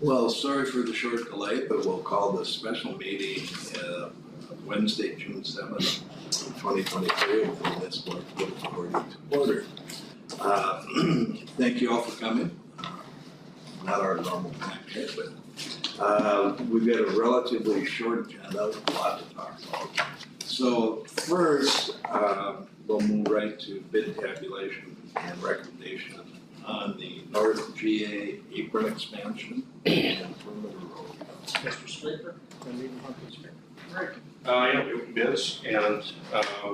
Well, sorry for the short delay, but we'll call the special meeting Wednesday, June 7th, 2023, and for this one, according to order. Thank you all for coming. Not our normal time here, but we've got a relatively short agenda, a lot to talk about. So first, we'll move right to bid tabulation and recommendation on the North GA apron expansion and perimeter road. Mr. Speaker, can I leave the Humphrey speaker? Right. Yeah, we opened bids and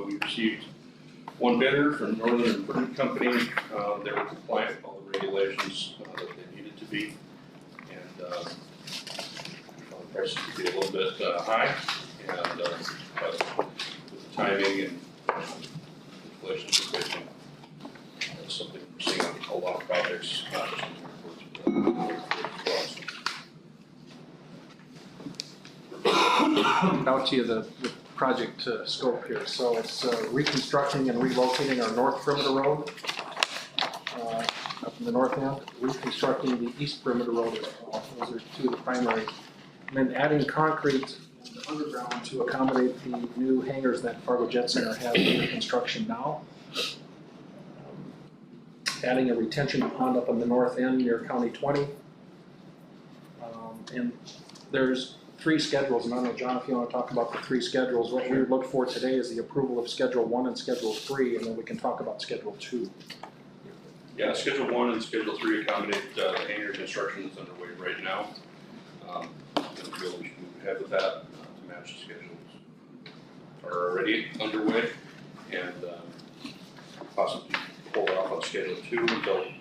we received one bidder from Northern Improvement Company. They were compliant with all the regulations that they needed to be. And the prices could be a little bit high, and but with the timing and inflation situation, that's something we're seeing on a lot of projects, not just in the airports, Out to you the project scope here. So it's reconstructing and relocating our north perimeter road up in the north end, reconstructing the east perimeter road as well. Those are two of the primary. And then adding concrete in the underground to accommodate the new hangars that Fargo Jet Center has under construction now. Adding a retention pond up on the north end near County 20. And there's 3 schedules, and I don't know, John, if you want to talk about the 3 schedules. What we would look for today is the approval of Schedule 1 and Schedule 3, and then we can talk about Schedule 2. Yeah, Schedule 1 and Schedule 3 accommodate the hangar construction that's underway right now. We should move ahead with that to match the schedules are already underway, and possibly hold off on Schedule 2 until a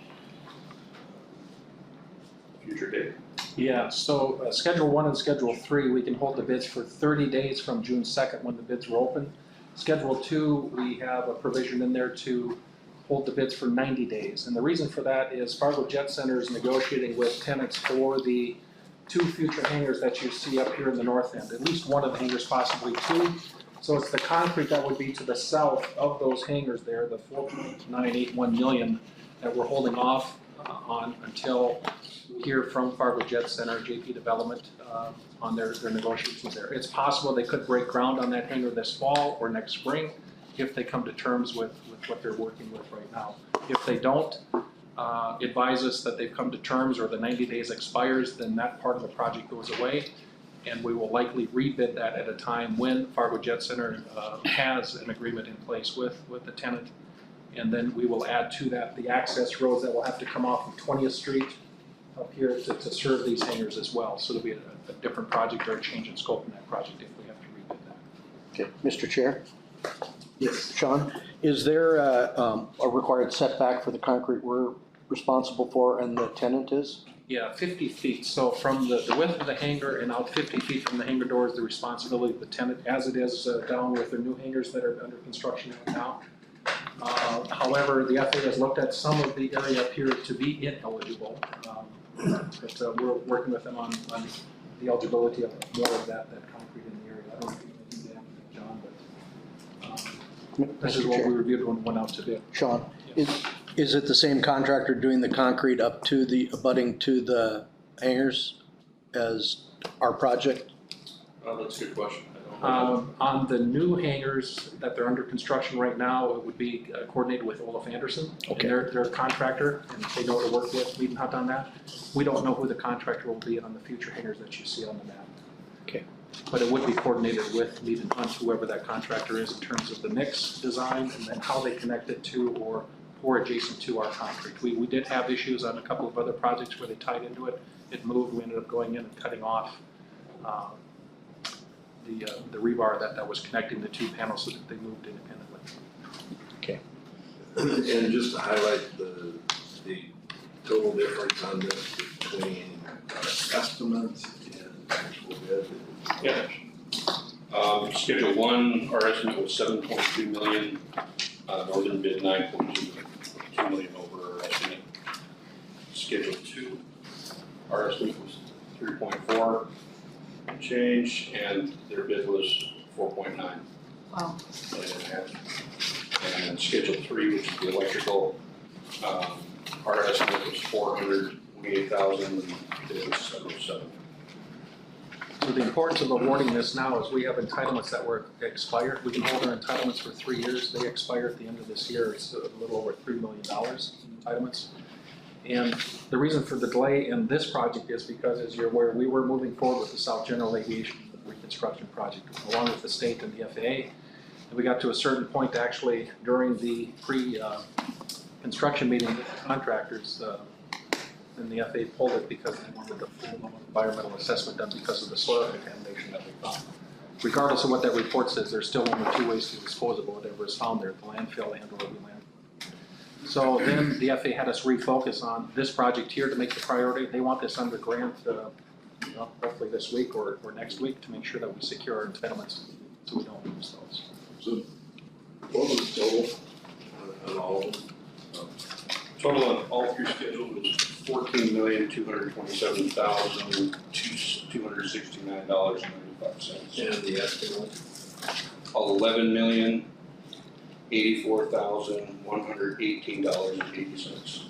future date. Yeah, so Schedule 1 and Schedule 3, we can hold the bids for 30 days from June 2nd when the bids were open. Schedule 2, we have a provision in there to hold the bids for 90 days. And the reason for that is Fargo Jet Center is negotiating with tenants for the 2 future hangars that you see up here in the north end. At least one of the hangars, possibly 2. So it's the concrete that would be to the south of those hangars there, the $4.981 million that we're holding off on until hear from Fargo Jet Center, JP Development, on their negotiations there. It's possible they could break ground on that hangar this fall or next spring if they come to terms with what they're working with right now. If they don't advise us that they've come to terms or the 90 days expires, then that part of the project goes away, and we will likely rebid that at a time when Fargo Jet Center has an agreement in place with the tenant. And then we will add to that the access roads that will have to come off of 20th Street up here to serve these hangars as well. So there'll be a different project or a change in scope in that project if we have to rebid that. Okay, Mr. Chair? Yes. Sean, is there a required setback for the concrete we're responsible for and the tenant is? Yeah, 50 feet. So from the width of the hangar and out 50 feet from the hangar door is the responsibility of the tenant, as it is down with the new hangars that are under construction right now. However, the FAA has looked at some of the area up here to be ineligible, but we're working with them on the eligibility of more of that concrete in the area. I don't know if you can do that, John, but this is what we reviewed when we went out to bid. Sean, Yeah. is it the same contractor doing the concrete up to the abutting to the hangars as our project? That's a good question. I don't know. On the new hangars that they're under construction right now, it would be coordinated with Olaf Anderson. Okay. And they're a contractor, and they know to work with Mead & Hunt on that. We don't know who the contractor will be on the future hangars that you see on the map. Okay. But it would be coordinated with Mead & Hunt, whoever that contractor is, in terms of the mix design and then how they connect it to or adjacent to our concrete. We did have issues on a couple of other projects where they tied into it. It moved, we ended up going in and cutting off the rebar that was connecting the 2 panels so that they moved independently. Okay. And just to highlight the total difference on this between estimates and actual bid. Yeah. Schedule 1, our estimate was 7.2 million. Northern bid 9.2 million over our estimate. Schedule 2, our estimate was 3.4 change, and their bid was 4.9. Wow. And Schedule 3, which is the electrical, our estimate was 400. $28,000, it was 707. So the importance of awarding this now is we have entitlements that were expired. We can hold our entitlements for 3 years. They expire at the end of this year. It's a little over $3 million in entitlements. And the reason for the delay in this project is because, as you're aware, we were moving forward with the South General Aviation Reconstruction Project along with the state and the FAA. And we got to a certain point actually during the pre-construction meeting with the contractors, and the FAA pulled it because they wanted the full environmental assessment done because of the soil contamination that we found. Regardless of what that report says, there's still only 2 ways to dispose of whatever is found there, the landfill and or the land. So then the FAA had us refocus on this project here to make the priority. They want this under grant, hopefully this week or next week to make sure that we secure our entitlements so we don't lose those. So what was the total on all of them? Total on all 3 schedules was $14,227,269.95. And the estimate? $11,084,118.80.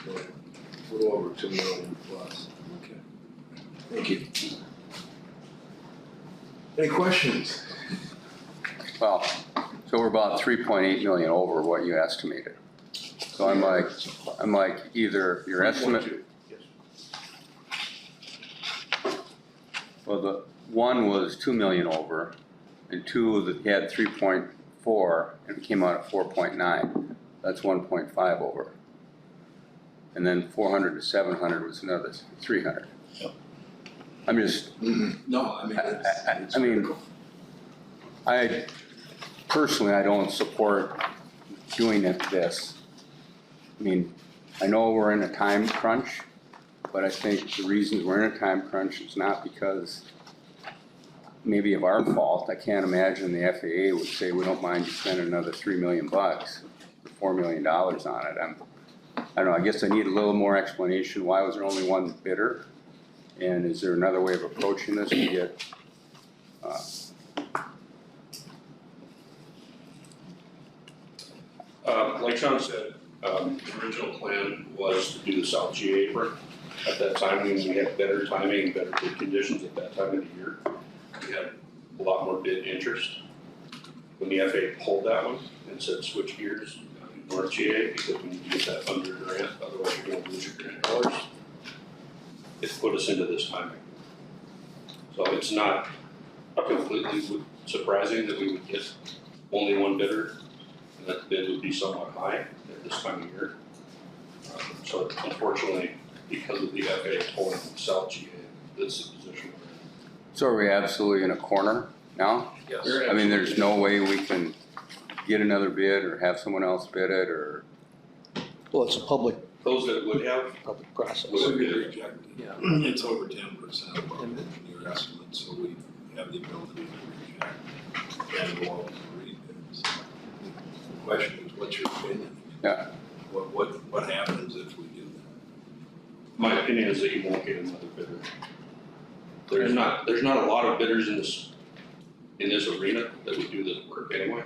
A little over 2 million plus. Okay. Thank you. Any questions? Well, so we're about 3.8 million over what you estimated. So I'm like either your estimate, 3.2, yes. well, the one was 2 million over, and 2 that had 3.4 and came out at 4.9. That's 1.5 over. And then 400 to 700 was another 300. I'm just, No, I mean, it's I mean, critical. I personally, I don't support doing this. I mean, I know we're in a time crunch, but I think the reasons we're in a time crunch is not because maybe of our fault. I can't imagine the FAA would say, we don't mind you spending another $3 million or $4 million on it. I don't know, I guess I need a little more explanation. Why was there only one bidder? And is there another way of approaching this to get, Like Sean said, the original plan was to do the South GA apron. At that time, we had better timing, better bid conditions at that time of the year. We had a lot more bid interest. When the FAA pulled that one and said switch gears, North GA, because we need to get that under grant, otherwise you're gonna lose your grant dollars. It put us into this timing. So it's not completely surprising that we would get only one bidder, and that the bid would be somewhat high at this time of year. So unfortunately, because of the FAA pulling South GA, this is the position we're in. so are we absolutely in a corner now? Yes. I mean, there's no way we can get another bid or have someone else bid it or, Well, it's a public Those that would have, process. Would be rejected. Yeah. It's over 10% of our engineer estimate, so we have the ability to reject and go out and rebids. The question is, what's your opinion? yeah. What happens if we do that? my opinion is that you won't get another bidder. There's not a lot of bidders in this arena that would do this work anyway.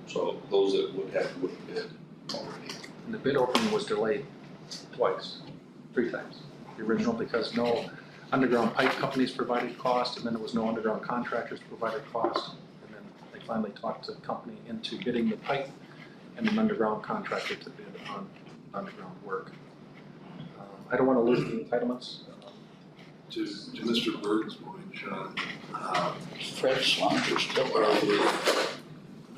So those that would have bid already. And the bid opening was delayed twice, 3 times. The original because no underground pipe companies provided cost, and then there was no underground contractors provided cost. And then they finally talked the company into bidding the pipe and an underground contractor to bid on underground work. I don't want to lose the entitlements. To Mr. Bird's point, Sean, Fred Slonger's still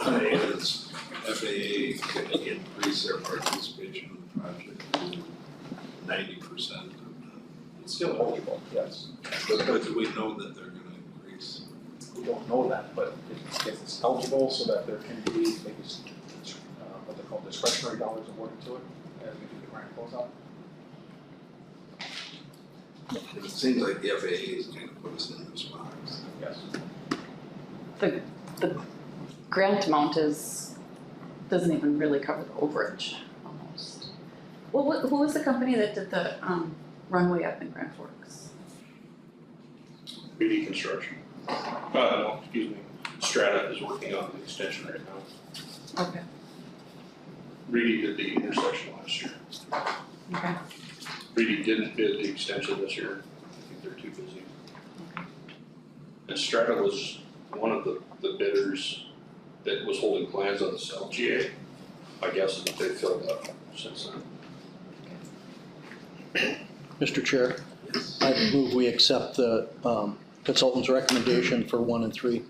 is FAA going to increase their participation in the project to 90%? It's still eligible, yes. But do we know that they're going to increase? We don't know that, but if it's eligible so that there can be maybe what they call discretionary dollars awarded to it as we do the grant closeout. It seems like the FAA is going to put us in this box. Yes. The grant amount doesn't even really cover the overage, almost. Well, who was the company that did the runway up in Grand Forks? 3D construction. No, excuse me, Strata is working on the extension right now. Okay, Reedy did the intersection last year. okay. Reedy didn't bid the extension this year, I think they're too busy. And Strata was one of the bidders that was holding plans on the cell GA. My guess is that they filled up since then. Mr. Chair, I move we accept the consultant's recommendation for 1 and 3.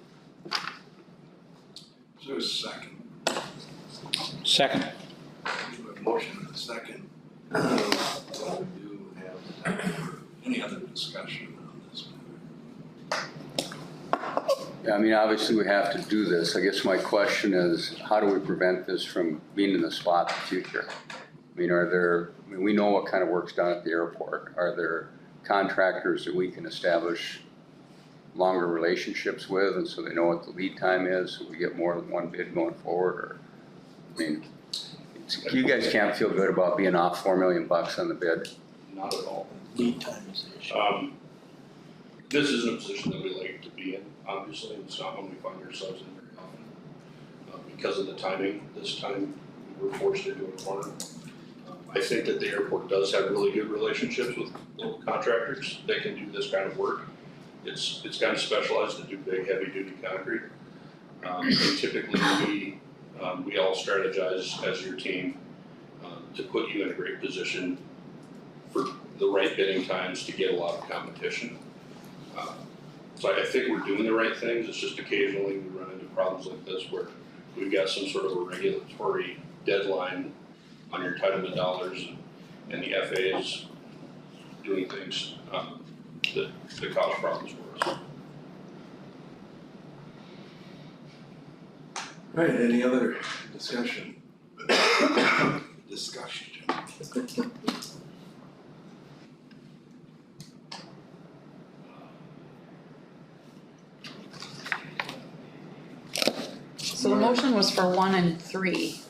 Is there a second? Second. We have a motion and a second. We do have any other discussion on this matter? Yeah, I mean, obviously we have to do this. I guess my question is, how do we prevent this from being in the spot in the future? I mean, we know what kind of work's done at the airport. Are there contractors that we can establish longer relationships with, and so they know what the lead time is, so we get more than one bid going forward? Or, I mean, you guys can't feel good about being off $4 million on the bid. Not at all. Lead time is the issue. This isn't a position that we like to be in, obviously, it's not one we find ourselves in very often. Because of the timing, this time we were forced into a corner. I think that the airport does have really good relationships with local contractors that can do this kind of work. It's kind of specialized to do big, heavy-duty concrete. And typically we all strategize as your team to put you in a great position for the right bidding times to get a lot of competition. So I think we're doing the right things. It's just occasionally we run into problems like this where we've got some sort of a regulatory deadline on your entitlement dollars, and the FAA is doing things that cause problems for us. All right, any other discussion? So the motion was for 1 and 3,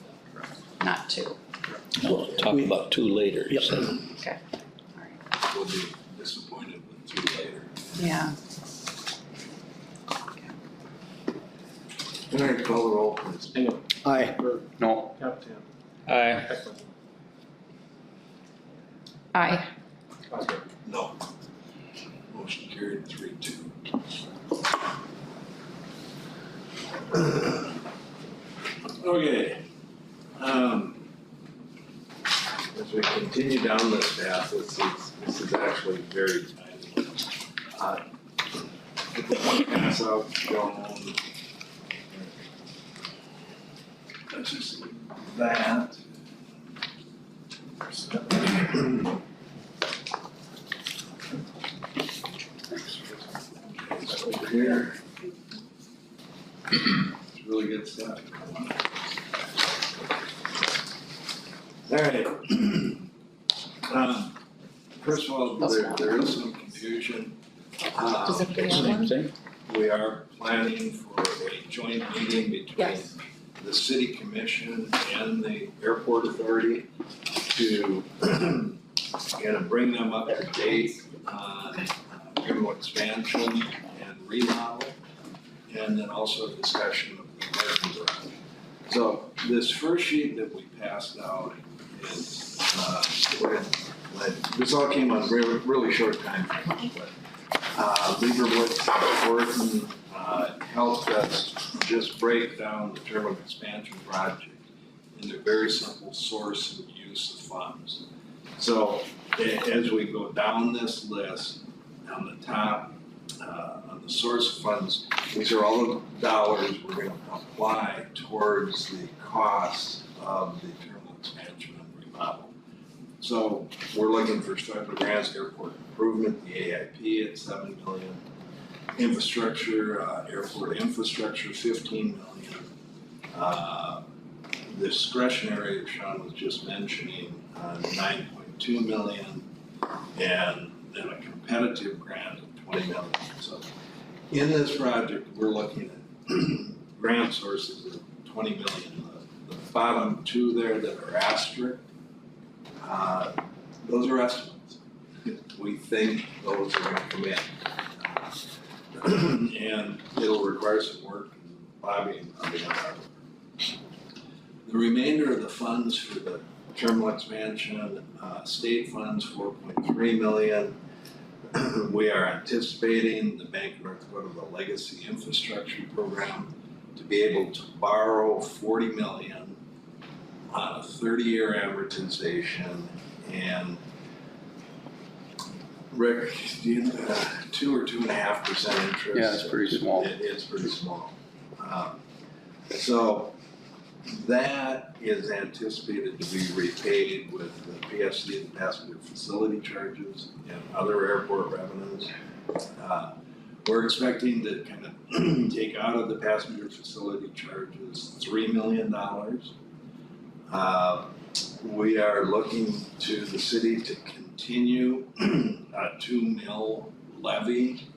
not 2. We'll talk about 2 later, you said. Okay, all right. We'll be disappointed with 2 later. Yeah. All right, call the roll, please. Hingham, Aye. Berg, No, Captain, Aye. Heckman, Aye. Osborne. No. Motion carried 3-2. Okay. As we continue down this path, this is actually very tiny. Get the one pass out shown. Let's just see that. Over here. It's really good stuff. All right. First of all, there is some confusion. Does everybody have one? Same. We are planning for a joint meeting between Yes. the city commission and the airport authority to kind of bring them up to date on terminal expansion and remodel, and then also a discussion of the parking garage. So this first sheet that we passed out is, this all came on really short time frames, but Lieberwitz and Horton helped us just break down the terminal expansion project into very simple source and use of funds. So as we go down this list, on the top, on the source of funds, these are all the dollars we're gonna apply towards the cost of the terminal expansion and remodel. So we're looking for special grants, airport improvement, the AIP at 7 million. Infrastructure, airport infrastructure, 15 million. Discretionary, Sean was just mentioning, 9.2 million. And then a competitive grant of 20 million. So in this project, we're looking at grant sources of 20 million. The bottom 2 there that are asterisk, those are estimates. We think those are gonna come in. And it'll require some work and lobbying on behalf of it. The remainder of the funds for the terminal expansion, state funds, 4.3 million. We are anticipating the Bank of North Dakota, the Legacy Infrastructure Program, to be able to borrow 40 million on a 30-year amortization. And Rick, do you, 2 or 2.5% interest? Yeah, it's pretty small. It's pretty small. So that is anticipated to be repaid with the PFC, the passenger facility charges, and other airport revenues. We're expecting to kind of take out of the passenger facility charges $3 million. We are looking to the city to continue a 2 mil levy.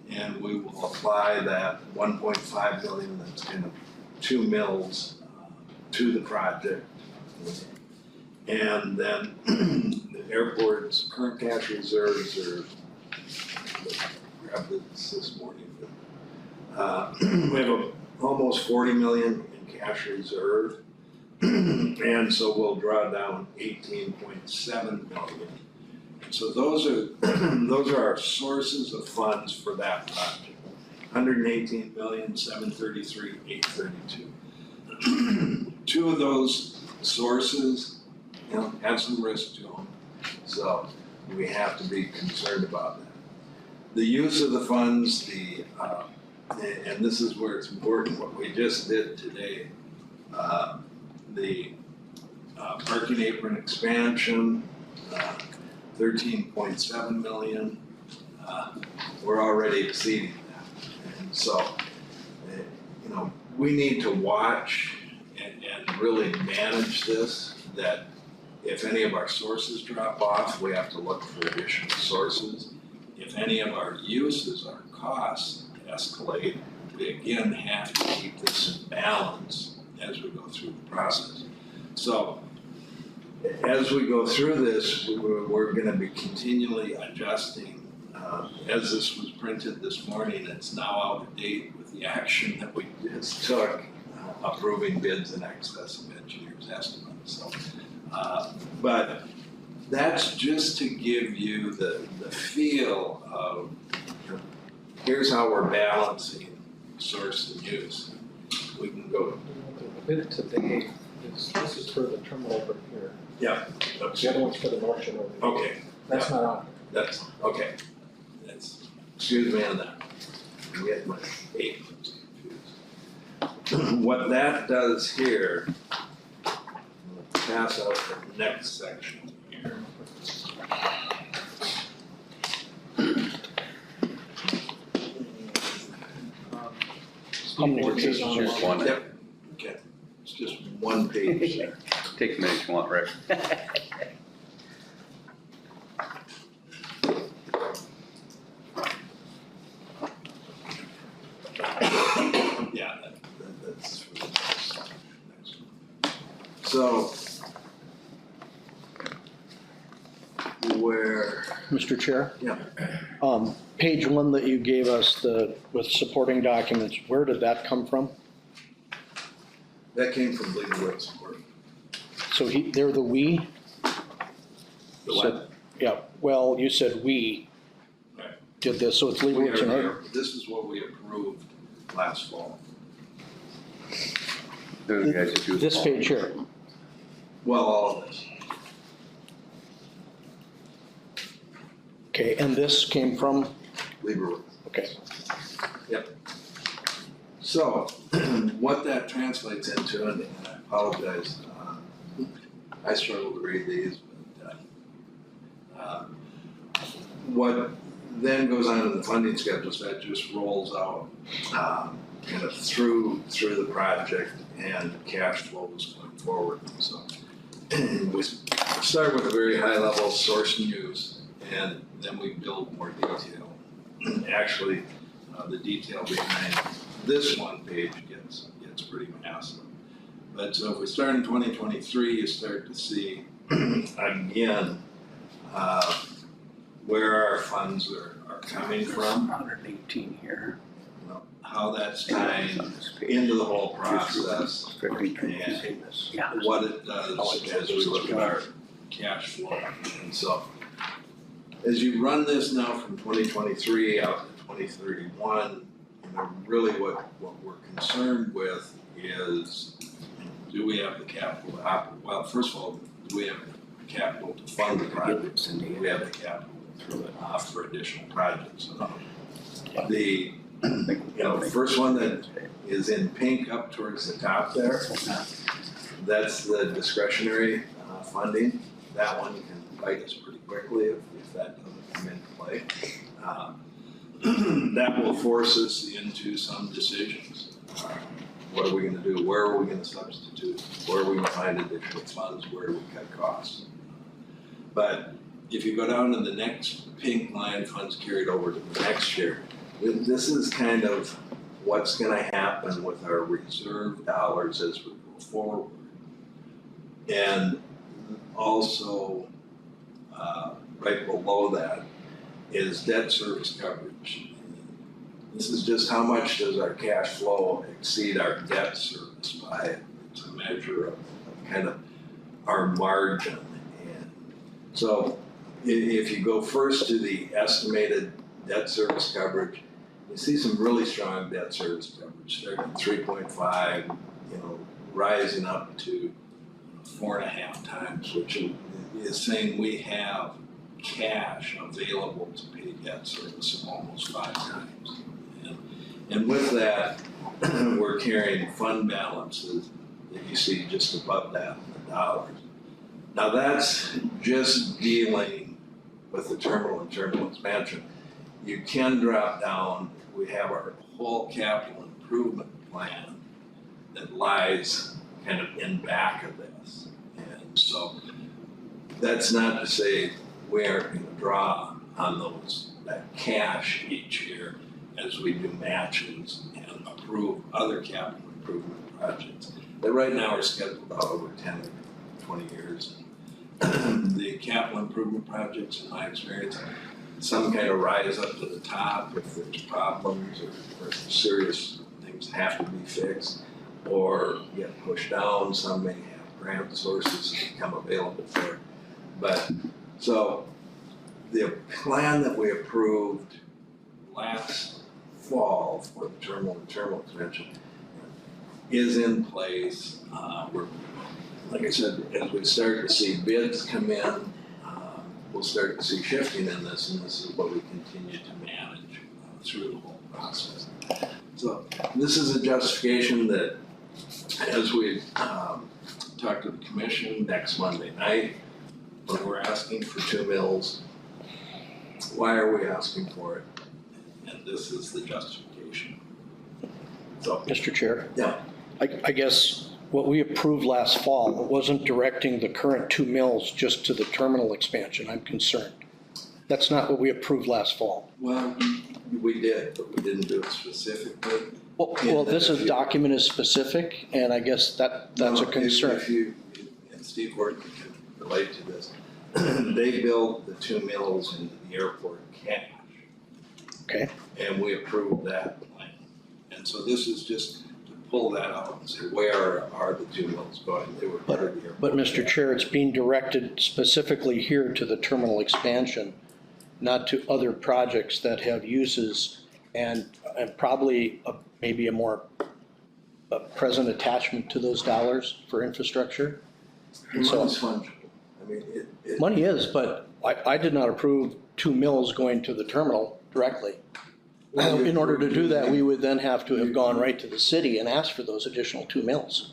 And we will apply that 1.5 million, that's kind of 2 mils to the project. And then the airport's current cash reserves are, grabbed this morning. We have almost 40 million in cash reserve. And so we'll draw down 18.7 million. So those are our sources of funds for that project. 118,733,832. Two of those sources, have some risk to them, so we have to be concerned about that. The use of the funds, and this is where it's important, what we just did today, the parking apron expansion, 13.7 million, we're already exceeding that. And so, we need to watch and really manage this, that if any of our sources drop off, we have to look for additional sources. If any of our uses, our costs escalate, we again have to keep this in balance as we go through the process. So, as we go through this, we're going to be continually adjusting. As this was printed this morning, it's now out of date with the action that we just took, approving bids in excess of engineers' estimates. So, but that's just to give you the feel of, here's how we're balancing source and use. We can go. The bid today this is for the terminal over here. Yeah. The other one's for the North Shore over here. Okay. That's not on. That's, okay. Excuse me on that. I'm getting my eight confused. What that does here, pass out the next section here. How many pages? Just one. Yep, okay. It's just one page there. Take a minute if you want, Rick. Yeah, that's for the next one. So, where, Mr. Chair? yeah, Page 1 that you gave us, with supporting documents, where did that come from? that came from legal aid support. So they're the we? The what? Yeah, well, you said we Right. did this, so it's legal We aid support. are, this is what we approved last fall. They're the guys that do. This page here. Well, all of this. Okay, and this came from, Legal. okay. So, what that translates into, and I apologize, I struggle to read these, but what then goes on in the funding schedules, that just rolls out kind of through the project and cash flows going forward. So, we start with a very high level source and use, and then we build more detail. Actually, the detail behind this one page gets pretty massive. But so if we start in 2023, you start to see again where our funds are coming from. 118 here. Well, how that's tying into the whole process and what it does as we look at our cash flow. And so, as you run this now from 2023 out to 2031, really what we're concerned with is, do we have the capital? Well, first of all, do we have the capital to fund the projects, and do we have the capital for additional projects? The first one that is in pink up towards the top there, that's the discretionary funding. That one can bite us pretty quickly if that doesn't come into play. That will force us into some decisions. What are we gonna do? Where are we gonna substitute? Where are we gonna find additional funds? Where do we cut costs? But if you go down to the next pink line, funds carried over to the next year, this is kind of what's gonna happen with our reserve dollars as we go forward. And also, right below that is debt service coverage. This is just how much does our cash flow exceed our debt service by. It's a measure of kind of our margin. And so if you go first to the estimated debt service coverage, you see some really strong debt service coverage, starting at 3.5, rising up to 4.5 times, which is saying we have cash available to pay debt service almost 5 times. And with that, we're carrying fund balances that you see just above that in the dollars. Now that's just dealing with the terminal and terminal expansion. You can drop down, we have our whole capital improvement plan that lies kind of in back of this. And so that's not to say we aren't going to draw on that cash each year as we do matches and approve other capital improvement projects that right now are scheduled out over 10 or 20 years. The capital improvement projects, in my experience, some kind of rise up to the top if there's problems or serious things have to be fixed, or get pushed down. Some may have grant sources that become available for it. But so the plan that we approved last fall for the terminal and terminal expansion is in place. We're, like I said, as we start to see bids come in, we'll start to see shifting in this, and this is what we continue to manage through the whole process. So this is a justification that as we talk to the commission next Monday night, when we're asking for 2 mills, why are we asking for it? And this is the justification. So, Mr. Chair? Yeah. I guess what we approved last fall wasn't directing the current 2 mills just to the terminal expansion, I'm concerned. That's not what we approved last fall. Well, we did, but we didn't do it specifically. Well, this is document is specific, and I guess that's a concern. If you, and Steve Horton can relate to this, they built the 2 mills into the airport cash. Okay. And we approved that plan. And so this is just to pull that out and say, where are the 2 mills going? They were part of the airport. But Mr. Chair, it's being directed specifically here to the terminal expansion, not to other projects that have uses and probably maybe a more present attachment to those dollars for infrastructure. Money's So fungible. I mean, money is, but I did not approve 2 mills going to the terminal directly. In order to do that, we would then have to have gone right to the city and asked for those additional 2 mills.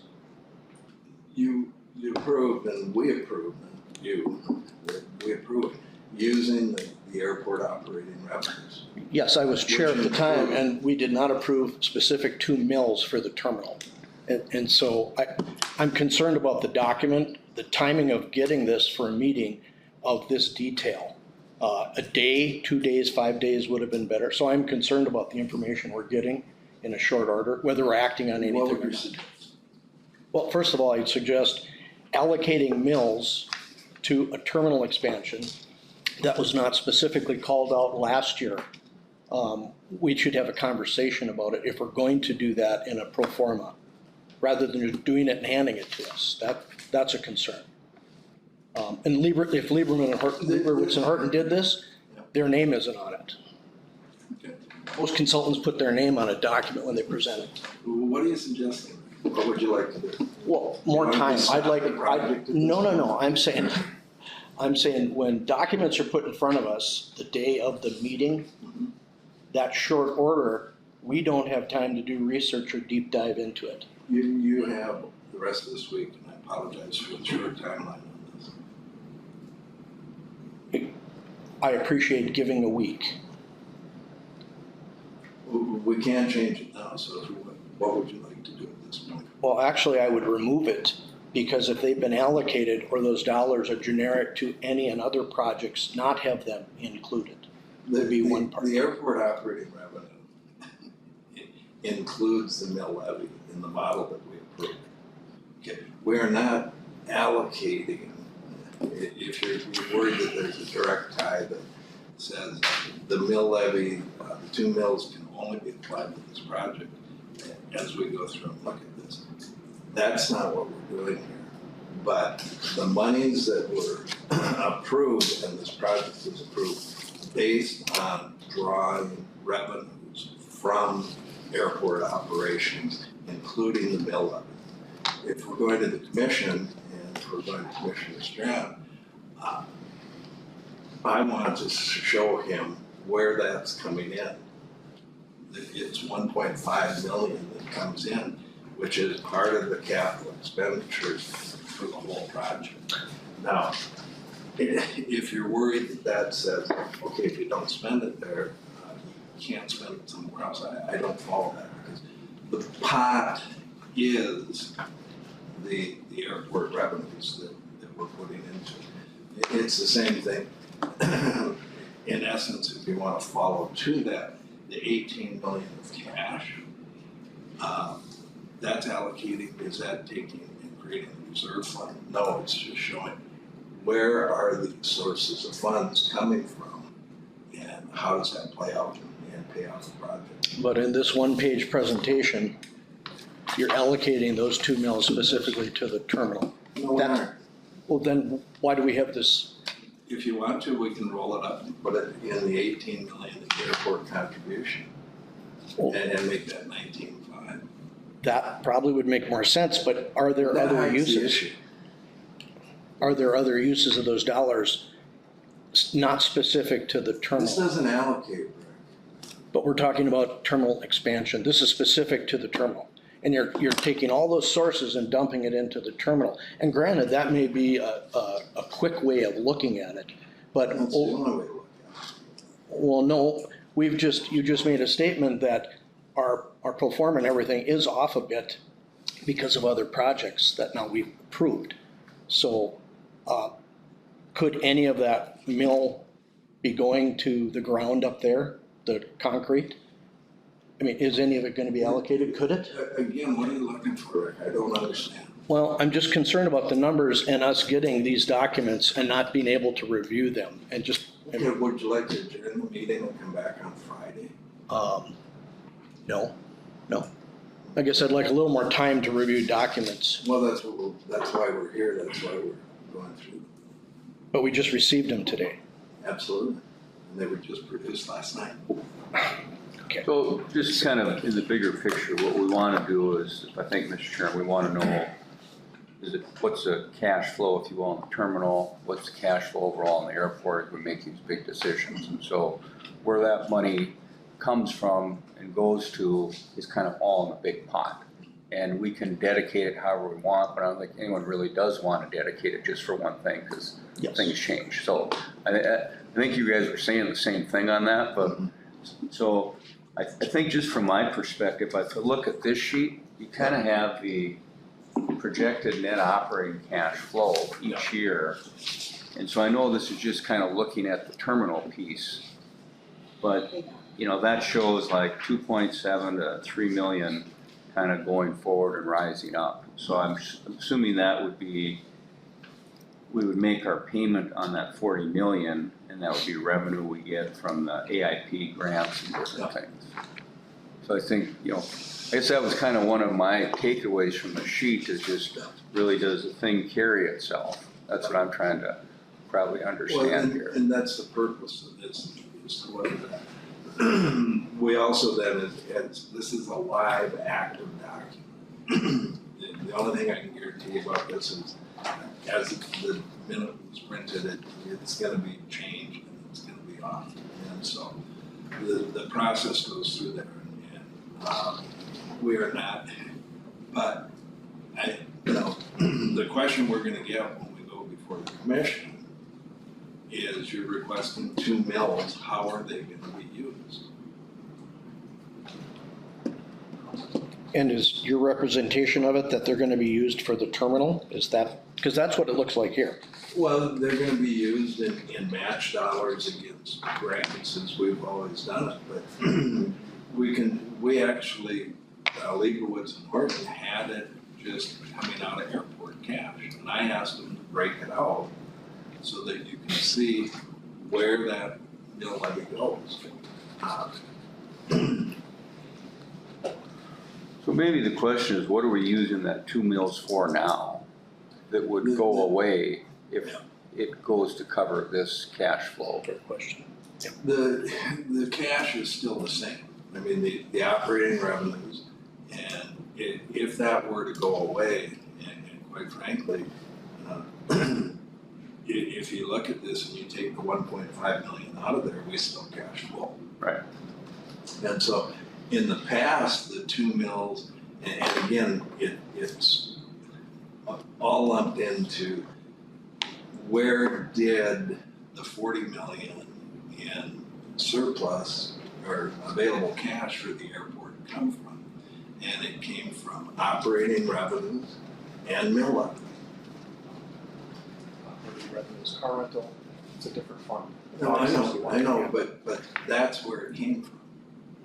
You approved and we approved, we approved using the airport operating revenues. Yes, I was chair at the time, and we did not approve specific 2 mills for the terminal. And so I'm concerned about the document, the timing of getting this for a meeting of this detail. A day, 2 days, 5 days would have been better. So I'm concerned about the information we're getting in a short order, whether we're acting on anything What would or you not. suggest? Well, first of all, I'd suggest allocating mills to a terminal expansion that was not specifically called out last year we should have a conversation about it if we're going to do that in a pro forma, rather than just doing it and handing it to us. That's a concern. And if Lieberman and Lieberwitz and Horton did this, their name isn't on it. Okay. Most consultants put their name on a document when they present it. What are you suggesting? What would you like to do? Well, more You want time, to I'd like, stop the project at this no, I'm saying when documents are put in front of us the day of the meeting, that short order, we don't have time to do research or deep dive into it. You have the rest of this week, and I apologize for the short timeline on this. I appreciate giving a week. We can change it now, so if we would, what would you like to do at this point? Well, actually, I would remove it, because if they've been allocated or those dollars are generic to any and other projects, not have them included. Would be one part. The airport operating revenue includes the mill levy in the model that we approved. Okay, we are not allocating, if you're worried that there's a direct tie that says the mill levy, the 2 mills can only be applied to this project as we go through and look at this. That's not what we're doing here. But the monies that were approved, and this project was approved based on drawing revenues from airport operations, including the mill levy. If we're going to the commission, and if we're going to Commissioner Strand, I want to show him where that's coming in. It's 1.5 million that comes in, which is part of the capital expenditures for the whole project. Now, if you're worried that that says, okay, if you don't spend it there, you can't spend it somewhere else, I don't follow that, because the pot is the airport revenues that we're putting into it. It's the same thing. In essence, if you want to follow to that, the 18 million of cash, that's allocating, is that taking and creating a reserve fund? No, it's just showing where are the sources of funds coming from, and how does that play out and pay off the project? But in this one-page presentation, you're allocating those 2 mills specifically to the terminal. No, we aren't. Well, then why do we have this? If you want to, we can roll it up and put it in the 18 million in the airport contribution and make that 19.5. That probably would make more sense, but are there That other hides the uses? issue. Are there other uses of those dollars not specific to the This terminal? doesn't allocate, Rick. But we're talking about terminal expansion. This is specific to the terminal. And you're taking all those sources and dumping it into the terminal. And granted, that may be a quick way of looking at it, but, That's the only way to look at it. well, no, you just made a statement that our pro forma and everything is off a bit because of other projects that now we've approved. So, could any of that mill be going to the ground up there, the concrete? I mean, is any of it gonna be allocated? Could it? Again, what are you looking for, Rick? I don't understand. Well, I'm just concerned about the numbers and us getting these documents and not being able to review them and just, Okay, would you like to adjourn the meeting and come back on Friday? no. I guess I'd like a little more time to review documents, Well, that's why we're here, that's why we're going through them. but we just received them today. Absolutely. And they were just produced last night. So just kind of in the bigger picture, what we want to do is, I think, Mr. Chairman, we want to know, what's the cash flow, if you will, in the terminal? What's the cash flow overall in the airport as we make these big decisions? And so where that money comes from and goes to is kind of all in a big pot. And we can dedicate it however we want, but I don't think anyone really does want to dedicate it just for one thing, because Yes. things change. So I think you guys are saying the same thing on that, but so I think just from my perspective, if I look at this sheet, you kind of have the projected net operating cash flow each year. And so I know this is just kind of looking at the terminal piece, but you know, that shows like 2.7 to 3 million kind of going forward and rising up. So I'm assuming that would be we would make our payment on that 40 million, and that would be revenue we get from the AIP grants and different things. So I think, I guess that was kind of one of my takeaways from the sheet, is just really, does the thing carry itself? That's what I'm trying to probably Well, understand here. and that's the purpose of this, is to look at that. We also then, this is a live, active document. The only thing I can guarantee about this is, as the minute was printed, it's gonna be changed and it's gonna be off. And so, the process goes through there, and we are not, but the question we're gonna get when we go before the commission is, you're requesting 2 mills, how are they gonna be used? And is your representation of it that they're gonna be used for the terminal? Is that, because that's what it looks like here. Well, they're gonna be used in match dollars against grants, as we've always done it, but we actually, Leibowitz and Horton had it just coming out of airport cash. And I asked them to break it out so that you can see where that mill levy goes. So maybe the question is, what are we using that 2 mills for now that would go away if it goes to cover this cash flow? Good question. The cash is still the same. I mean, the operating revenues, and if that were to go away, and quite frankly, if you look at this and you take the 1.5 million out of there, we still cash flow. Right. And so, in the past, the 2 mills, and again, it's all lumped into, where did the 40 million in surplus or available cash for the airport come from? And it came from operating revenues and mill levy. Operating revenues, car rental, it's a different fund. No, I know, but that's where it came from.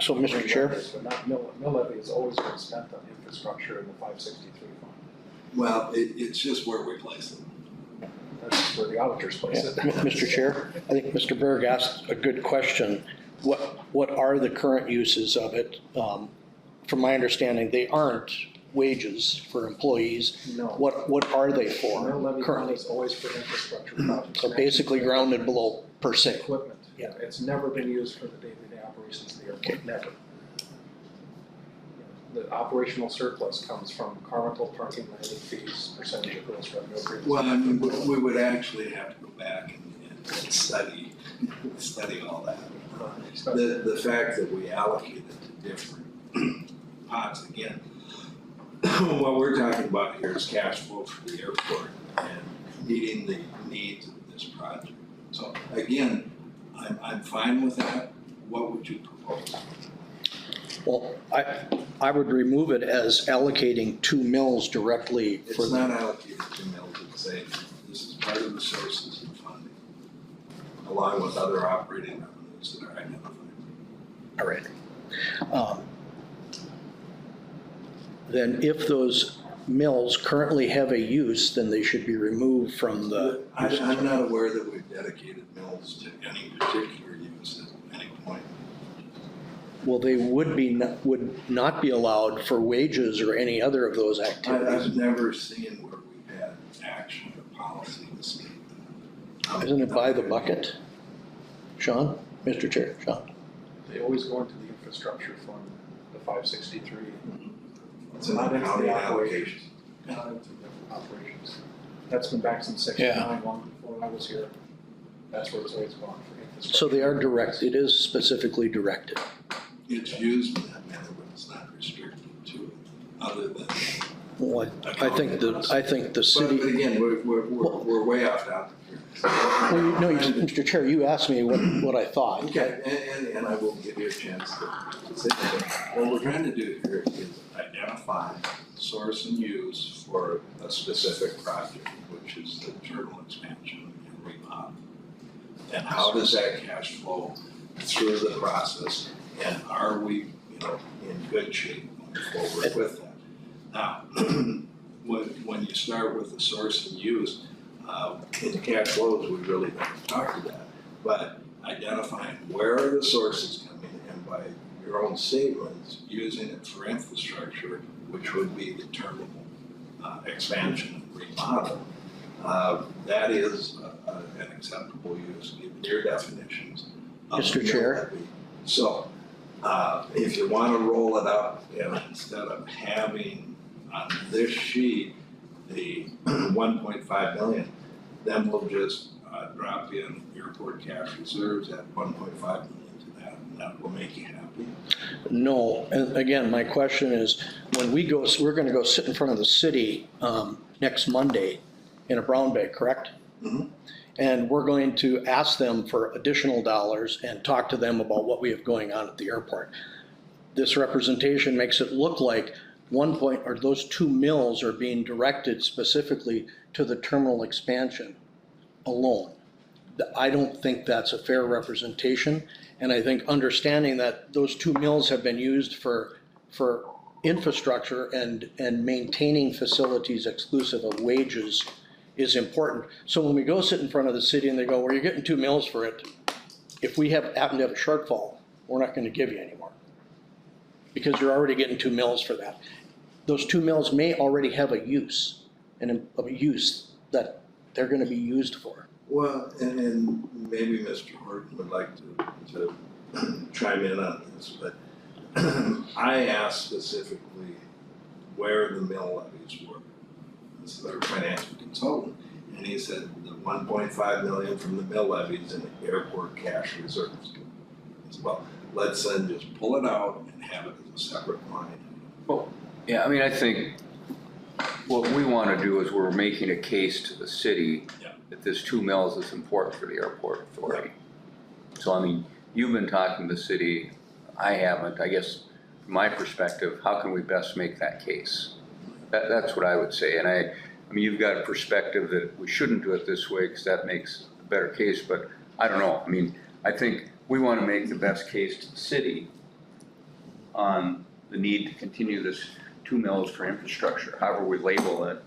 So, Mr. Chair? But not mill levy has always been spent on infrastructure in the 563 fund. Well, it's just where we place it. That's where the auditors place it. Mr. Chair, I think Mr. Berg asked a good question. What are the current uses of it? From my understanding, they aren't wages for employees. No. What are they for Mill levy fund currently? is always for infrastructure projects. So basically grounded below per se. Equipment, Yeah. it's never been used for the day-to-day operations of the airport, never. The operational surplus comes from car rental, parking, landing fees, percentage of gross revenue agreements. Well, I mean, we would actually have to go back and study all that. The fact that we allocate it to different pots, again, what we're talking about here is cash flow for the airport and meeting the needs of this project. So again, I'm fine with that. What would you propose? Well, I would remove it as allocating 2 mills directly for It's the. not allocated to mills, it's saying this is part of the sources of funding, along with other operating revenues that are identified. All right. Then if those mills currently have a use, then they should be removed from the. I'm not aware that we've dedicated mills to any particular use at any point. Well, they would not be allowed for wages or any other of those activities. I've never seen where we've had action or policy to state that. Isn't it by the bucket? Sean? Mr. Chair, Sean? They always go into the infrastructure fund, the 563. It's an Not into accounting the allocation. Not into the operations. That's been back since '69, long before I was here. That's where it's always gone for infrastructure. So they are direct, it is specifically directed. It's used in that manner, but it's not restricted to it, other than. Well, I think the But city. again, we're way off topic here. Well, no, Mr. Chair, you asked me what I thought. Okay, and I will give you a chance to say that. What we're trying to do here is identify source and use for a specific project, which is the terminal expansion and remodel. And how does that cash flow through the process, and are we, in good shape going forward with that? Now, when you start with the source and use, In the cash flows, we really don't talk to that, but identifying where are the sources coming, and by your own statements, using it for infrastructure, which would be the terminal expansion and remodel, that is an acceptable use, given your definitions. of Mr. the mill Chair? levy. So, if you wanna roll it up, and instead of having on this sheet, the 1.5 million, then we'll just drop in airport cash reserves at 1.5 million to that, and that will make you happy. No, and again, my question is, when we go, we're gonna go sit in front of the city, next Monday in a brown bag, correct? Mhm. And we're going to ask them for additional dollars and talk to them about what we have going on at the airport. This representation makes it look like those 2 mills are being directed specifically to the terminal expansion alone. I don't think that's a fair representation, and I think understanding that those 2 mills have been used for infrastructure and maintaining facilities exclusive of wages is important. So when we go sit in front of the city and they go, well, you're getting 2 mills for it, if we happen to have a shortfall, we're not gonna give you any more. Because you're already getting 2 mills for that. Those 2 mills may already have a use that they're gonna be used for. Well, and maybe Mr. Horton would like to chime in on this, but I asked specifically where the mill levies were. This is our financial consultant, and he said the 1.5 million from the mill levies and the airport cash reserves. I said, well, let's then just pull it out and have it as a separate line. Yeah, I mean, I think what we want to do is we're making a case to the city Yeah. that this 2 mills is important for the airport authority. So, I mean, you've been talking to the city, I haven't. I guess, from my perspective, how can we best make that case? That's what I would say, and I mean, you've got a perspective that we shouldn't do it this way because that makes a better case, but I don't know. I mean, I think we want to make the best case to the city on the need to continue this 2 mills for infrastructure, however we label it.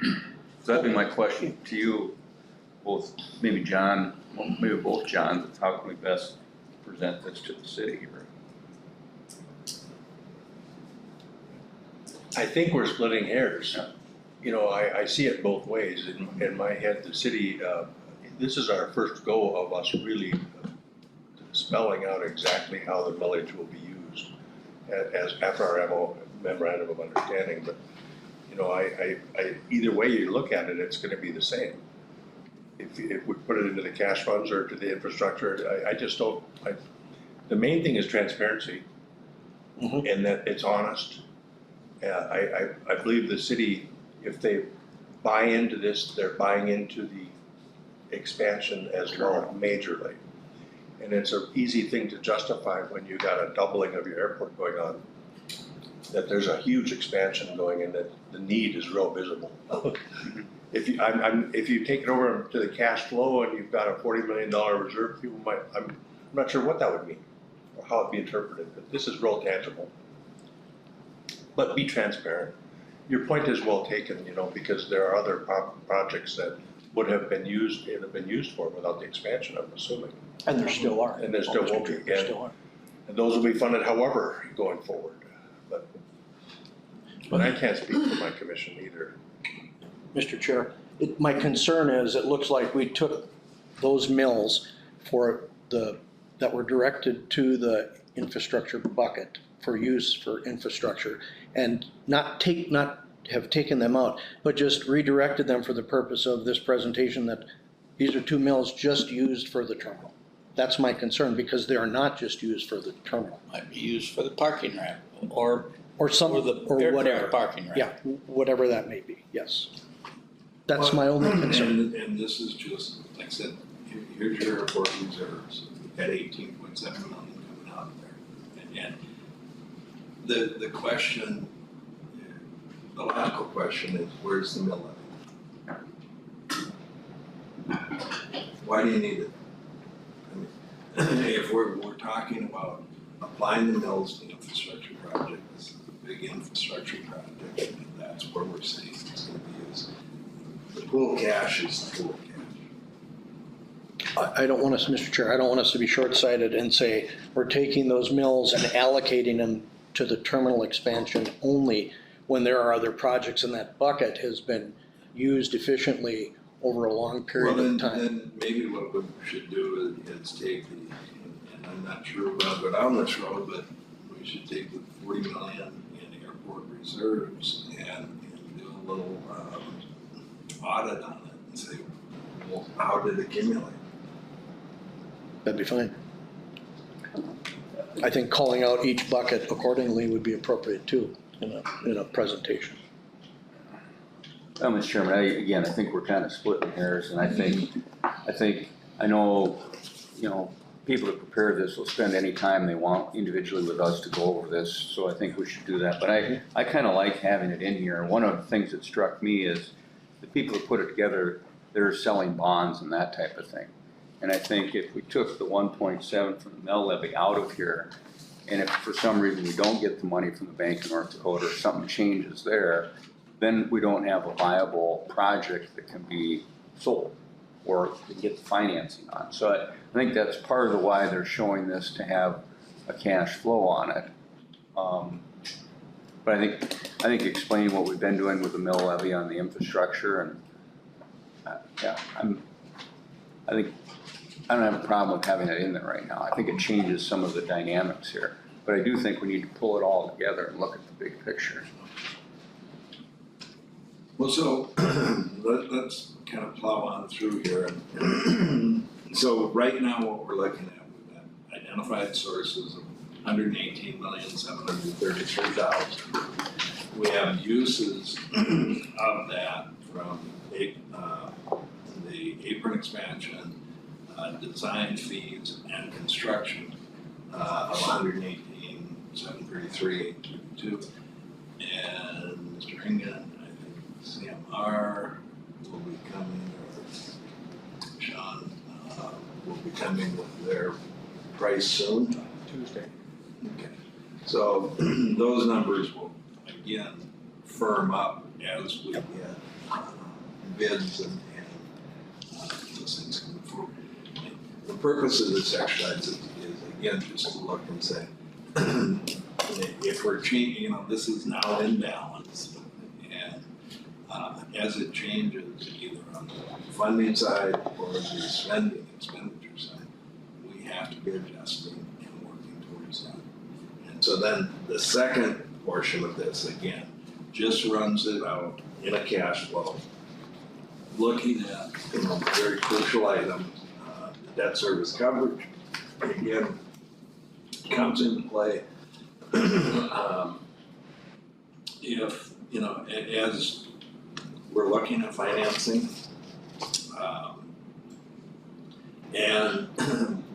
So that'd be my question to you, both, maybe John, well, maybe both Johns, how can we best present this to the city? I think we're splitting hairs. Yeah. You know, I see it both ways. In my head, the city, this is our first go of us really spelling out exactly how the millage will be used as after our memorandum of understanding. But, you know, I either way you look at it, it's gonna be the same. If we put it into the cash funds or to the infrastructure, I just don't, the main thing is transparency and that it's honest. I believe the city, if they buy into this, they're buying into the expansion as well, majorly. And it's an easy thing to justify when you got a doubling of your airport going on, that there's a huge expansion going in, that the need is real visible. If you take it over to the cash flow and you've got a $40 million reserve, people might, I'm not sure what that would mean or how it'd be interpreted, but this is real tangible. But be transparent. Your point is well taken, you know, because there are other projects that would have been used and have been used for without the expansion, I'm assuming. And there still are. And there still will be, There still are. And those will be funded however going forward. But I can't speak for my commission either. Mr. Chair, my concern is, it looks like we took those mills that were directed to the infrastructure bucket for use for infrastructure, and not have taken them out, but just redirected them for the purpose of this presentation, that these are 2 mills just used for the terminal. That's my concern, because they are not just used for the terminal. Might be used for the parking ramp or Some of the, or whatever. aircraft parking ramp. Yeah, whatever that may be, yes. That's my only concern. And this is just, like I said, here's your airport reserves at 18.7 million coming out of there. And the question, the logical question is, where's the mill levy? Why do you need it? I mean, if we're talking about applying the mills to infrastructure projects, big infrastructure project, and that's where we're saying it's gonna be used. the pool cash is the pool cash. I don't want us, Mr. Chair, I don't want us to be short-sighted and say, we're taking those mills and allocating them to the terminal expansion only when there are other projects in that bucket has been used efficiently over a long period Well, of time. then maybe what we should do is take the, and I'm not sure we're gonna go down this road, but we should take the 40 million in airport reserves and do a little audit on it and say, well, how did it accumulate? That'd be fine. I think calling out each bucket accordingly would be appropriate too in a presentation. Mr. Chairman, I think we're kind of splitting hairs, and I know, people that prepare this will spend any time they want individually with us to go over this, so I think we should do that. But I kind of like having it in here. One of the things that struck me is the people that put it together, they're selling bonds and that type of thing. And I think if we took the 1.7 from the mill levy out of here, and if for some reason we don't get the money from the Bank of North Dakota or something changes there, then we don't have a viable project that can be sold or to get the financing on. So I think that's part of the why they're showing this to have a cash flow on it. But I think explaining what we've been doing with the mill levy on the infrastructure and I don't have a problem with having it in there right now. I think it changes some of the dynamics here. But I do think we need to pull it all together and look at the big picture. Well, so let's kind of plow on through here. So right now, what we're looking at, we've got identified sources of 118,733,000. We have uses of that from the apron expansion, design fees, and construction of 118,733,832. And Mr. Ringen, CMR will be coming, or Sean will be coming with their price soon. Tuesday. Okay. So those numbers will again firm up as we get bids and those things coming forward. The purpose of this exercise is again just to look and say, if we're changing, this is now in balance. As it changes, either on the funding side or the expenditure side, we have to be adjusting and working towards that. And so then the second portion of this, again, just runs it out in a cash flow, looking at very crucial items, the debt service coverage, again, comes into play. If, as we're looking at financing, and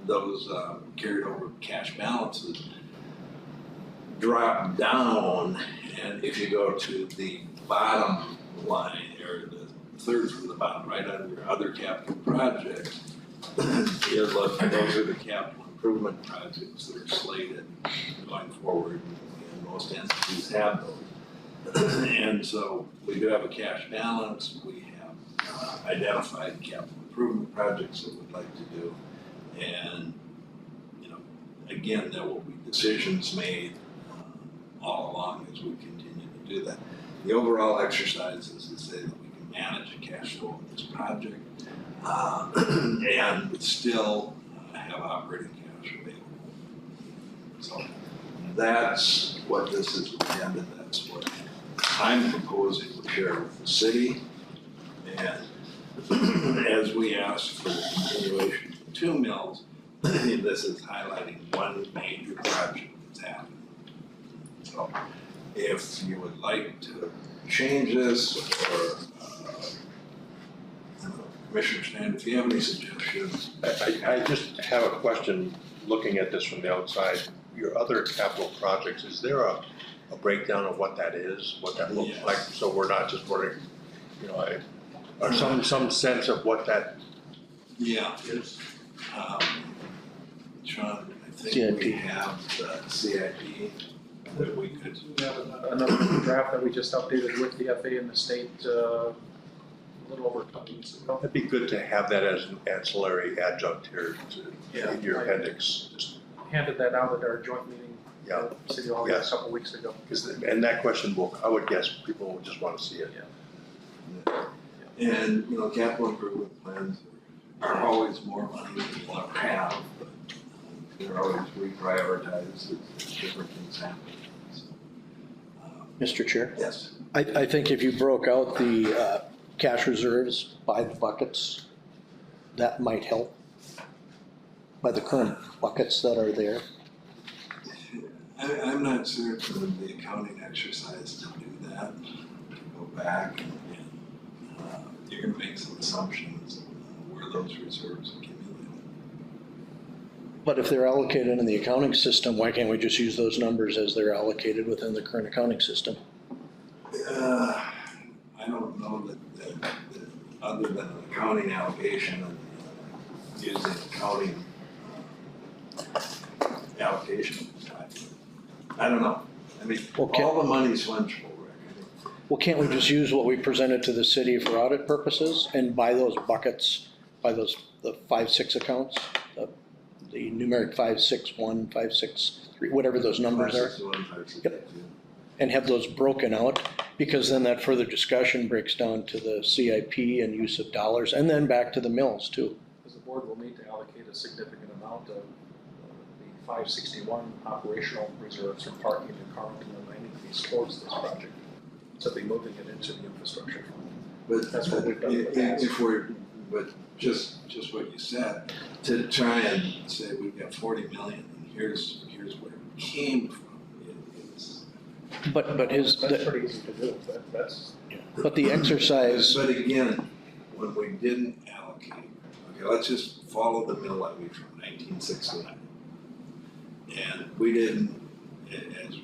those carried over cash balances drop down, and if you go to the bottom line, or the third from the bottom, right under other capital projects, you look, those are the capital improvement projects that are slated going forward, and most entities have those. And so we do have a cash balance, we have identified capital improvement projects that we'd like to do. And, again, there will be decisions made all along as we continue to do that. The overall exercise is to say that we can manage a cash flow of this project and still have operating cash available. So that's what this is intended, that's what I'm proposing to share with the city. And as we ask for the continuation of the 2 mills, this is highlighting one major project that's happening. So if you would like to change this, or Commissioner Stan, if you have any suggestions. I just have a question, looking at this from the outside. Your other capital projects, is there a breakdown of what that is, what that looks like? So we're not just wondering, or some sense of what that is? Sean, I think CIP. we have the CIP that we could. We have another draft that we just updated with the FA and the state a little over a couple weeks ago. It'd be good to have that as an ancillary adjunct here in your appendix. Just- Handed that out at our joint meeting Yeah. at City Hall a Yes. couple weeks ago. And that question will, I would guess people will just want to see it. And, you know, capital improvement plans are always more money than we'll ever have, but they're always reprioritized as different things happen. So, Mr. Chair, yes. I think if you broke out the cash reserves by the buckets, that might help. By the current buckets that are there. I'm not certain of the accounting exercise to do that, to go back and you're gonna make some assumptions of where those reserves accumulate. But if they're allocated in the accounting system, why can't we just use those numbers as they're allocated within the current accounting system? I don't know that other than an accounting allocation and using accounting allocation, I don't know. I mean, Okay. all the money's fungible, Rick. Well, can't we just use what we presented to the city for audit purposes and buy those buckets, the 5-6 accounts? The numeric 561, 563, whatever those numbers are, 561, 562. Yep. And have those broken out, because then that further discussion breaks down to the CIP and use of dollars, and then back to the mills too. Because the board will need to allocate a significant amount of the 561 operational reserves from parking and Carlton and mining fees towards this project. To be moving it into the infrastructure fund. But That's what we've done in the past. if we're, but just what you said, to try and say we've got 40 million and here's where it came from, it's. But That's pretty easy to do, but the exercise, But again, when we didn't allocate, okay, let's just follow the mill levy from 1969. And we didn't, as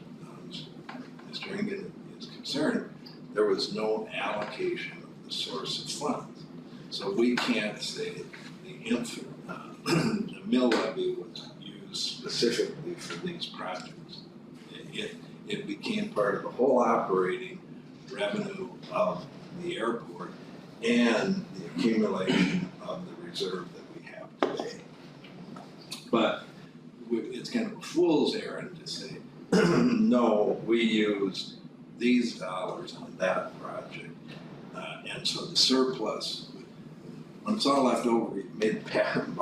Mr. Engen is concerned, there was no allocation of the source of funds. So we can't say the mill levy was used specifically for these projects. It became part of the whole operating revenue of the airport and the accumulation of the reserve that we have today. But it's kind of a fool's errand to say, no, we used these dollars on that project. And so the surplus, when it's all left over, you made a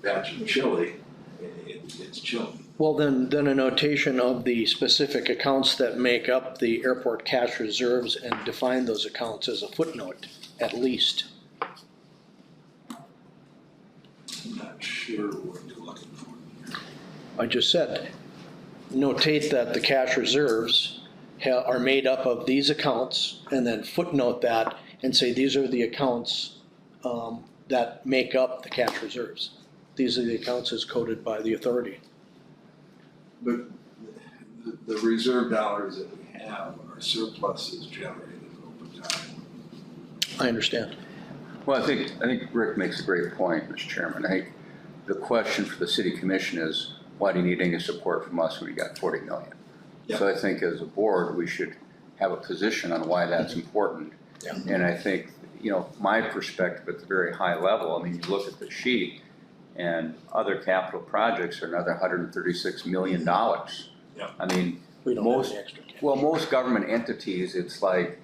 batch of chili, it's chili. well, then a notation of the specific accounts that make up the airport cash reserves and define those accounts as a footnote, at least. I'm not sure what you're looking for here. I just said, notate that the cash reserves are made up of these accounts, and then footnote that and say these are the accounts that make up the cash reserves. These are the accounts as coded by the authority. But the reserve dollars that we have are surpluses generated over time. I understand. Well, I think Rick makes a great point, Mr. Chairman. I think the question for the city commission is, why do you need any support from us when we got 40 million? Yeah. So I think as a board, we should have a position on why that's important. Yeah. And I think, you know, my perspective at the very high level, I mean, you look at the sheet and other capital projects are another $136 million. Yeah. I mean, We don't have most, any extra cash. well, most government entities, it's like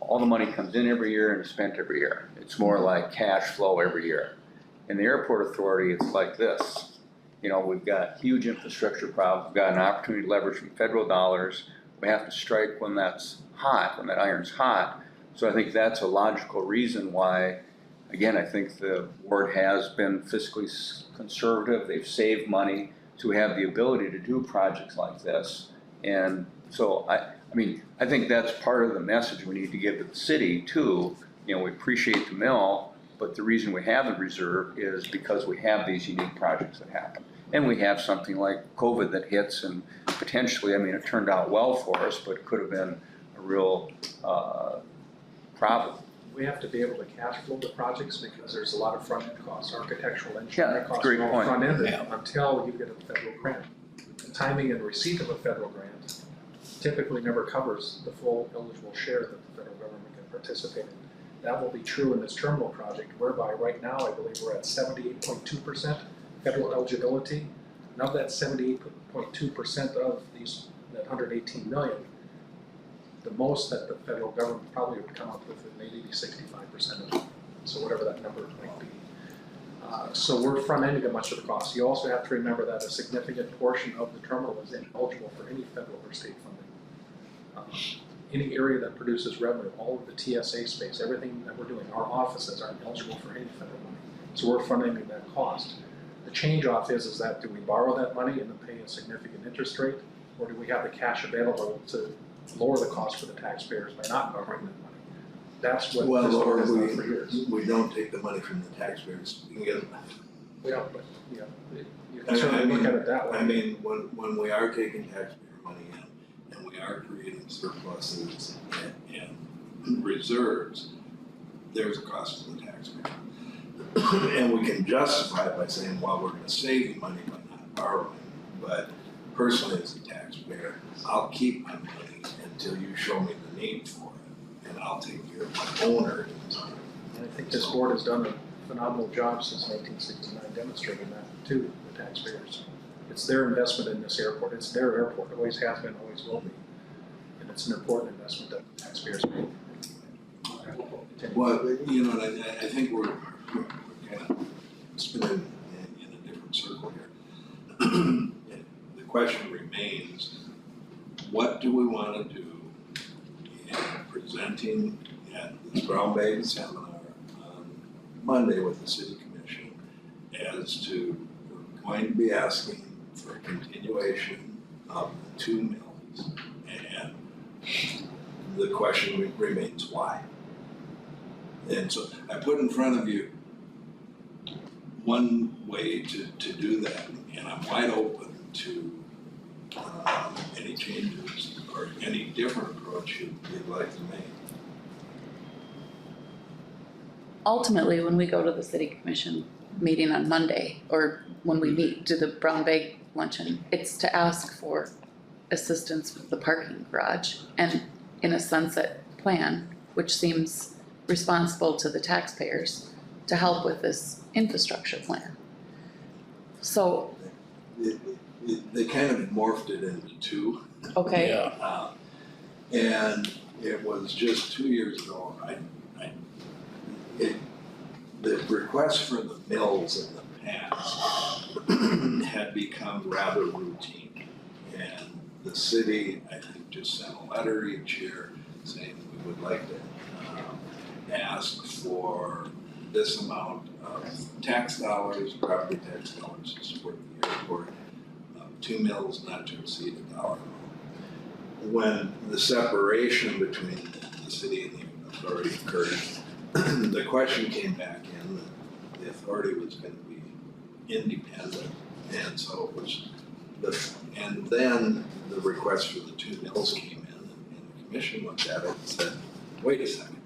all the money comes in every year and is spent every year. It's more like cash flow every year. In the airport authority, it's like this. You know, we've got huge infrastructure problems. We've got an opportunity to leverage from federal dollars. We have to strike when that's hot, when that iron's hot. So I think that's a logical reason why, again, I think the board has been fiscally conservative. They've saved money to have the ability to do projects like this. And so I mean, I think that's part of the message we need to give to the city too. You know, we appreciate the mill, but the reason we have the reserve is because we have these unique projects that happen. And we have something like COVID that hits and potentially, I mean, it turned out well for us, but it could have been a real problem. We have to be able to cash flow the projects because there's a lot of front-end costs, architectural Yeah, engineering that's a costs great are all point. front-ended Yeah. until you get a federal grant. The timing and receipt of a federal grant typically never covers the full eligible share that the federal government can participate in. that will be true in this terminal project, whereby right now, I believe we're at 78.2% federal eligibility. And of that 78.2% of these, that 118 million, the most that the federal government probably would come up with is maybe 65% of it, so whatever that number might be. So we're front-ending much of the cost. You also have to remember that a significant portion of the terminal is ineligible for any federal or state funding. Any area that produces revenue, all of the TSA space, everything that we're doing, our offices aren't eligible for any federal money. So we're front-ending that cost. The change-off is that do we borrow that money and then pay a significant interest rate, or do we have the cash available to lower the cost for the taxpayers by not borrowing that money? That's what Well, this or board has done for years. we don't take the money from the taxpayers, we can get it. Yeah, but, yeah, you can certainly look at it that way. I mean, when we are taking taxpayer money in, and we are creating surpluses and reserves, there's a cost to the taxpayer. And we can justify it by saying, well, we're gonna save money by not borrowing, but personally as a taxpayer, I'll keep my money until you show me the need for it, and I'll take care of my own earnings. And I think this board has done a phenomenal job since 1969 demonstrating that to the taxpayers. It's their investment in this airport, it's their airport, it always has been, always will be. And it's an important investment that the taxpayers make. Well, you know, I think we're kind of spinning in a different circle here. The question remains, what do we want to do in presenting at this Brown Bag seminar on Monday with the city commission as to, we're going to be asking for a continuation of the 2 mills, and the question remains why? And so I put in front of you one way to do that, and I'm wide open to any changes or any different approach you'd like to make. Ultimately, when we go to the city commission meeting on Monday, or when we meet, do the brown bag luncheon, it's to ask for assistance with the parking garage and in a sunset plan, which seems responsible to the taxpayers to help with this infrastructure plan. So, They kind of morphed it into 2. okay, Yeah. And it was just 2 years ago, the request for the mills in the past had become rather routine. And the city, I think, just sent a letter each year saying we would like to ask for this amount of tax dollars, property tax dollars to support the airport, 2 mills not to exceed $1. When the separation between the city and the authority occurred, the question came back in that the authority was going to be independent, and so it was and then the request for the 2 mills came in, and the commission looked at it and said, wait a second,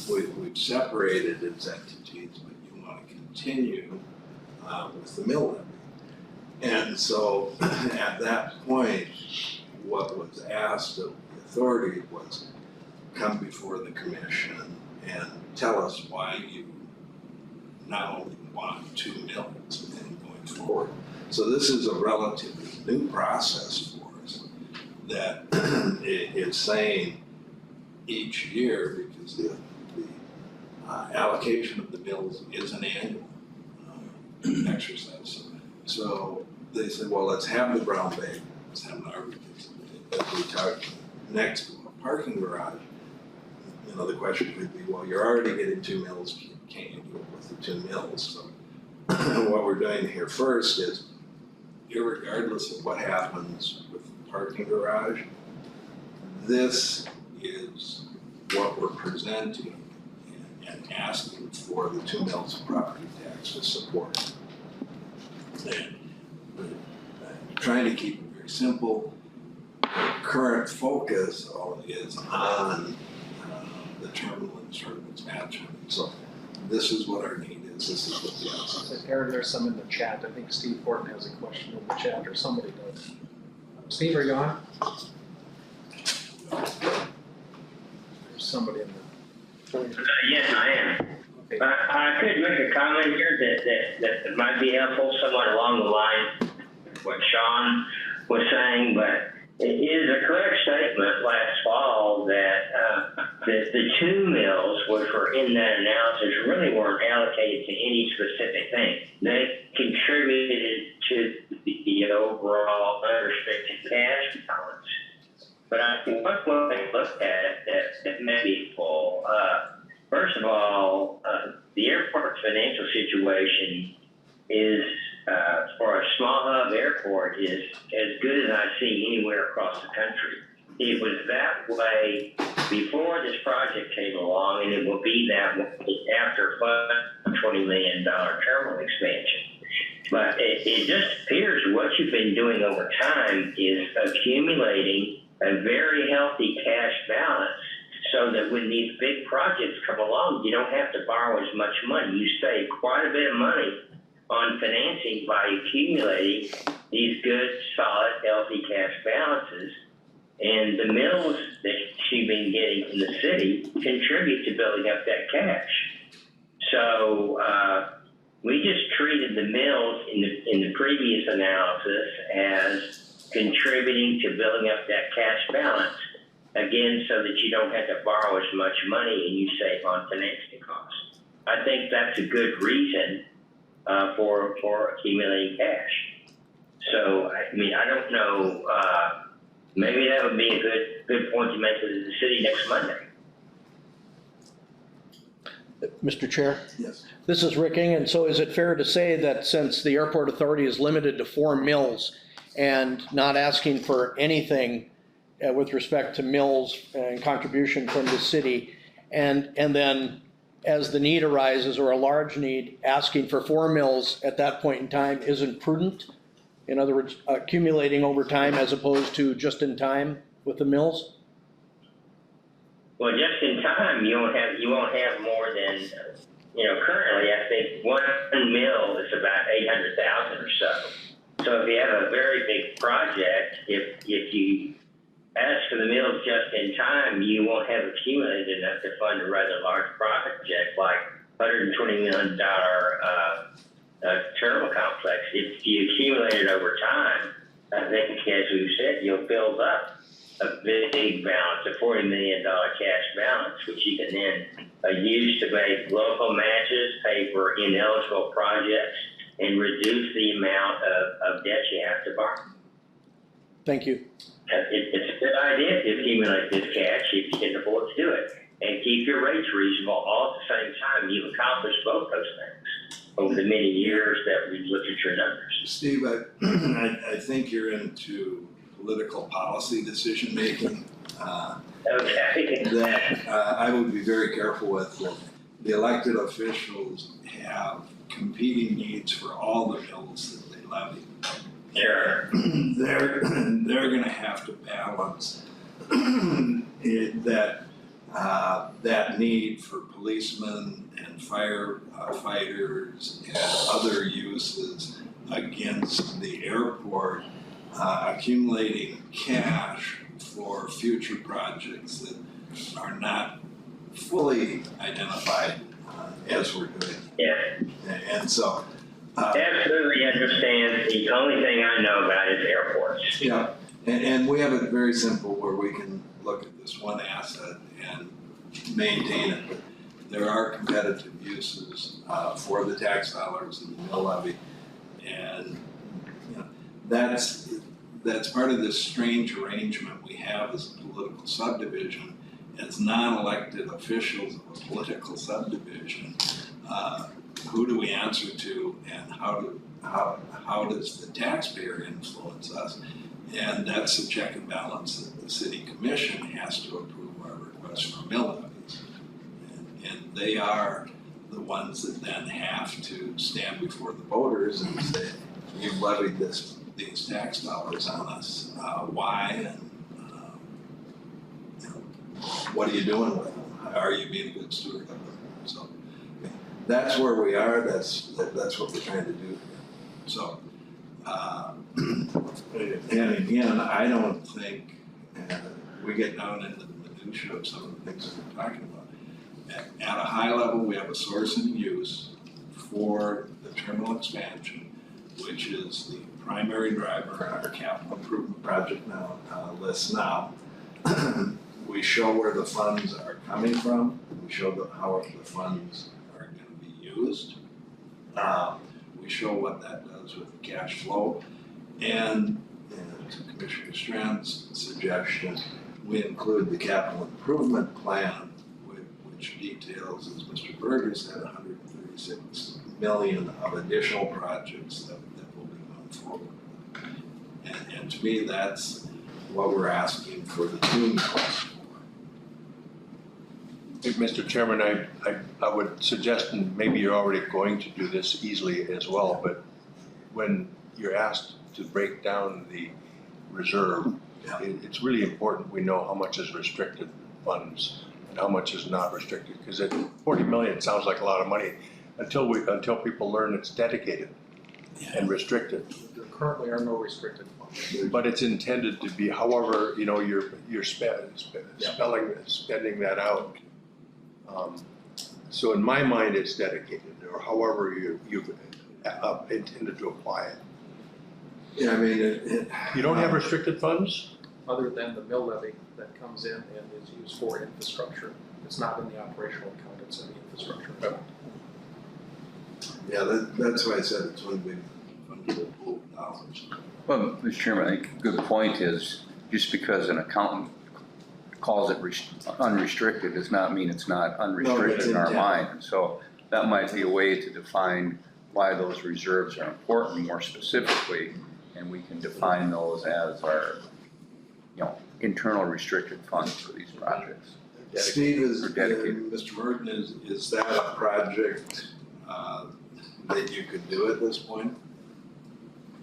we've separated its entities, but you want to continue with the mill levy. And so at that point, what was asked of the authority was come before the commission and tell us why you now want 2 mills and going forward. So this is a relatively new process for us that it's saying each year, because the allocation of the mills is an annual exercise. So they said, well, let's have the brown bag seminar because as we talk next to a parking garage, you know, the question could be, well, you're already getting 2 mills, can't you do it with the 2 mills? So what we're doing here first is, irregardless of what happens with the parking garage, this is what we're presenting and asking for the 2 mills of property tax to support. And trying to keep it very simple. The current focus is on the terminal and sort of its management. So this is what our need is. This is what the outside. Aaron, there's some in the chat. I think Steve Horton has a question in the chat, or somebody does. Steve, are you on? There's somebody in the Yes, I am. Okay. I could make a comment here that might be helpful, somewhat along the lines of what Sean was saying, but it is a correct statement last fall that the two mills which were in that analysis really weren't allocated to any specific thing. They contributed to the overall unrestricted cash balance. But I think one way to look at it that may be full. First of all, the airport's financial situation is, for a small hub airport, is as good as I see anywhere across the country. It was that way before this project came along, and it will be that way after a $20 million terminal expansion. But it just appears what you've been doing over time is accumulating a very healthy cash balance, so that when these big projects come along, you don't have to borrow as much money. You save quite a bit of money on financing by accumulating these good, solid, healthy cash balances. And the mills that you've been getting from the city contribute to building up that cash. So we just treated the mills in the previous analysis as contributing to building up that cash balance. Again, so that you don't have to borrow as much money and you save on financing costs. I think that's a good reason for accumulating cash. So, I mean, I don't know, maybe that would be a good point to make to the city next Monday. Mr. Chair, Yes. this is Rick Ing, and so is it fair to say that since the airport authority is limited to 4 mills and not asking for anything with respect to mills and contribution from the city, and then as the need arises or a large need, asking for 4 mills at that point in time isn't prudent? In other words, accumulating over time as opposed to just in time with the mills? Well, just in time, you won't have more than, currently I think one mill is about 800,000 or so. So if you have a very big project, if you ask for the mills just in time, you won't have accumulated enough to fund a rather large project like $120 million terminal complex. If you accumulate it over time, I think, as we've said, you'll build up a big balance, a $40 million cash balance, which you can then use to make local matches, pay for ineligible projects, and reduce the amount of debt you have to borrow. Thank you. It's a good idea to accumulate this cash if you can afford to do it, and keep your rates reasonable all at the same time. You've accomplished both those things over the many years that we've looked at your numbers. Steve, I think you're into political policy decision-making. Okay. That I would be very careful with. The elected officials have competing needs for all the mills that they levy. Sure. They're going to have to balance that need for policemen and firefighters and other uses against the airport accumulating cash for future projects that are not fully identified as we're doing. Yeah. And so. Absolutely understand. The only thing I know about is airports. Yeah, and we have it very simple where we can look at this one asset and maintain it. But there are competitive uses for the tax dollars and the mill levy, and that's part of this strange arrangement we have as a political subdivision. As non-elected officials of a political subdivision, who do we answer to, and how does the taxpayer influence us? And that's the check and balance that the city commission has to approve our request for mill levies. And they are the ones that then have to stand before the voters and say, you've levied these tax dollars on us, why, and what are you doing with them? Are you being a good steward of them? So that's where we are. That's what we're trying to do here. So, and again, I don't think we get down into the minutia of some of the things that we're talking about. At a high level, we have a source and use for the terminal expansion, which is the primary driver in our capital improvement project list now. We show where the funds are coming from, we show how the funds are gonna be used. We show what that does with the cash flow, and to Commissioner Strand's suggestion, we include the capital improvement plan, which details, as Mr. Berger said, 136 million of additional projects that will be going forward. And to me, that's what we're asking for the 2 mills. Mr. Chairman, I would suggest, and maybe you're already going to do this easily as well, but when you're asked to break down the reserve, it's really important we know how much is restricted funds and how much is not restricted, because at 40 million sounds like a lot of money until people learn it's dedicated and restricted. There currently are no restricted funds. But it's intended to be, however, you're spending that out. So in my mind, it's dedicated, or however you've intended to apply it. Yeah, I mean, You don't have restricted funds? Other than the mill levy that comes in and is used for infrastructure. It's not in the operational account, it's in the infrastructure account. yeah, that's why I said it's one big fungible pool of dollars. Well, Mr. Chairman, I think a good point is just because an accountant calls it unrestricted does not mean it's not unrestricted in our intended. mind. And so that might be a way to define why those reserves are important more specifically, and we can define those as our, internal restricted funds for these projects. Steve, Or dedicated. Mr. Merton, is that a project that you could do at this point?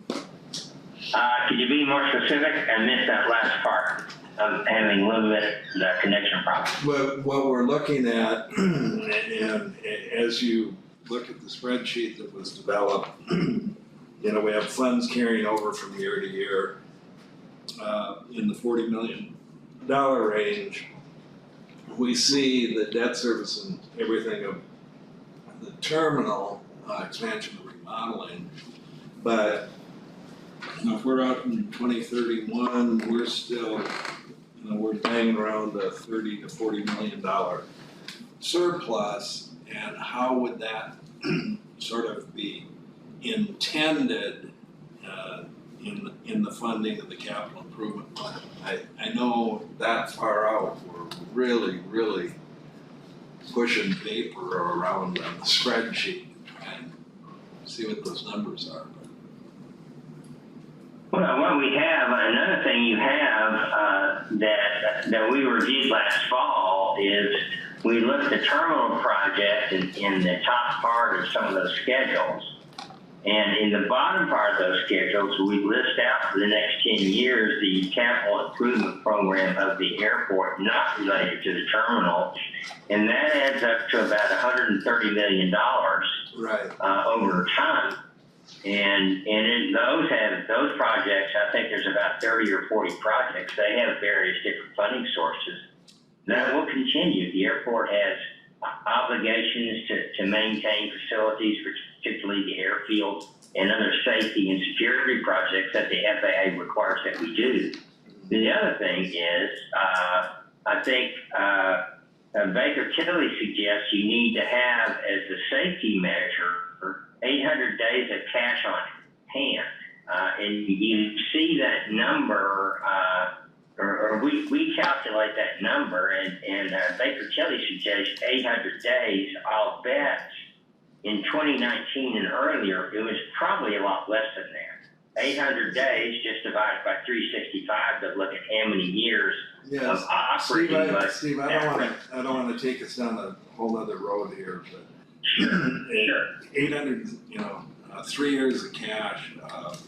Could you be more specific? I missed that last part of having a little bit of the connection problem. What we're looking at, and as you look at the spreadsheet that was developed, we have funds carrying over from year to year in the $40 million range. We see the debt service and everything of the terminal expansion and remodeling, but if we're out in 2031, we're still, we're banging around the $30 to $40 million surplus, and how would that sort of be intended in the funding of the capital improvement plan? I know that far out, we're really, really pushing paper around on the spreadsheet to try and see what those numbers are. Well, what we have, another thing you have that we reviewed last fall is we looked at the terminal project in the top part of some of those schedules. And in the bottom part of those schedules, we list out for the next 10 years the capital improvement program of the airport not related to the terminal. And that adds up to about $130 million Right. over time. And those projects, I think there's about 30 or 40 projects. They have various different funding sources. That will continue. The airport has obligations to maintain facilities, particularly the airfield and other safety and security projects that the FAA requires that we do. The other thing is, I think Baker Tilly suggests you need to have as a safety measure 800 days of cash on hand. And you see that number, or we calculate that number, and Baker Tilly suggests 800 days. I'll bet in 2019 and earlier, it was probably a lot less than that. 800 days just divided by 365 to look at how many years of operating budget. Steve, I don't wanna take us down a whole other road here, but Sure. 800, 3 years of cash,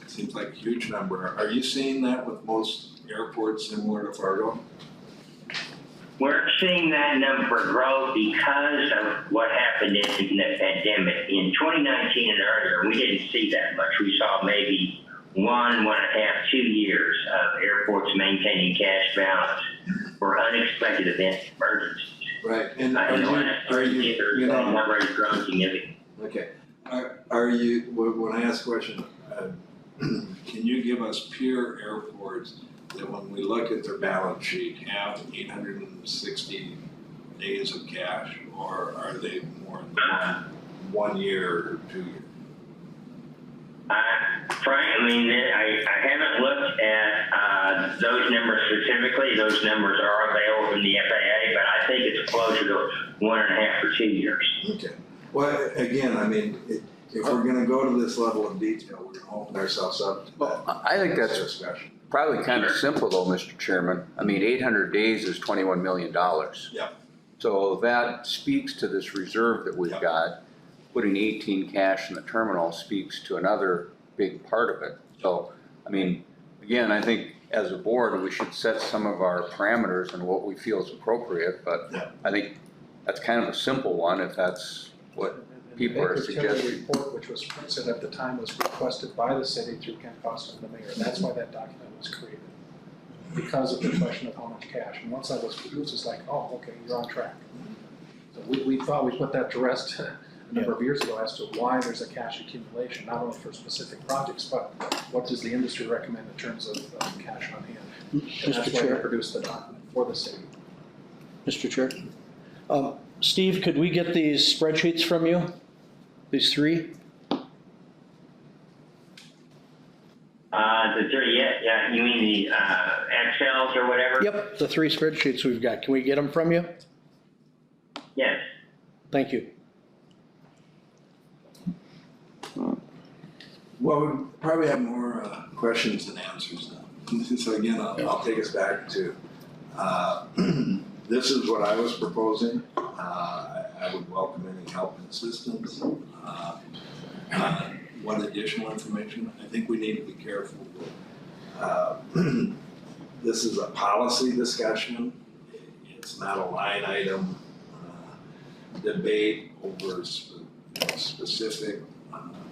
seems like a huge number. Are you seeing that with most airports similar to Fargo? We're seeing that number grow because of what happened in the pandemic. In 2019 and earlier, we didn't see that much. We saw maybe 1.5, 2 years of airports maintaining cash balance for unexpected events and emergencies. Right, and I are know you, that are you, you know, numbers grown significantly. okay, are you, when I ask a question, can you give us peer airports that when we look at their balance sheet have 860 days of cash, or are they more than 1 year or 2 years? Frank, I mean, I haven't looked at those numbers specifically. Those numbers are available from the FAA, but I think it's closer to 1.5 or 2 years. Okay, well, again, I mean, if we're gonna go to this level of detail, we're gonna open ourselves up to that I think that's discussion. probably kind of simple though, Mr. Chairman. I mean, 800 days is $21 million. Yep. So that speaks to this reserve that we've Yep. got. Putting 18 cash in the terminal speaks to another big part of it. So, I mean, again, I think as a board, we should set some of our parameters and what we feel is appropriate, but Yeah. I think that's kind of a simple one if that's what people are The Baker Tilly suggesting. report, which was printed at the time, was requested by the city through Ken Costa and the mayor. That's why that document was created. Because of the question of how much cash. And once that was produced, it's like, oh, okay, you're on track. So we thought we put that to rest a number of years ago as to why there's a cash accumulation, not only for specific projects, but what does the industry recommend in terms of cash on hand? And Mr. that's why we Chair, produced the document for the city. Mr. Chair. Steve, could we get these spreadsheets from you? These three? The three, yeah, you mean the Excels or whatever? Yep, the three spreadsheets we've got. Can we get them from you? Yes. Thank you. Well, we probably have more questions than answers now. So again, I'll take us back to, this is what I was proposing. I would welcome any help and assistance. What additional information? I think we need to be careful with. This is a policy discussion. It's not a line item debate over specific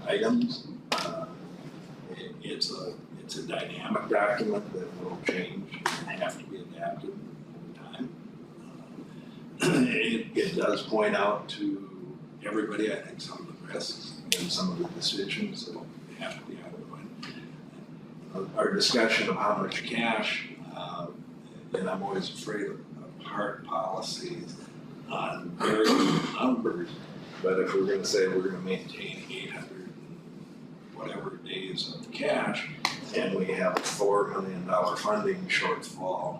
items. It's a dynamic document that will change and have to be adapted over time. It does point out to everybody, I think, some of the risks and some of the decisions that have to be underway. Our discussion of how much cash, and I'm always afraid of hard policies on very numbers, but if we're gonna say we're gonna maintain 800 whatever days of cash, and we have a $4 million funding shortfall,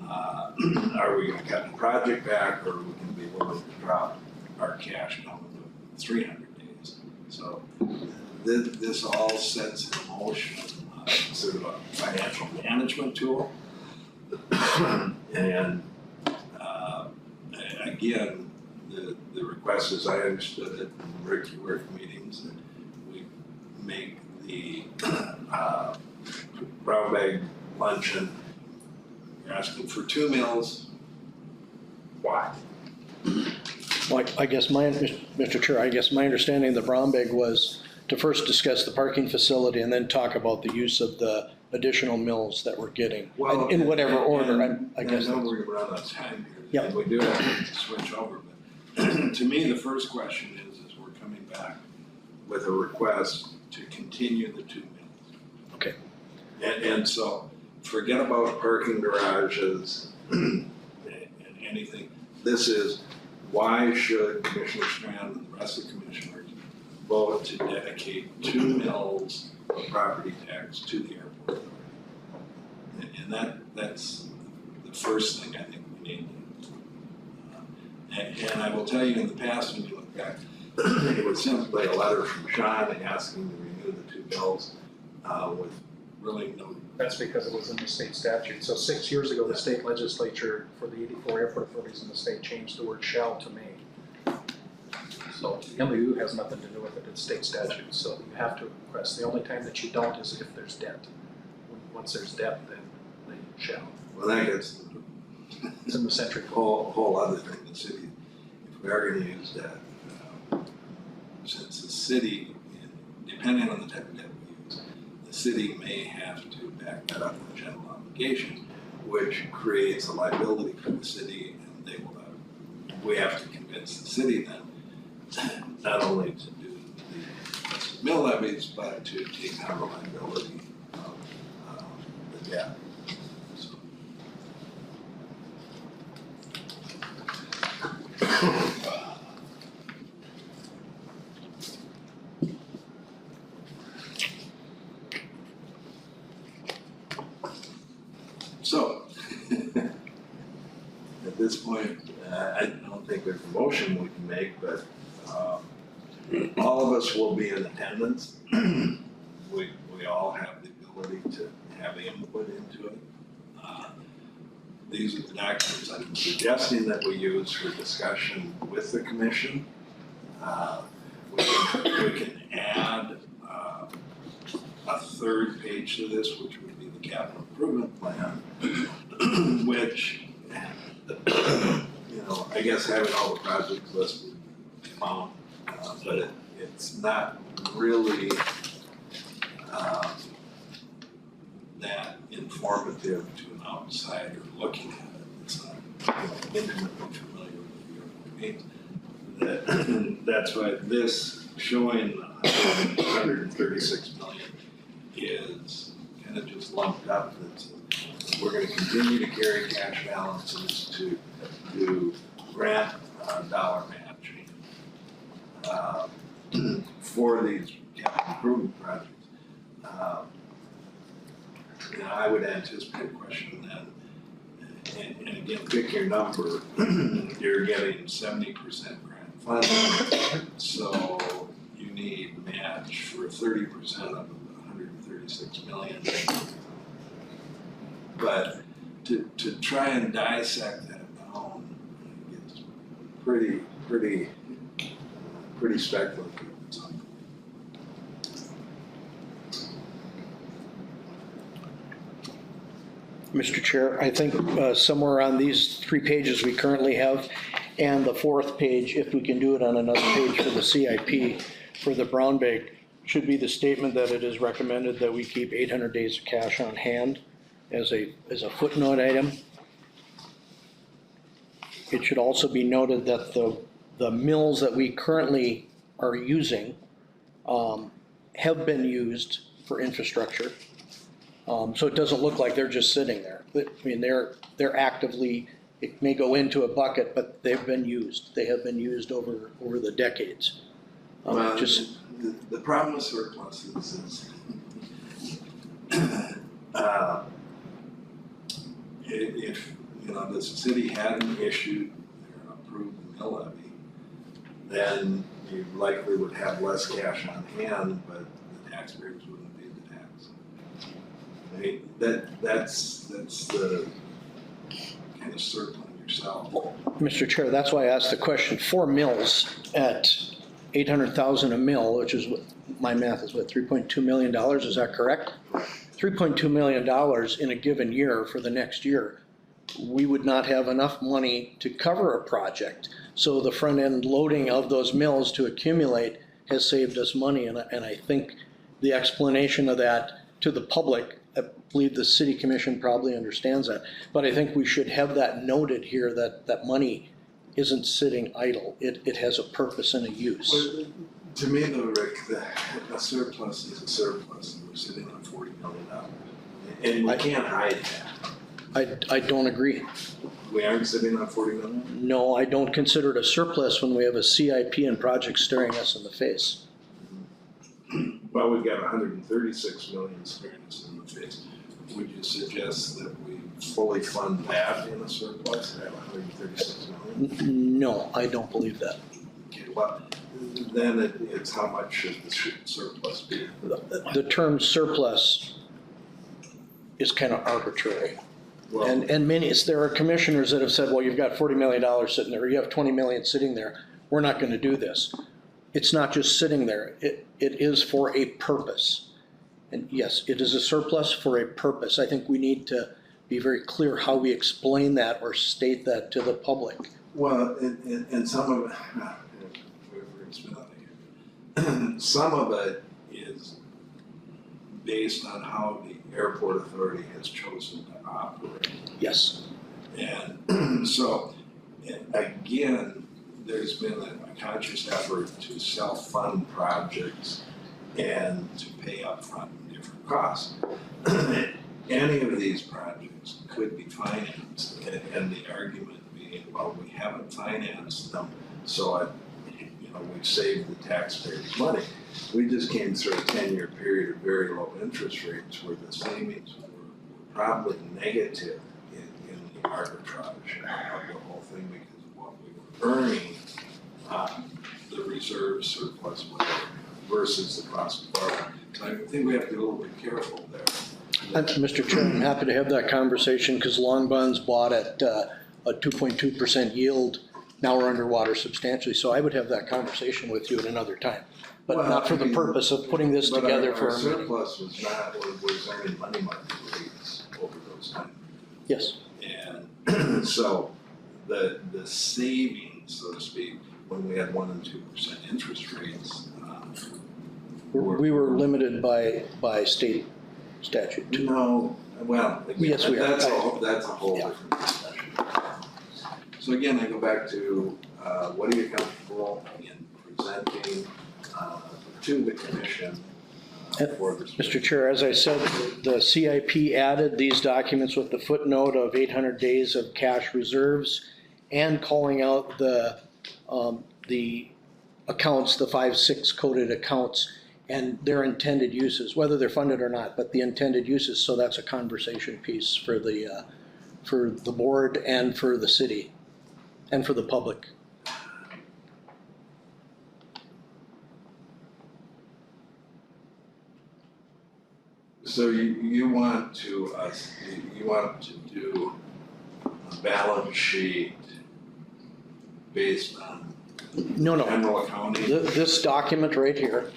are we gonna cut the project back, or are we gonna be willing to drop our cash down to 300 days? So this all sets in motion sort of a financial management tool. And again, the request, as I understood it, in Rick, you were at meetings, that we make the brown bag luncheon. You're asking for 2 meals. Why? Well, I guess Mr. Chair, I guess my understanding of the brown bag was to first discuss the parking facility and then talk about the use of the additional mills that we're getting, Well, in whatever order, I And guess. I know we're gonna run out of time here, Yep. and we do have to switch over, but to me, the first question is we're coming back with a request to continue the 2 mills. Okay. And so, forget about parking garages and anything. This is, why should Commissioner Strand and the rest of the commissioners vote to dedicate 2 mills of property tax to the airport? And that's the first thing I think we need. And I will tell you, in the past, when you look back, it was simply a letter from Sean asking to renew the 2 mills with really no. That's because it was in the state statute. So 6 years ago, the state legislature for the 84 airport authorities in the state changed the word shall to may. So the MOU has nothing to do with it, it's state statute, so you have to request. The only time that you don't is if there's debt. Once there's debt, then they shall. Well, that gets It's in the century code. whole other thing, the city, if we are gonna use that, since the city, depending on the type of debt we use, the city may have to back that up with general obligation, which creates a liability for the city, and they will have we have to convince the city then, not only to do the mill levies, but to take on the liability of the debt. So. So, at this point, I don't think there's a motion we can make, but all of us will be in attendance. We all have the ability to have input into it. These are the documents I'm suggesting that we use for discussion with the commission. We can add a third page to this, which would be the capital improvement plan, which, I guess having all the projects listed come out, but it's not really that informative to an outsider looking at it. It's not intimately familiar with the European. That's why this showing 136 million is kind of just lumped up. We're going to continue to carry cash balances to do grant dollar matching for these capital improvement projects. I would anticipate a question then, and again, pick your number. You're getting 70% grant funding, so you need match for 30% of the 136 million. But to try and dissect that down, it's pretty speculative. Mr. Chair, I think somewhere on these 3 pages we currently have, and the 4th page, if we can do it on another page for the CIP, for the brown bag, should be the statement that it is recommended that we keep 800 days of cash on hand as a footnote item. It should also be noted that the mills that we currently are using have been used for infrastructure. So it doesn't look like they're just sitting there. I mean, they're actively, it may go into a bucket, but they've been used. They have been used over the decades. The problem with surpluses is if the city hadn't issued or approved the mill levy, then you likely would have less cash on hand, but the taxpayers wouldn't pay the tax. I mean, that's the kind of circling yourself. Mr. Chair, that's why I asked the question. 4 mills at 800,000 a mill, which is what my math is, $3.2 million, is that correct? $3.2 million in a given year for the next year. We would not have enough money to cover a project. So the front end loading of those mills to accumulate has saved us money. And I think the explanation of that to the public, I believe the city commission probably understands that. But I think we should have that noted here, that money isn't sitting idle. It has a purpose and a use. Well, to me though, Rick, a surplus is a surplus, and we're sitting on $40 million. And we can't hide that. I don't agree. We aren't sitting on $40 million? No, I don't consider it a surplus when we have a CIP and project staring us in the face. Well, we've got 136 million staring us in the face. Would you suggest that we fully fund that in a surplus, that 136 million? No, I don't believe that. Okay, well, then it's how much should the surplus be? The term surplus is kind of arbitrary. Well, And there are commissioners that have said, well, you've got $40 million sitting there, or you have 20 million sitting there, we're not gonna do this. It's not just sitting there, it is for a purpose. And yes, it is a surplus for a purpose. I think we need to be very clear how we explain that or state that to the public. well, and some of it, we're gonna spin out of here. Some of it is based on how the airport authority has chosen to operate. Yes. And so And again, there's been a conscious effort to self-fund projects and to pay upfront different costs. Any of these projects could be financed, and the argument being, well, we haven't financed them, so we've saved the taxpayers money. We just came through a 10-year period of very low interest rates where the savings were probably negative in the arbitrage of the whole thing because of what we were earning on the reserve surplus versus the cost of borrowing. So I think we have to be a little bit careful there. Mr. Chair, I'm happy to have that conversation because long bonds bought at a 2.2% yield. Now we're underwater substantially, so I would have that conversation with you at another time. But Well, not for I the mean, purpose of putting this but together our for a meeting. surplus was earning money market rates over those times. Yes, And so the savings, so to speak, when we had 1% and 2% interest rates, we were limited by state statute too. no, well, again, Yes, we are. that's a whole Yeah. different discussion. So again, I go back to, what are you comfortable in presenting, to the commission for this? Mr. Chair, as I said, the CIP added these documents with the footnote of 800 days of cash reserves and calling out the accounts, the 5-6 coded accounts and their intended uses, whether they're funded or not, but the intended uses. So that's a conversation piece for the board and for the city and for the public. So you want to do a balance sheet based on No. general accounting? This document right here,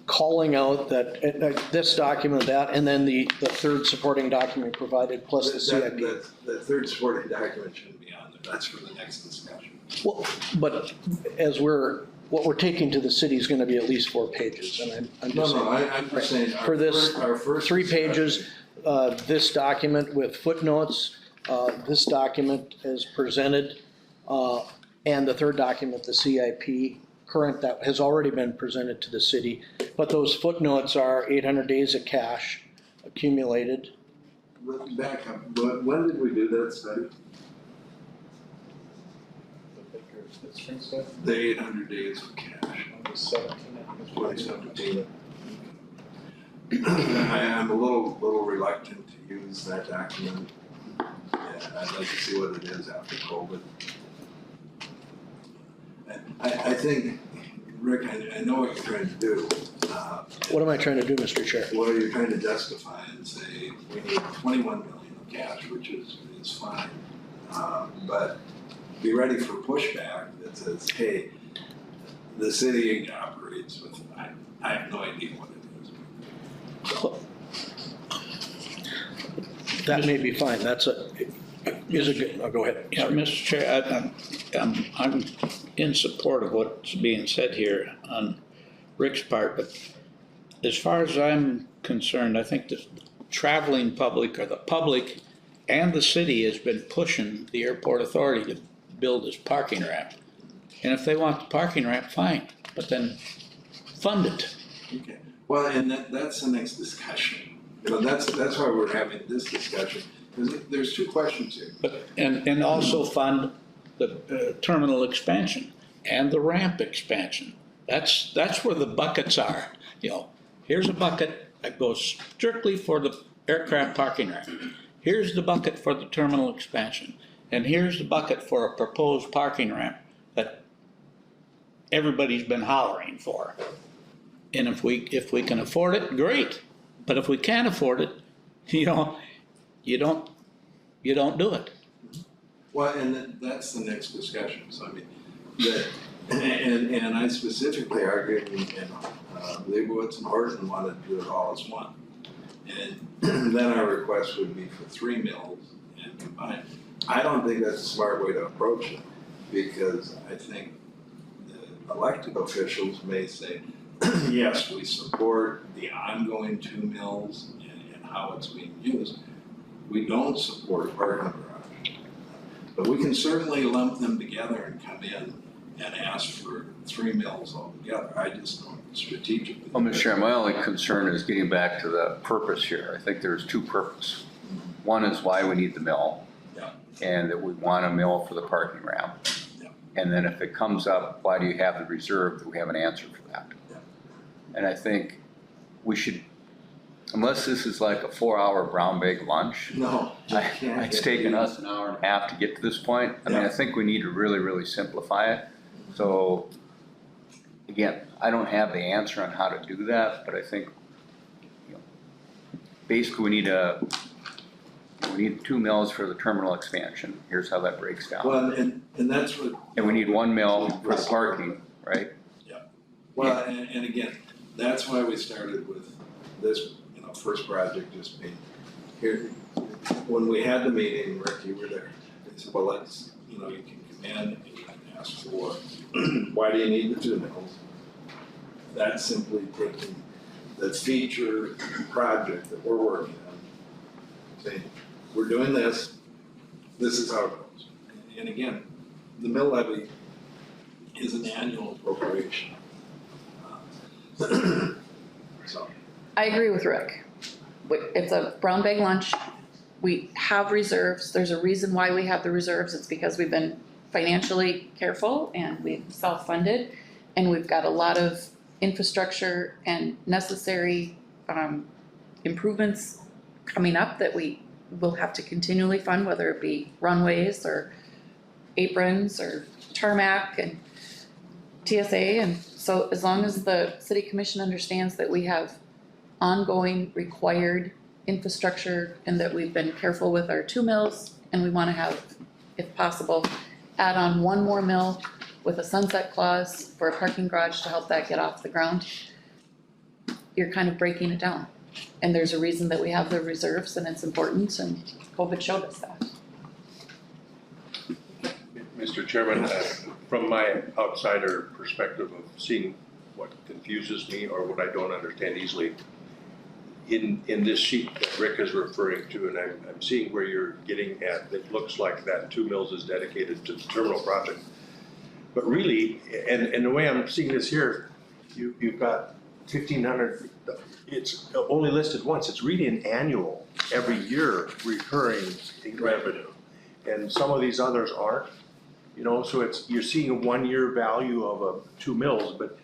calling out that, this document, that, and then the third supporting document provided plus the CIP. The third supporting document shouldn't be on there, that's for the next discussion. Well, but as what we're taking to the city is gonna be at least 4 pages, and I'm just saying. I'm just saying, For this, our first 3 discussion- pages, this document with footnotes, this document is presented, and the third document, the CIP, current, that has already been presented to the city. But those footnotes are 800 days of cash accumulated. Let's back up, when did we do that study? The 800 days of cash, 2017. I'm a little reluctant to use that document. Yeah, I'd like to see what it is after COVID. I think, Rick, I know what you're trying to do. What am I trying to do, Mr. Chair? Well, you're trying to justify and say, we need 21 million of cash, which is fine. But be ready for pushback that says, hey, the city operates with, I have no idea what it is. That may be fine, that's is a good, go ahead. Yeah, Mr. Chair, I'm in support of what's being said here on Rick's part, but as far as I'm concerned, I think the traveling public or the public and the city has been pushing the airport authority to build this parking ramp. And if they want the parking ramp, fine, but then fund it. Okay, well, and that's the next discussion. That's why we're having this discussion, because there's 2 questions here. But, and also fund the terminal expansion and the ramp expansion. That's where the buckets are, Here's a bucket that goes strictly for the aircraft parking ramp. Here's the bucket for the terminal expansion. And here's the bucket for a proposed parking ramp that everybody's been hollering for. And if we can afford it, great. But if we can't afford it, you don't do it. Well, and that's the next discussion, so I mean, and I specifically argued, and Leibowitz and Horton wanted to do it all as one. And then our request would be for 3 mills and combined. I don't think that's a smart way to approach it, because I think the elected officials may say, yes, we support the ongoing 2 mills and how it's being used. We don't support a parking garage. But we can certainly lump them together and come in and ask for 3 mills altogether. I just don't strategically. Well, Mr. Chairman, my only concern is getting back to the purpose here. I think there's two purposes. One is why we need the mill. Yeah. And that we want a mill for the parking ramp. Yeah. And then if it comes up, why do you have the reserve, that we have an answer for that? Yeah. And I think we should, unless this is like a 4-hour brown bag lunch, No. you can't it's get taken these. us an hour and a half to get to this point. I mean, Yeah. I think we need to really, really simplify it. So, again, I don't have the answer on how to do that, but I think, you know, basically we need 2 mills for the terminal expansion. Here's how that breaks down. Well, and that's what. And we need 1 mill for the parking, right? Well, and again, that's why we started with this, first project just being here. When we had the meeting, Rick, you were there. They said, well, let's, you can come in and you can ask for, why do you need the 2 mills? That's simply taking the feature project that we're working on, saying, we're doing this is how it goes. And again, the mill levy is an annual appropriation. So. I agree with Rick. It's a brown bag lunch. We have reserves. There's a reason why we have the reserves. It's because we've been financially careful and we've self-funded. And we've got a lot of infrastructure and necessary improvements coming up that we will have to continually fund, whether it be runways or aprons or tarmac and TSA. And so as long as the city commission understands that we have ongoing required infrastructure and that we've been careful with our 2 mills, and we wanna have, if possible, add on 1 more mill with a sunset clause for a parking garage to help that get off the ground, you're kind of breaking it down. And there's a reason that we have the reserves and it's important, and COVID showed us that. Mr. Chairman, from my outsider perspective of seeing what confuses me or what I don't understand easily, in this sheet that Rick is referring to, and I'm seeing where you're getting at, it looks like that 2 mills is dedicated to the terminal project. But really, and the way I'm seeing this here, you've got 1,500, it's only listed once, it's really an annual, every year recurring revenue. And some of these others aren't, so you're seeing a 1-year value of 2 mills, but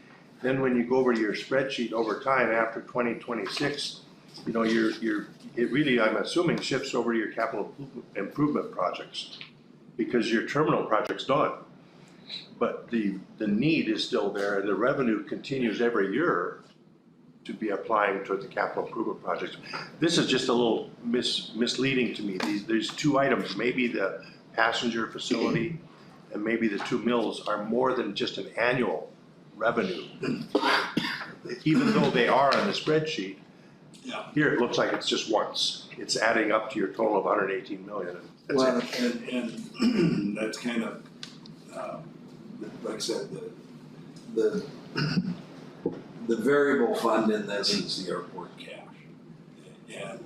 then when you go over to your spreadsheet over time after 2026, it really, I'm assuming, shifts over to your capital improvement projects because your terminal project's done. But the need is still there and the revenue continues every year to be applying to the capital improvement projects. This is just a little misleading to me. These 2 items, maybe the passenger facility and maybe the 2 mills are more than just an annual revenue. Even though they are on the spreadsheet, here it looks like it's just once. It's adding up to your total of 118 million. Well, and that's kind of, like I said, the variable fund in this is the airport cash. And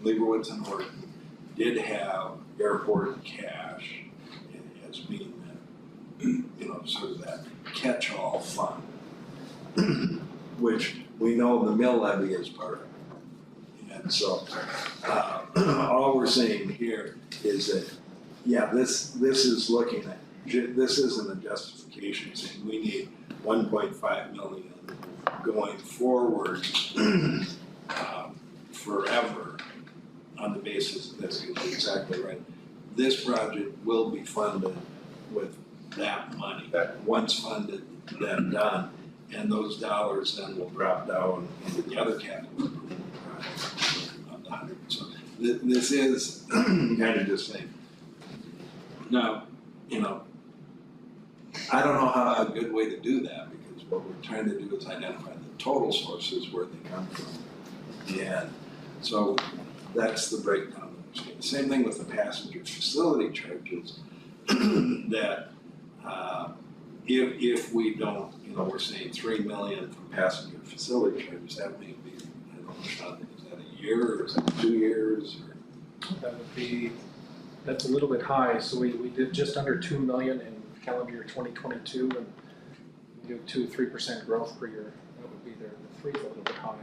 Leibowitz and Horton did have airport cash as being, sort of that catch-all fund, which we know the mill levy is part of. And so, all we're saying here is that, this is looking at, this isn't a justification saying we need 1.5 million going forward forever on the basis of this. You're exactly right. This project will be funded with that money. Once funded, then done, and those dollars then will drop down into the other capital projects of the 100. So this is kind of just saying. Now, I don't know how a good way to do that, because what we're trying to do is identify the total sources where they come from. And so that's the breakdown. Same thing with the passenger facility charges, that if we don't, we're saying 3 million from passenger facility charges, that may be, I don't know, Sean, is that a year or is that 2 years? Or? That would be That's a little bit high, so we did just under 2 million in calendar year 2022, and we do 2-3% growth per year. That would be the 3 a little bit high.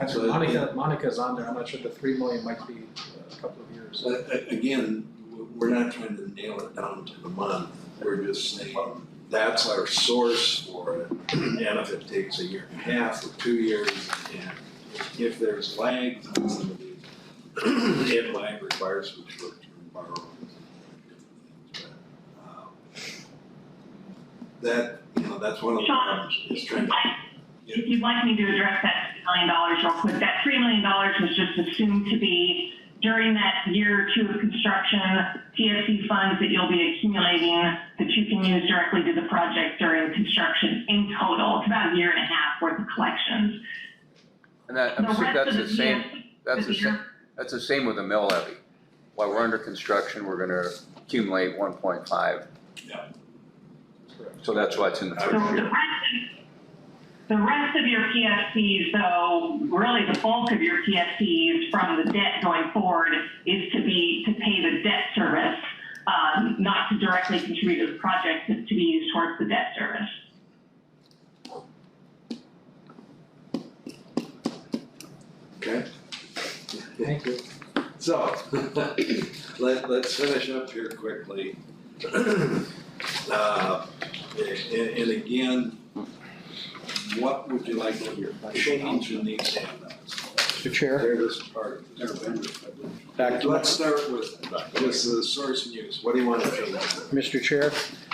So Monica's on there, I'm not sure the 3 million might be a couple of years. Again, we're not trying to nail it down to the month, we're just saying that's our source for it. And if it takes a year and a half or 2 years, and if there's lags on some of these, it might require some short-term borrowing. That, that's one of the problems, is trying to. If you'd like me to address that $2 million real quick, that $3 million was just assumed to be during that year or two of construction, TSC funds that you'll be accumulating that you can use directly to the project during construction in total. It's about a year and a half worth of collections. And that, The rest that's of the same, TSC that's the same with the mill levy. While we're under construction, we're gonna accumulate 1.5. Yeah. So that's why it's in the So first year. the rest of your PSCs, though, really the bulk of your PSCs from the debt going forward is to pay the debt service, not to directly contribute to the project, but to be used towards the debt service. Okay? Thank you. So, let's finish up here quickly. And again, what would you like to hear? Change in these handouts. Mr. Chair, They're just part of this. back to Let's start with just the source and use. What do you want to change? Mr. Chair,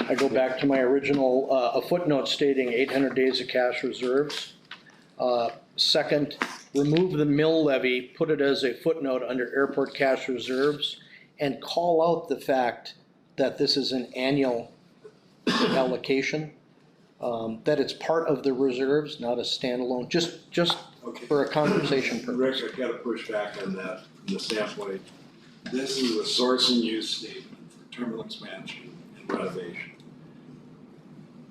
I go back to my original, a footnote stating 800 days of cash reserves. Second, remove the mill levy, put it as a footnote under airport cash reserves, and call out the fact that this is an annual allocation, that it's part of the reserves, not a standalone, just Okay. for a conversation purpose. Rick, I gotta push back on that from the standpoint, this is a source and use statement for terminal expansion and renovation.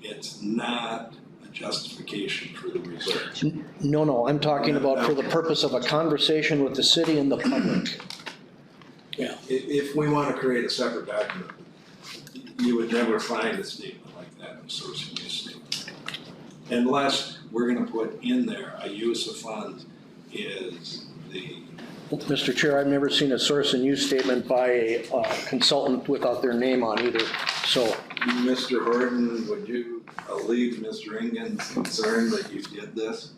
It's not a justification for the reserves. No, I'm talking about for the purpose of a conversation with the city and the public. Yeah. If we wanna create a separate document, you would never find a statement like that in a source and use statement. Unless we're gonna put in there a use of funds is the, Mr. Chair, I've never seen a source and use statement by a consultant without their name on either, so. Mr. Horton, would you alleviate Mr. Engen's concern that you did this?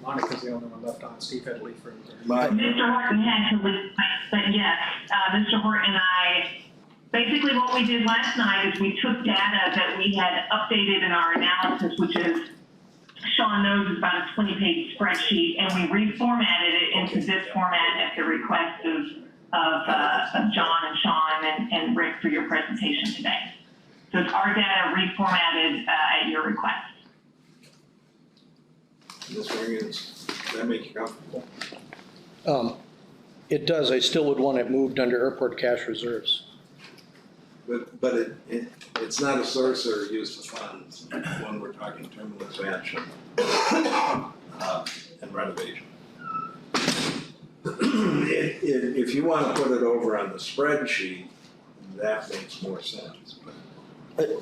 Monica's the only one left on, Steve had to leave for. Mr. Horton had to leave, but yes, Mr. Horton and I, basically what we did last night is we took data that we had updated in our analysis, which is, Sean knows is about a 20-page spreadsheet, and we reformatted it into this format at the request of John and Sean and Rick for your presentation today. So it's our data reformatted at your request. Mr. Engens, does that make you comfortable? It does, I still would want it moved under airport cash reserves. But it's not a source or use of funds when we're talking terminal expansion and renovation. If you want to put it over on the spreadsheet, that makes more sense.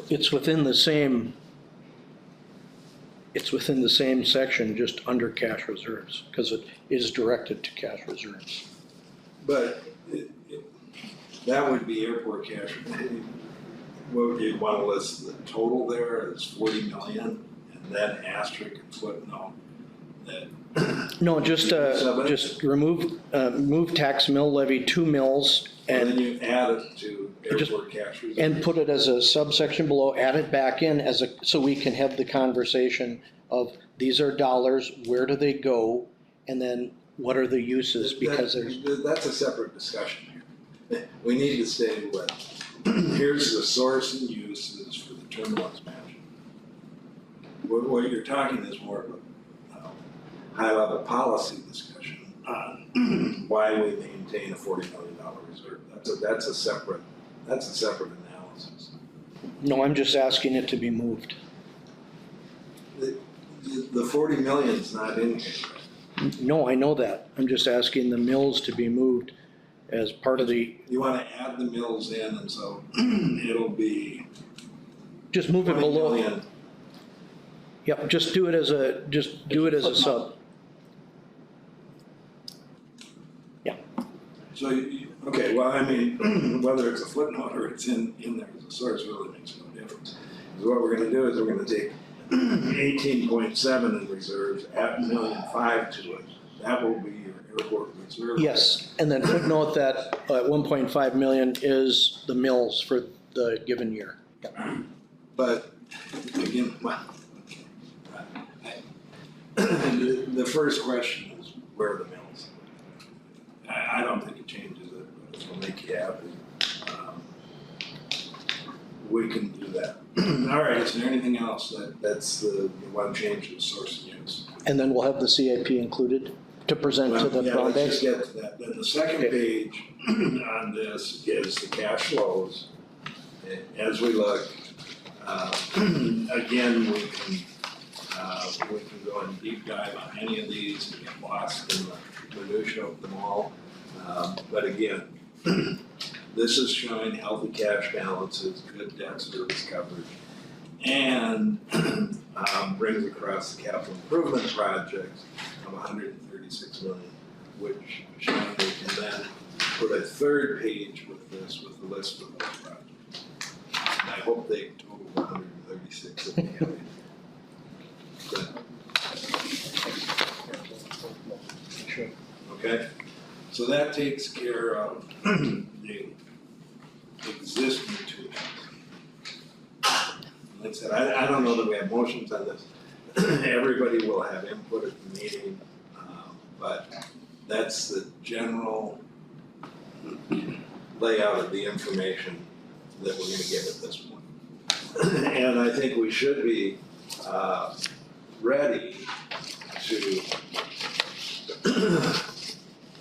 It's within the same, section, just under cash reserves, because it is directed to cash reserves. But that would be airport cash. What would you want to list the total there is 40 million and then asterisk and footnote that. No, just remove tax mill levy 2 mills And then and, you add it to airport cash reserve. and put it as a subsection below, add it back in so we can have the conversation of, these are dollars, where do they go? And then what are the uses, because there's. That's a separate discussion here. We need to stay with, here's the source and uses for the terminal expansion. What you're talking is more of a high-level policy discussion on why we maintain a $40 million reserve. That's a separate analysis. No, I'm just asking it to be moved. The 40 million's not in here. No, I know that. I'm just asking the mills to be moved as part of the, You wanna add the mills in, and so it'll be just move it 20 below. million. Yep, just do it as a sub. So, okay, well, I mean, whether it's a footnote or it's in there as a source really makes no difference. 'Cause what we're gonna do is we're gonna take 18.7 in reserves, add 1,000,005 to it. That will be your airport reserve. Yes, and then footnote that 1.5 million is the mills for the given year. But again, well, the first question is, where are the mills? I don't think it changes it, but it'll make you happy. We can do that. All right, is there anything else that's the one change to the source and use? And then we'll have the CIP included to present to the Well, yeah, brown let's just bags. get to that. Then the second page on this is the cash flows. As we look, again, we can go in deep dive on any of these and get lost in the minutia of them all. But again, this is showing healthy cash balances, good debt service coverage, and brings across the capital improvement projects of 136 million, which Sean, we can then put a third page with this, with the list of those projects. And I hope they total 136 if they have it. Good. Okay, so that takes care of the existing two. Like I said, I don't know that we have motions on this. Everybody will have input at the meeting, but that's the general layout of the information that we're gonna get at this point. And I think we should be ready to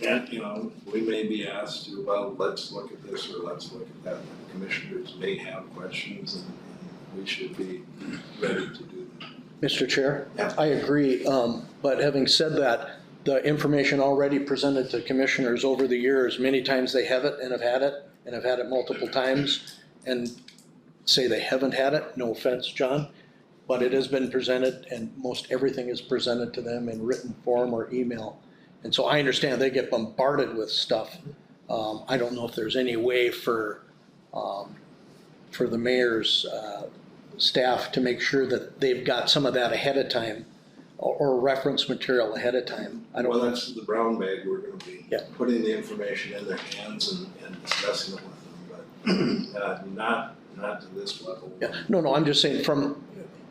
and, you know, we may be asked to, well, let's look at this or let's look at that. The commissioners may have questions and we should be ready to do that. Mr. Chair, Yeah. I agree, but having said that, the information already presented to commissioners over the years, many times they have it and have had it multiple times, and say they haven't had it, no offense, John, but it has been presented and most everything is presented to them in written form or email. And so I understand they get bombarded with stuff. I don't know if there's any way for the mayor's staff to make sure that they've got some of that ahead of time or reference material ahead of time. I don't Well, know. that's the brown bag, we're gonna be Yeah. putting the information in their hands and discussing it with them, but not to this level. Yeah, no, I'm just saying from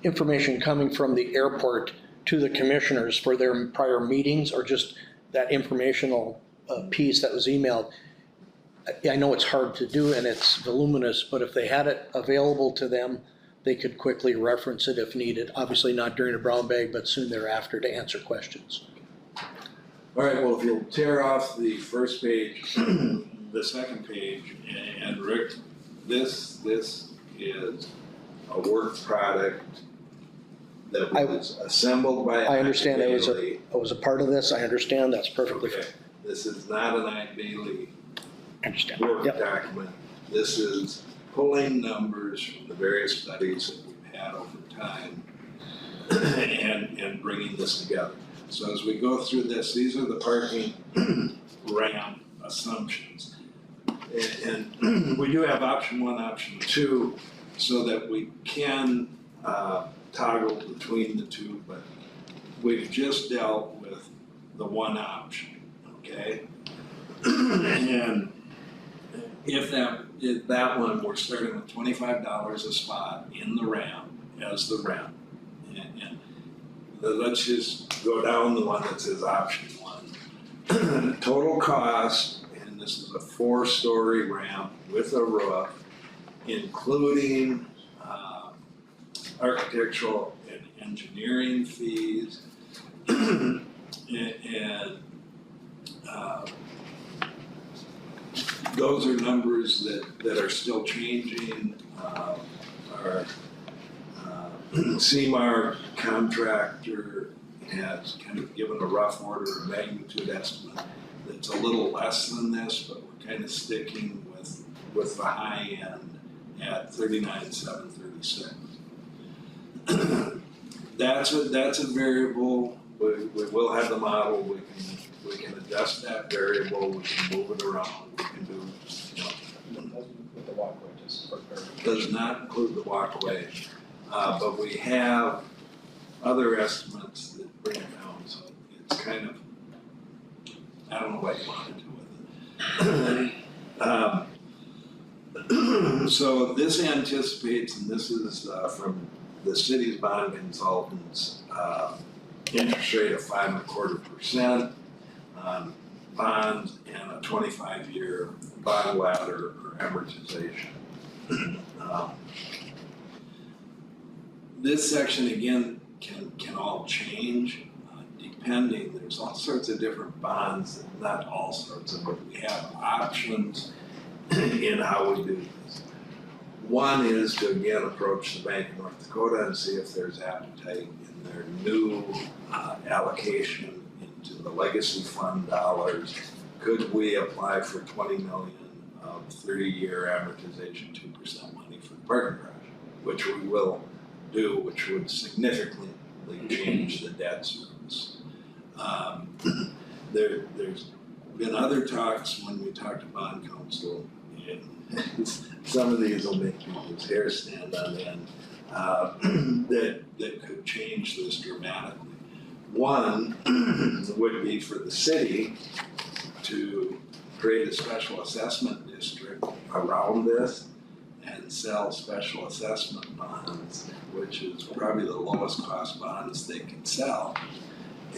information coming from the airport to the commissioners for their prior meetings or just that informational piece that was emailed. I know it's hard to do and it's voluminous, but if they had it available to them, they could quickly reference it if needed. Obviously not during a brown bag, but soon thereafter to answer questions. All right, well, if you'll tear off the first page, the second page, and Rick, this is a work product that was assembled by. I understand Ike I was Bailey. a part of this, I understand, that's perfectly Okay, fair. this is not an Ike Bailey I understand. work Yep. document. This is pulling numbers from the various studies that we've had over time and bringing this together. So as we go through this, these are the parking ramp assumptions. And we do have option one, option two, so that we can toggle between the two, but we've just dealt with the one option, okay? And if that one, we're starting with $25 a spot in the ramp as the ramp. And let's just go down the one that says option one. Total cost, and this is a 4-story ramp with a roof, including architectural and engineering fees, and those are numbers that are still changing. Our CMAR contractor has kind of given a rough order of magnitude estimate that's a little less than this, but we're kind of sticking with the high end at 39,736. That's a variable. We will have the model. We can adjust that variable. We can move it around. We can do, With the walkway, just for clarification. does not include the walkway, but we have other estimates that bring it down. So it's kind of, I don't know what you want to do with it. So this anticipates, and this is from the city's bond consultants, interest rate of 5.25% on bonds and a 25-year bond ladder or amortization. This section again can all change depending. There's all sorts of different bonds, not all sorts of, but we have options in how we do this. One is to again approach the Bank of North Dakota and see if there's appetite in their new allocation into the legacy fund dollars. Could we apply for $20 million of 30-year amortization, 2% money for the parking garage, which we will do, which would significantly change the debt service. There's been other talks when we talked to bond counsel, and some of these will make people's hair stand on end, that could change this dramatically. One would be for the city to create a special assessment district around this and sell special assessment bonds, which is probably the lowest cost bonds they can sell.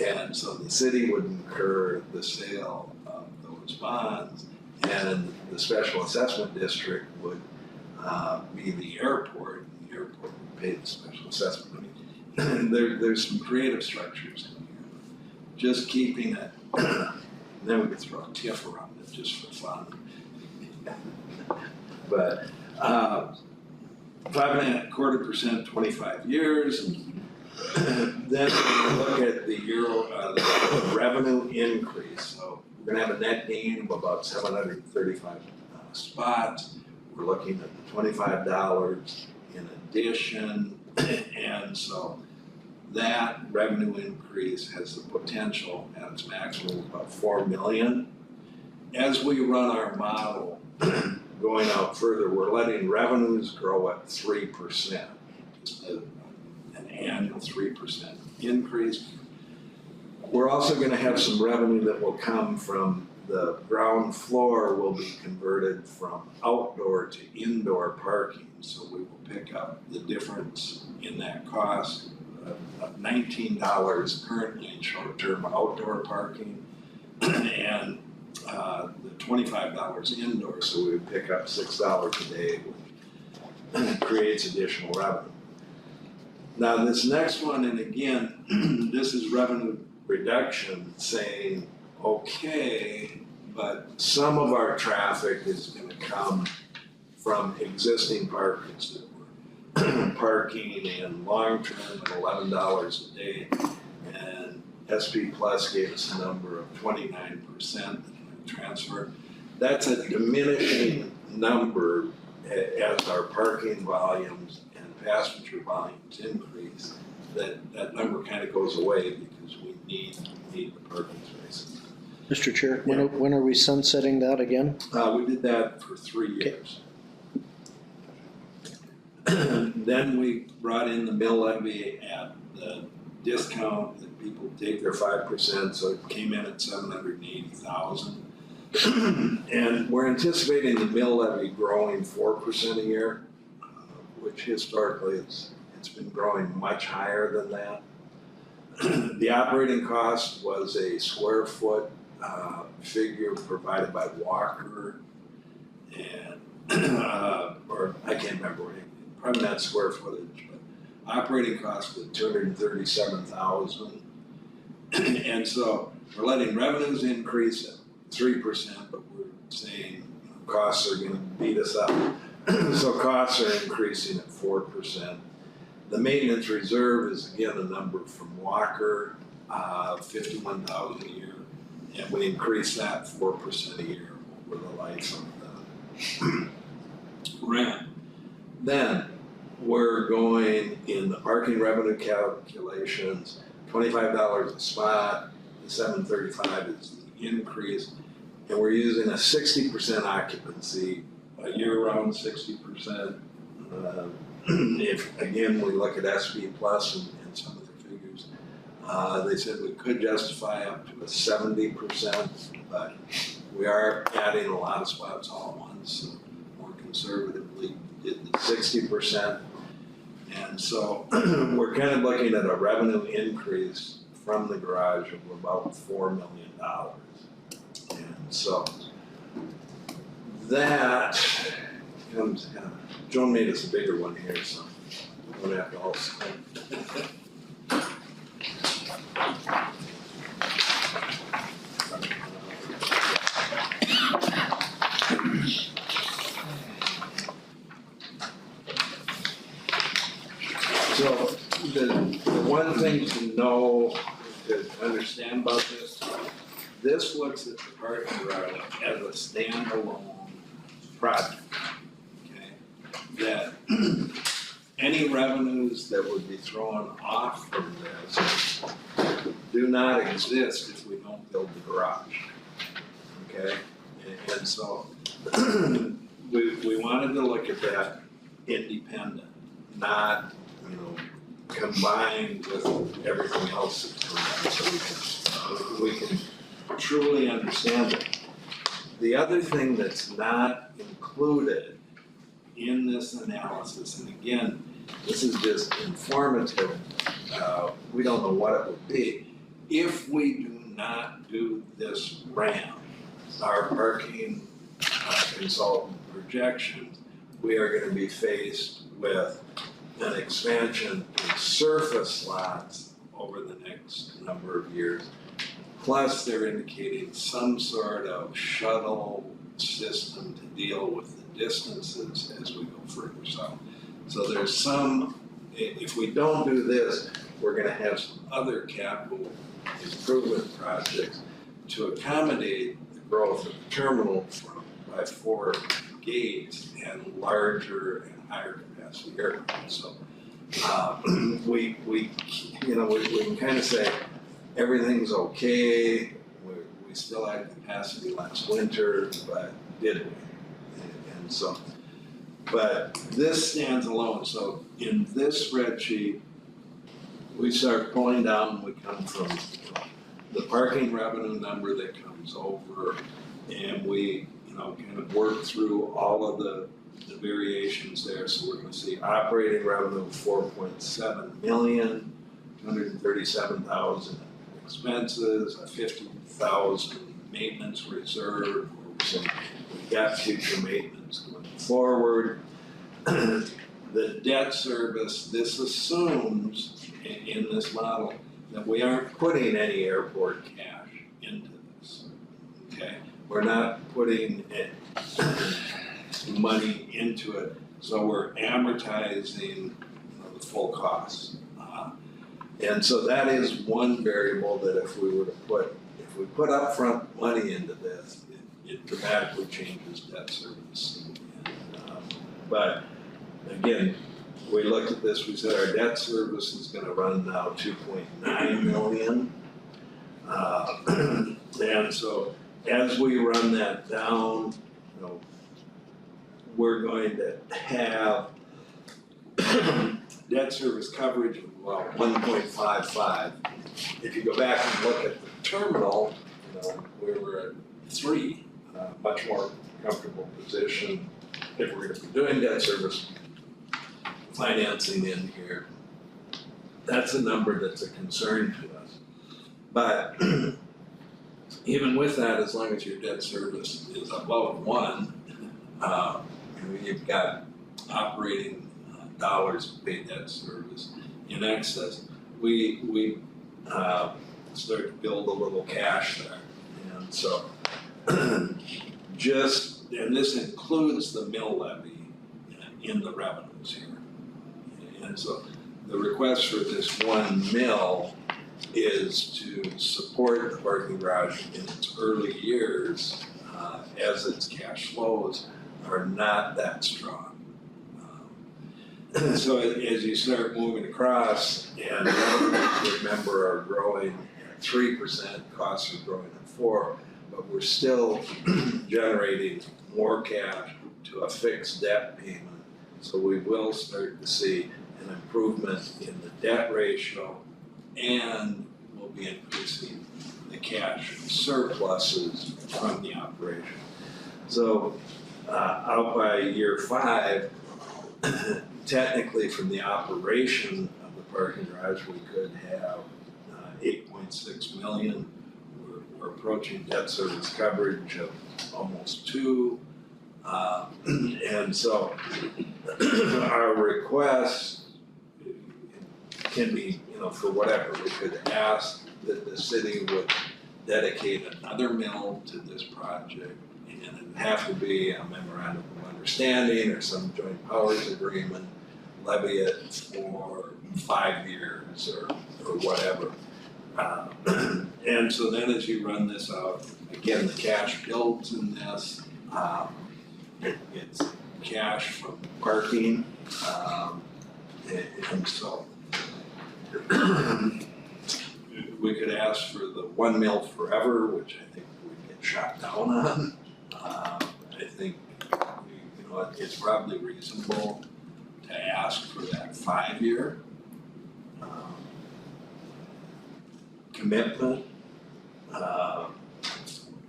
And so the city would incur the sale of those bonds, and the special assessment district would be the airport, and the airport would pay the special assessment. I mean, there's some creative structures in here. Just keeping it, then we could throw a TIF around it just for fun. But 5.25%, 25 years. Then we look at the the revenue increase. So we're gonna have a net gain of about 735 spots. We're looking at the $25 in addition. And so that revenue increase has the potential at its maximum of about 4 million. As we run our model, going out further, we're letting revenues grow at 3%, just an annual 3% increase. We're also gonna have some revenue that will come from the ground floor will be converted from outdoor to indoor parking. So we will pick up the difference in that cost of $19 currently in short-term outdoor parking and the $25 indoor, so we would pick up $6 a day, which creates additional revenue. Now this next one, and again, this is revenue reduction saying, okay, but some of our traffic is gonna come from existing parkings that were parking in long-term at $11 a day, and SP Plus gave us a number of 29% transfer. That's a diminishing number as our parking volumes and passenger volumes increase. That number kind of goes away because we need the parking spaces. Mr. Chair, when are we sunsetting that again? We did that for 3 years. Then we brought in the mill levy at the discount that people take their 5%, so it came in at 780,000. And we're anticipating the mill levy growing 4% a year, which historically it's been growing much higher than that. The operating cost was a square foot figure provided by Walker, and or I can't remember, probably not square footage, but operating cost was 237,000. And so we're letting revenues increase at 3%, but we're saying costs are going to beat us up. So costs are increasing at 4%. The maintenance reserve is again a number from Walker, 51,000 a year. and we increase that 4% a year over the life of the ramp. Then we're going in the parking revenue calculations, $25 a spot, the $735 is the increase, and we're using a 60% occupancy, a year-round 60%. If, again, we look at SB Plus and some of the figures, they said we could justify up to a 70%, but we are adding a lot of spots all at once, so more conservatively did the 60%. And so we're kind of looking at a revenue increase from the garage of about $4 million. And so that comes, Joan made us a bigger one here, so I'm gonna have to also. So the one thing to know, to understand about this looks at the parking garage as a standalone project, okay? That any revenues that would be thrown off from this do not exist if we don't build the garage, okay? And so we wanted to look at that independent, not, you know, combined with everything else that's going on, so we can truly understand it. The other thing that's not included in this analysis, and again, this is just informative, we don't know what it would be. If we do not do this ramp, our parking consultant projections, we are going to be faced with an expansion in surface lots over the next number of years. Plus, they're indicating some sort of shuttle system to deal with the distances as we go further south. So there's some, if we don't do this, we're gonna have some other capital improvement projects to accommodate the growth of the terminal by 4 gates and larger and higher capacity aircraft. So we can kind of say everything's okay. We still had capacity last winter, but did we? And so, but this stands alone. So in this spreadsheet, we start pulling down. We come from the parking revenue number that comes over, and we kind of work through all of the variations there. So we're going to see operating revenue of 4.7 million, 237,000 expenses, a 50,000 maintenance reserve. We're saying we got future maintenance going forward. The debt service, this assumes in this model that we aren't putting any airport cash into this. Okay, we're not putting money into it, so we're amortizing the full cost. And so that is one variable that if we put upfront money into this, it dramatically changes debt service. But again, we looked at this, we said our debt service is gonna run now 2.9 million. And so as we run that down, we're going to have debt service coverage of about 1.55. If you go back and look at the terminal, we were at 3, much more comfortable position if we're going to be doing debt service financing in here. That's a number that's a concern to us. But even with that, as long as your debt service is above 1, you've got operating dollars to pay debt service in excess. We start to build a little cash there. And so and this includes the mill levy in the revenues here. And so the request for this 1 mill is to support the parking garage in its early years, as its cash flows are not that strong. So as you start moving across, and revenues, remember, are growing at 3%, costs are growing at 4%, but we're still generating more cash to a fixed debt payment. So we will start to see an improvement in the debt ratio, and we'll be increasing the cash surpluses from the operation. So out by year 5, technically from the operation of the parking garage, we could have 8.6 million. We're approaching debt service coverage of almost 2. And so our request can be, for whatever, we could ask that the city would dedicate another mill to this project, and it would have to be a memorandum of understanding or some joint powers agreement, levy it for 5 years or whatever. And so then as you run this out, again, the cash builds in this. It's cash from parking, and so we could ask for the 1 mil forever, which I think we get shot down on. I think, it's probably reasonable to ask for that 5-year commitment.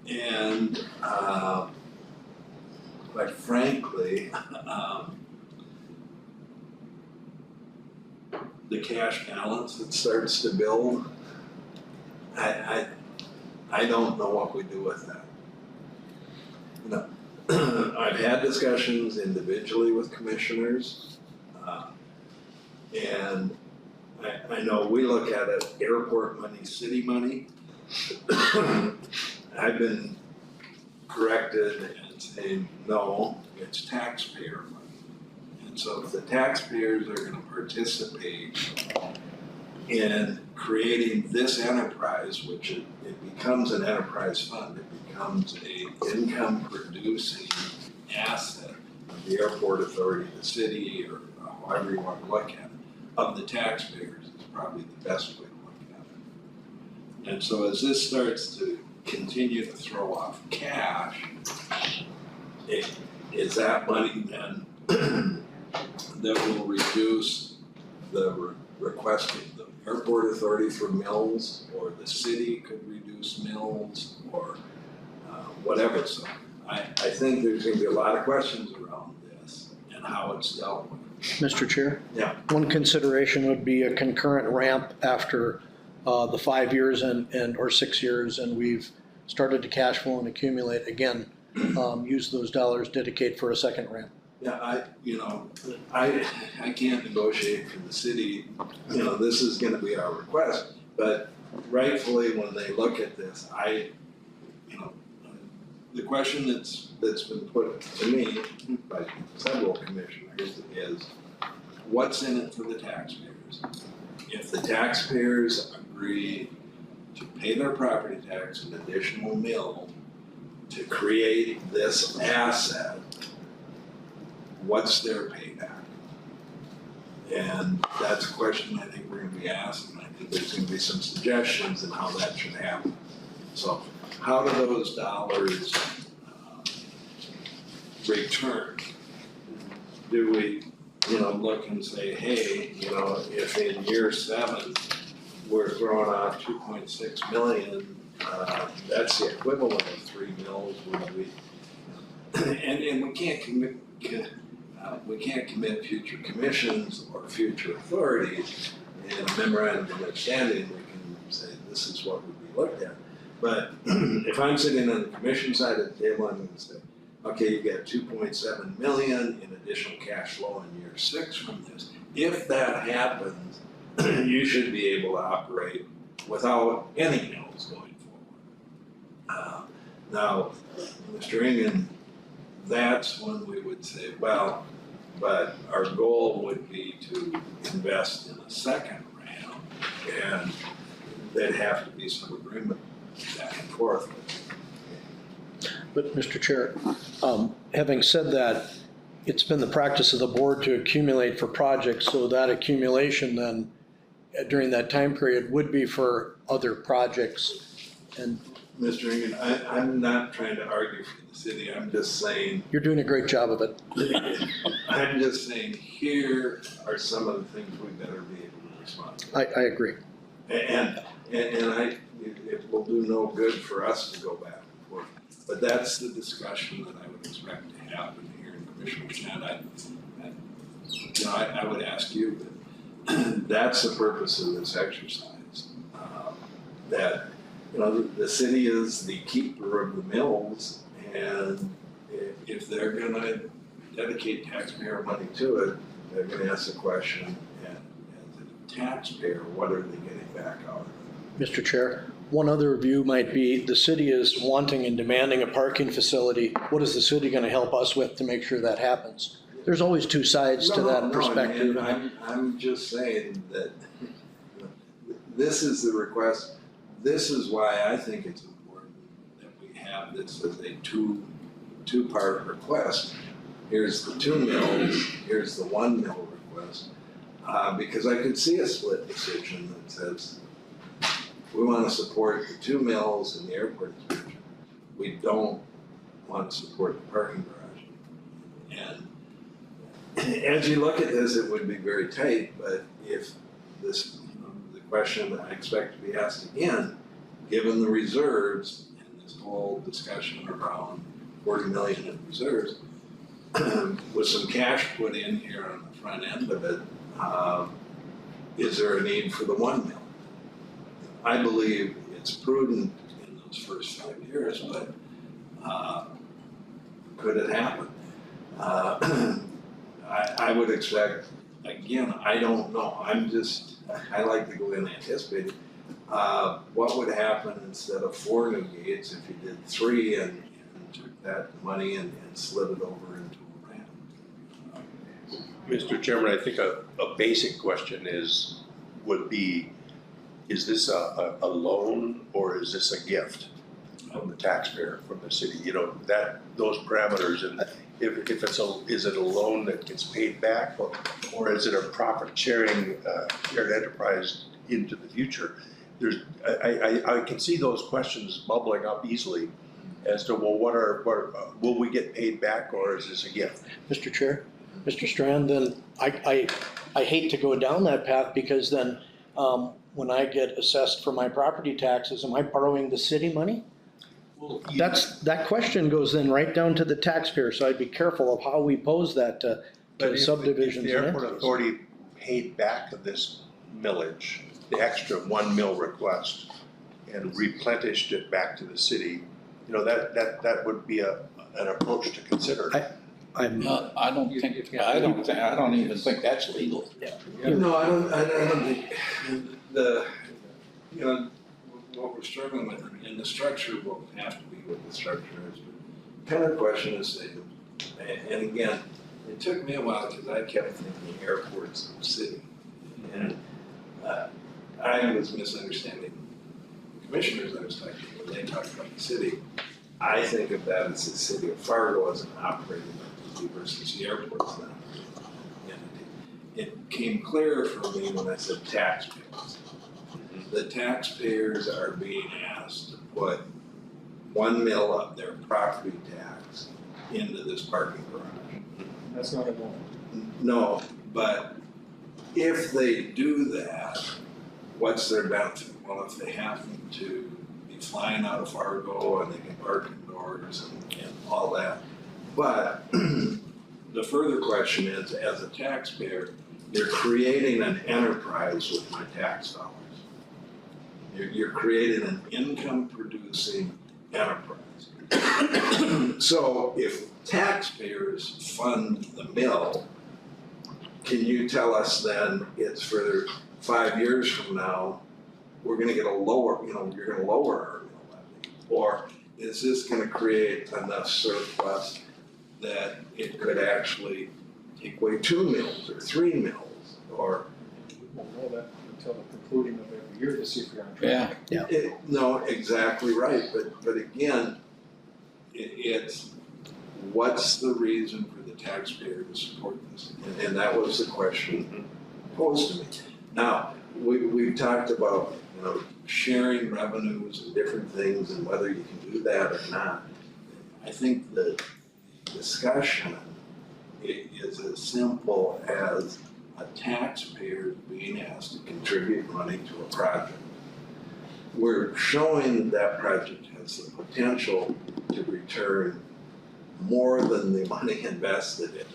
And quite frankly, the cash balance that starts to build, I don't know what we do with that. I've had discussions individually with commissioners, and I know we look at it, airport money, city money. I've been corrected and saying, no, it's taxpayer money. And so if the taxpayers are gonna participate in creating this enterprise, which it becomes an enterprise fund, it becomes a income producing asset of the airport authority, the city, or however you want to look at it, of the taxpayers is probably the best way to look at it. And so as this starts to continue to throw off cash, is that money then that will reduce the request of the airport authority for mills, or the city could reduce mills, or whatever. So I think there's gonna be a lot of questions around this and how it's dealt with. Mr. Chair? Yeah. One consideration would be a concurrent ramp after the 5 years or 6 years, and we've started to cash flow and accumulate again. Use those dollars, dedicate for a second ramp. Yeah, I can't negotiate for the city, this is gonna be our request, but rightfully, when they look at this, the question that's been put to me by several commissioners is, what's in it for the taxpayers? If the taxpayers agree to pay their property tax an additional mill to create this asset, what's their payback? And that's a question I think we're gonna be asked, and I think there's gonna be some suggestions in how that should happen. So how do those dollars return? Do we, look and say, hey, if in year 7 we're throwing off 2.6 million, that's the equivalent of 3 mills, and we can't commit future commissions or future authorities. In a memorandum of understanding, we can say this is what would be looked at. But if I'm sitting on the commission side of the table, I'm going to say, okay, you get 2.7 million in additional cash flow in year 6 from this. If that happens, you should be able to operate without any mills going forward. Now, Mr. Ingen, that's when we would say, well, but our goal would be to invest in a second round, and there'd have to be some agreement back and forth. But, Mr. Chair, having said that, it's been the practice of the board to accumulate for projects, so that accumulation then, during that time period, would be for other projects. And Mr. Engen, I'm not trying to argue for the city, I'm just saying, you're doing a great job of it. I'm just saying, here are some of the things we better be able to respond to. I agree. And it will do no good for us to go back and forth. But that's the discussion that I would expect to happen here in Commissioner Chan. I would ask you, but that's the purpose of this exercise. That, the city is the keeper of the mills, and if they're gonna dedicate taxpayer money to it, they're gonna ask the question, and as a taxpayer, what are they getting back out of it? Mr. Chair, one other view might be the city is wanting and demanding a parking facility. What is the city gonna help us with to make sure that happens? There's always two sides to that perspective. I'm just saying that this is the request. This is why I think it's important that we have this as a two-part request. Here's the 2 mills, here's the 1 mill request. Because I could see a split decision that says, we want to support the 2 mills and the airport expansion. We don't want to support the parking garage. And as you look at this, it would be very tight, but if this, the question that I expect to be asked again, given the reserves and this whole discussion around 40 million in reserves, with some cash put in here on the front end of it, is there a need for the 1 mill? I believe it's prudent in those first 5 years, but could it happen? I would expect, again, I don't know, I like to go in anticipating. What would happen instead of 4 new gates if you did 3 and took that money and slid it over into a ramp? Mr. Chairman, I think a basic question would be, is this a loan or is this a gift from the taxpayer, from the city? Those parameters, and if is it a loan that gets paid back, or is it a profit sharing, shared enterprise into the future? I can see those questions bubbling up easily as to, well, will we get paid back, or is this a gift? Mr. Chair, Mr. Strand, then I hate to go down that path, because then when I get assessed for my property taxes, am I borrowing the city money? Well, That question goes then right down to the taxpayer, so I'd be careful of how we pose that to subdivisions. If the and airport entities. authority paid back this millage, the extra 1 mill request, and replenished it back to the city, that would be an approach to consider. I don't even think that's legal. No, I don't think, what we're struggling with, and the structure will have to be what the structure is, but kind of the question is, and again, it took me a while because I kept thinking airports and city. And I was misunderstanding the commissioners I was talking to when they talked about the city. I think of that as the city of Fargo as an operating entity versus the airport's an operating entity. It came clear for me when I said taxpayers. The taxpayers are being asked to put 1 mill of their property tax into this parking garage. That's not a loan. No, but if they do that, what's their benefit? Well, if they happen to be flying out of Fargo and they can park indoors and all that. But the further question is, as a taxpayer, you're creating an enterprise with my tax dollars. You're creating an income-producing enterprise. So if taxpayers fund the mill, can you tell us then it's for 5 years from now, we're gonna get a lower, you're gonna lower our mill levy? Or is this gonna create enough surplus that it could actually take away 2 mills or 3 mills? Or We won't know that until the concluding of every year to see if you're on track. Yeah, No, exactly right, but again, it's, what's the reason for the taxpayer to support this? And that was the question posed to me. Now, we've talked about, sharing revenues and different things and whether you can do that or not. I think the discussion is as simple as a taxpayer being asked to contribute money to a project. We're showing that project has the potential to return more than the money invested in it.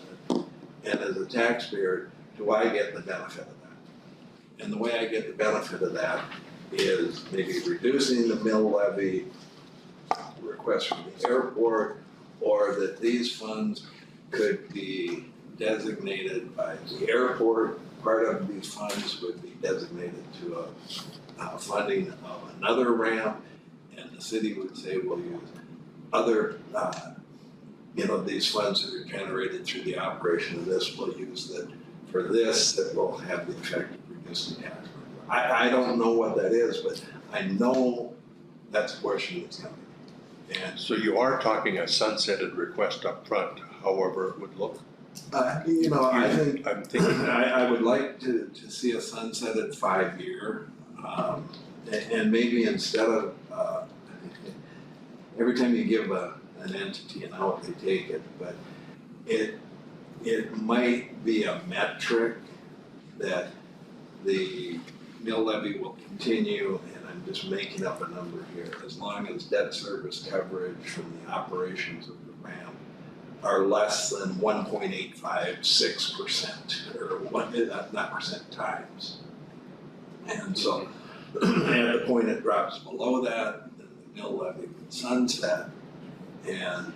And as a taxpayer, do I get the benefit of that? And the way I get the benefit of that is maybe reducing the mill levy request from the airport, or that these funds could be designated by the airport. Part of these funds would be designated to a funding of another ramp, and the city would say we'll use other, these funds that are generated through the operation of this, we'll use that for this, that will have the effect of reducing tax. I don't know what that is, but I know that's a question that's coming. And So you are talking a sunsetted request up front, however it would look? I think I'm thinking, I would like to see a sunsetted 5-year, and maybe instead of, every time you give an entity an out, they take it, but it might be a metric that the mill levy will continue, and I'm just making up a number here, as long as debt service coverage from the operations of the ramp are less than 1.856%, or not percent times. And so at the point it drops below that, then the mill levy would sunset. And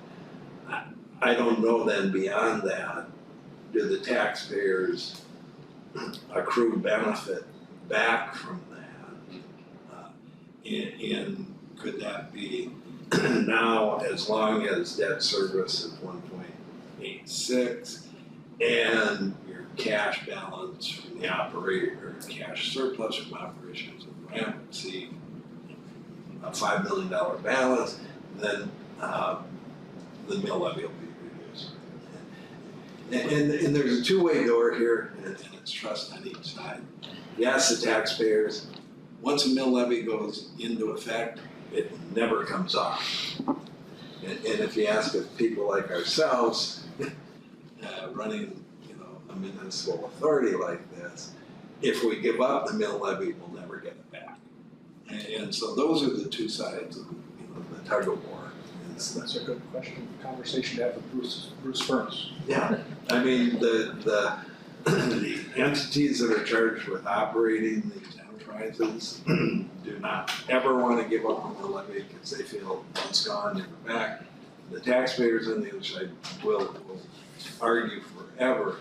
I don't know then beyond that, do the taxpayers accrue benefit back from that? Could that be now, as long as debt service is 1.86 and your cash balance from the operator, or cash surplus from operations of the ramp exceed a $5 million balance, then the mill levy will be reduced. And there's a two-way door here, and it's trust on each side. Yes, the taxpayers, once a mill levy goes into effect, it never comes off. And if you ask of people like ourselves, running, a municipal authority like this, if we give up the mill levy, we'll never get it back. And so those are the two sides of, the tug of war. That's a good question, conversation to have with Bruce Furnace. Yeah, I mean, the entities that are charged with operating these enterprises do not ever want to give up on the levy because they feel it's gone, never back. The taxpayers on the other side will argue forever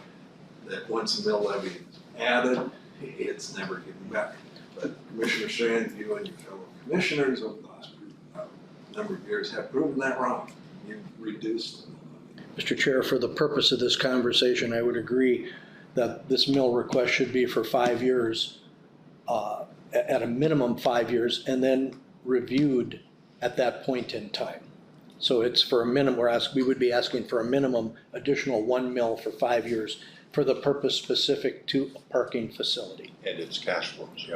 that once a mill levy is added, it's never given back. But Commissioner Strand, you and your fellow commissioners over the last number of years have proven that wrong. You've reduced the mill levy. Mr. Chair, for the purpose of this conversation, I would agree that this mill request should be for 5 years, at a minimum 5 years, and then reviewed at that point in time. So it's for a minimum, we would be asking for a minimum additional 1 mil for 5 years for the purpose specific to a parking facility. and its cash flows,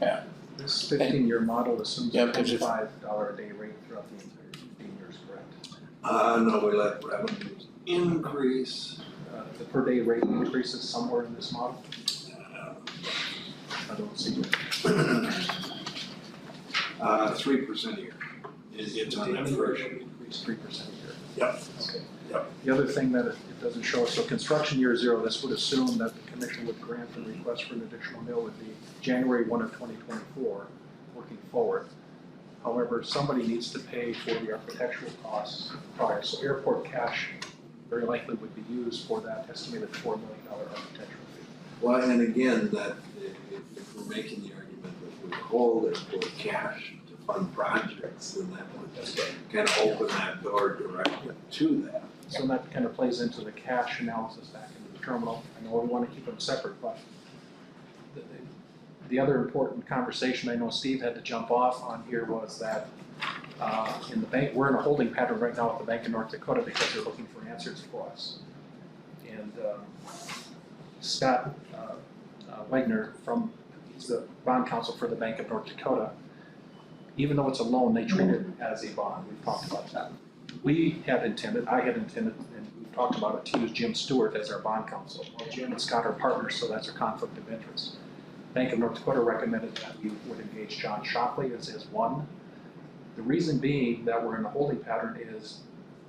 yeah. This 15-year model assumes Yeah, a because if- $25 a day rate throughout the entire 15 years, correct? No, we let revenues increase. The per day rate increases somewhere in this model? I don't see it. 3% a year. It's on that first. Increase 3% a year. Yep. Okay. Yep. The other thing that it doesn't show, so construction year 0, this would assume that the commission would grant the request for an additional mill would be January 1 of 2024, working forward. However, somebody needs to pay for the architectural costs prior, so airport cash very likely would be used for that estimated $4 million architectural fee. Well, and again, that if we're making the argument that we hold airport cash to fund projects, then that would kind of open that door directly to that. So that kind of plays into the cash analysis back into the terminal. I know we want to keep them separate, but the other important conversation, I know Steve had to jump off on here, was that in the bank, we're in a holding pattern right now with the Bank of North Dakota because they're looking for answers for us. And Scott Wagner he's the bond counsel for the Bank of North Dakota. Even though it's a loan, they treat it as a bond. We've talked about that. I had intended, and we've talked about it, to use Jim Stewart as our bond counsel. Well, Jim and Scott are partners, so that's a conflict of interest. Bank of North Dakota recommended that we would engage John Shockley as one. The reason being that we're in a holding pattern is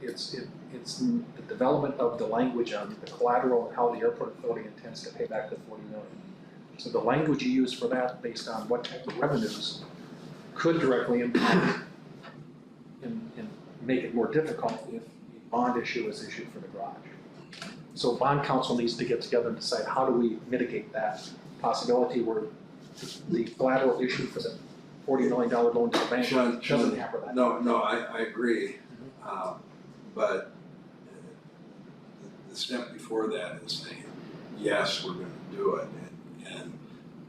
it's the development of the language on the collateral and how the airport authority intends to pay back the $40 million. So the language you use for that, based on what type of revenues, could directly impact and make it more difficult if a bond issue is issued for the garage. So bond counsel needs to get together and decide how do we mitigate that possibility where the collateral issue for the $40 million loan to the bank Sean, doesn't hamper that. No, I agree, but the step before that is saying, yes, we're gonna do it, and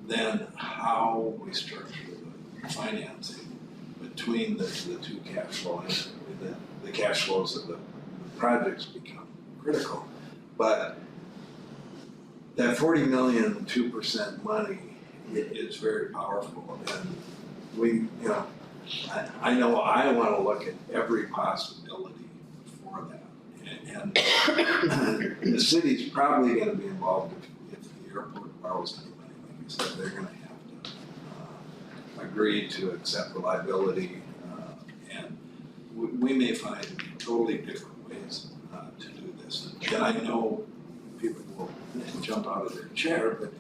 then how we structure the financing between the two cash flows, the cash flows of the projects become critical. But that 40 million, 2% money is very powerful, and I know I want to look at every possibility for that, and the city's probably going to be involved if the airport borrows any money. Like you said, they're going to have to agree to accept the liability, and we may find totally different ways to do this. And I know people will jump out of their chair, but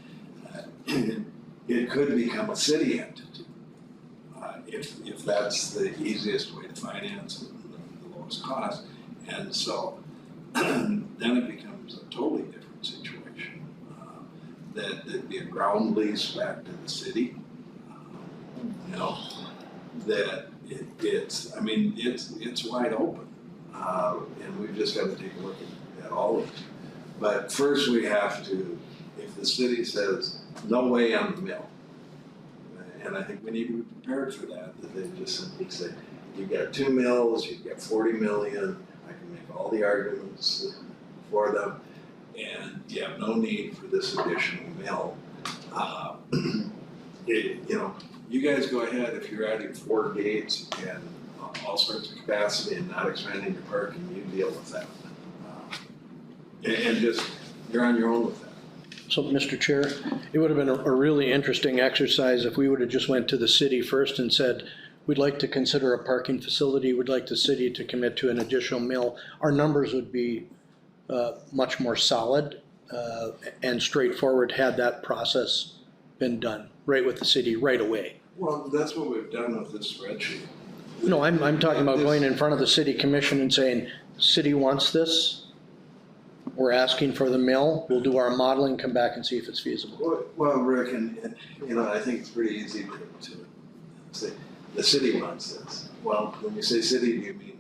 it could become a city entity if that's the easiest way to finance it, the lowest cost. And so then it becomes a totally different situation. That'd be a ground lease back to the city. That it's wide open, and we've just got to take a look at all of it. But first we have to, if the city says, no way on the mill, and I think we need to be prepared for that they just simply say, you've got 2 mills, you've got 40 million, I can make all the arguments for them, and you have no need for this additional mill. You guys go ahead, if you're adding 4 gates and all sorts of capacity and not expanding your parking, you deal with that. And just, you're on your own with that. So, Mr. Chair, it would have been a really interesting exercise if we would have just went to the city first and said, we'd like to consider a parking facility, we'd like the city to commit to an additional mill. Our numbers would be much more solid and straightforward had that process been done right with the city right away. Well, that's what we've done with this spreadsheet. No, I'm talking about going in front of the city commission and saying, city wants this, we're asking for the mill, we'll do our modeling, come back and see if it's feasible. Well, Rick, and I think it's pretty easy to say, the city wants this. Well, when you say city, do you mean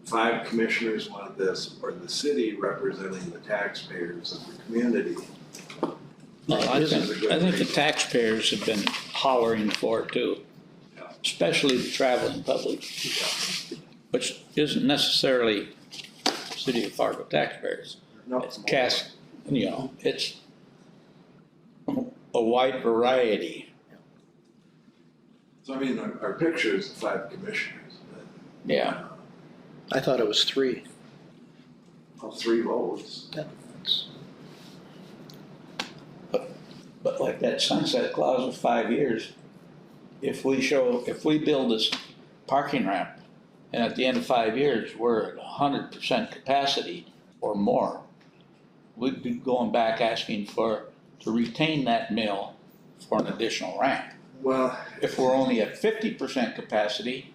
5 commissioners want this, or the city representing the taxpayers of the community? No, I think the taxpayers have been hollering for it too, especially the traveling public, which isn't necessarily City of Fargo taxpayers. It's cast, it's a wide variety. So our picture is the 5 commissioners. But, Yeah. I thought it was 3. 3 votes. But like that sunset clause of 5 years, if we build this parking ramp and at the end of 5 years, we're at 100% capacity or more, we'd be going back asking to retain that mill for an additional ramp. Well, If we're only at 50% capacity,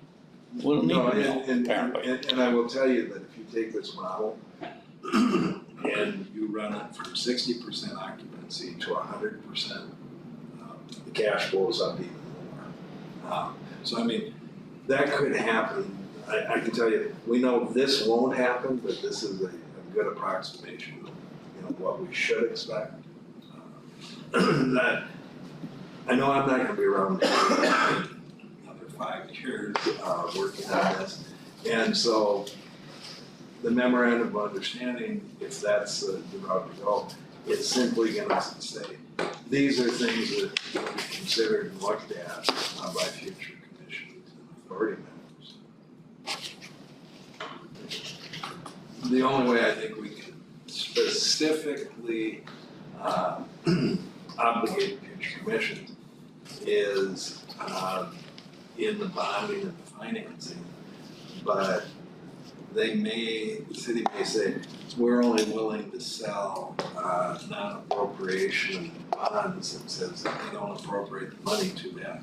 we'll need a mill, apparently. And I will tell you that if you take this model and you run it from 60% occupancy to 100%, the cash goes up even more. That could happen. I can tell you, we know this won't happen, but this is a good approximation of what we should expect. That I know I'm not gonna be around another 5 years, working on this. And so the memorandum of understanding, if that's the route to go, it's simply gonna say, these are things that will be considered and looked at by future commissions and authority members. The only way I think we can specifically obligate future commissions is in the bonding and the financing. But the city may say, we're only willing to sell non-appropriation bonds that says that they don't appropriate the money to that.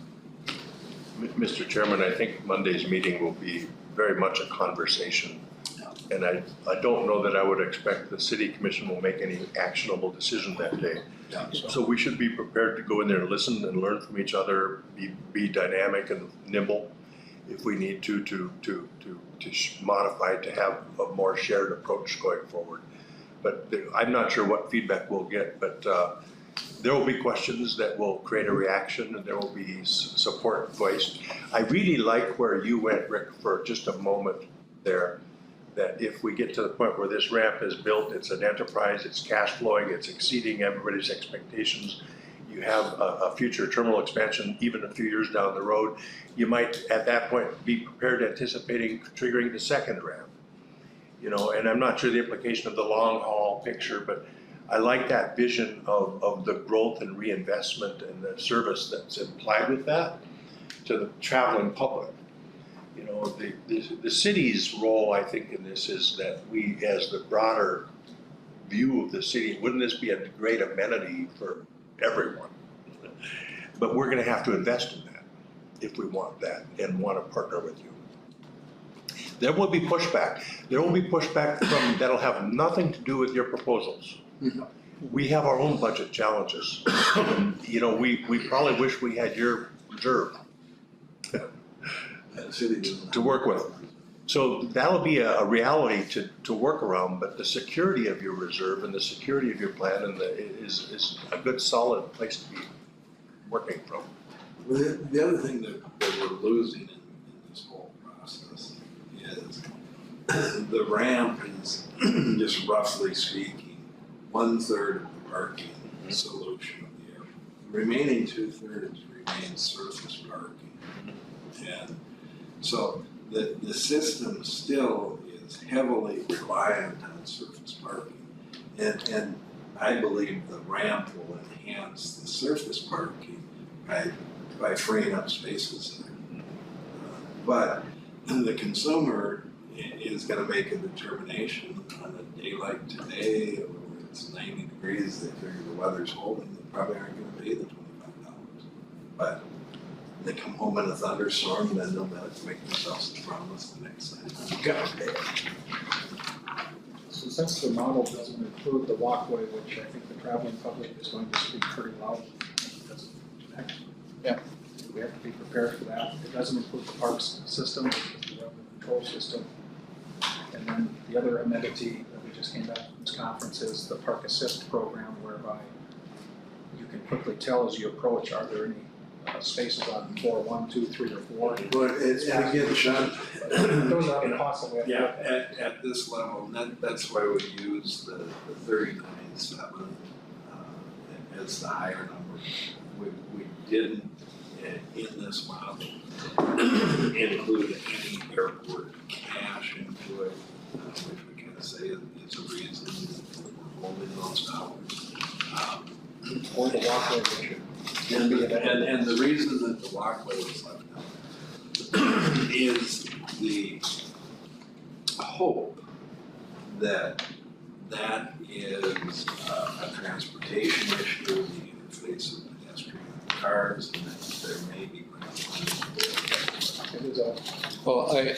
Mr. Chairman, I think Monday's meeting will be very much a conversation. And I don't know that I would expect the city commission will make any actionable decision that day. Yeah. So we should be prepared to go in there and listen and learn from each other, be dynamic and nimble if we need to modify to have a more shared approach going forward. But I'm not sure what feedback we'll get, but there will be questions that will create a reaction and there will be support voiced. I really like where you went, Rick, for just a moment there, that if we get to the point where this ramp is built, it's an enterprise, it's cash flowing, it's exceeding everybody's expectations, you have a future terminal expansion even a few years down the road, you might at that point be prepared anticipating triggering the second ramp. You know, and I'm not sure the implication of the long haul picture, but I like that vision of the growth and reinvestment and the service that's implied with that to the traveling public. You know, the city's role, I think, in this is that we, as the broader view of the city, wouldn't this be a great amenity for everyone? But we're gonna have to invest in that if we want that and want to partner with you. There will be pushback. There will be pushback that'll have nothing to do with your proposals. We have our own budget challenges. You know, we probably wish we had your reserve to work with. So that'll be a reality to work around, but the security of your reserve and the security of your plan is a good solid place to be working from. The other thing that we're losing in this whole process is the ramp is, just roughly speaking, 1/3 of the parking solution of the area. The remaining 2/3 remains surface parking. And so the system still is heavily reliant on surface parking. And I believe the ramp will enhance the surface parking by freeing up spaces there. But the consumer is gonna make a determination on a day like today, or it's 90 degrees, they figure the weather's holding, they probably aren't gonna pay the $25. But they come home in a thunderstorm, then they'll make themselves a promise the next time. You gotta pay it. So since the model doesn't include the walkway, which I think the traveling public is going to speak pretty loud, because of that. Yeah. We have to be prepared for that. It doesn't include the parks system, which is the revenue control system. And then the other amenity that we just came back from this conference is the Park Assist program, whereby you can quickly tell as you approach, are there any spaces on floor 1, 2, 3, or 4? But and again, Sean, Those are impossible. yeah, at this level, and that's why we use the 39.7 as the higher number. We didn't, in this model, include any airport cash into it, which we kind of say is a reason that we're holding those dollars. Or the walkway, which And the reason that the walkway was left out is the hope that that is a transportation issue, the interface of pedestrian and cars, and that there may be it is a Well, I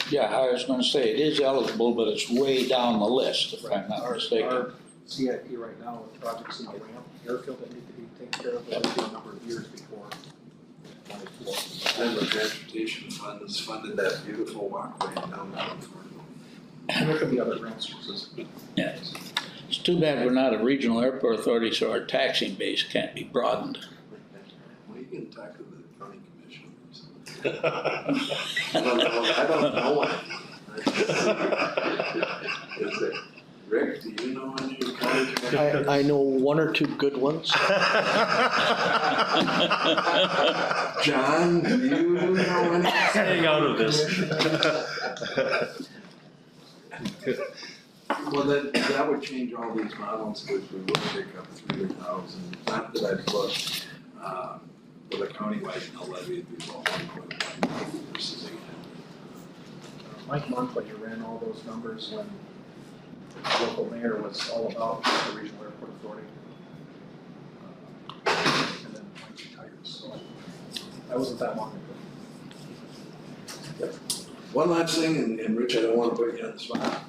was gonna say, it is eligible, but it's way down the list, if I'm not mistaken. Our CIP right now with projects in the ramp, airfield that need to be taken care of, that'll be a number of years before. Then the transportation funds funded that beautiful walkway downtown Fort. And there could be other grants. Yeah. It's too bad we're not a regional airport authority, so our taxing base can't be broadened. can talk to the county commissioners. I don't know any. Is it, Rick, do you know any county commissioners? I know one or two good ones. John, do you know any? Staying out of this. Well, that would change all these models, which we would pick up 300,000. Not that I've looked, with a countywide mill levy, it'd be about 1.1 versus 800. Mike Montoya ran all those numbers when the local mayor was all about the regional airport authority. And then Mike retired, so that wasn't that long ago. One last thing, and Rich, I don't want to put you on the spot.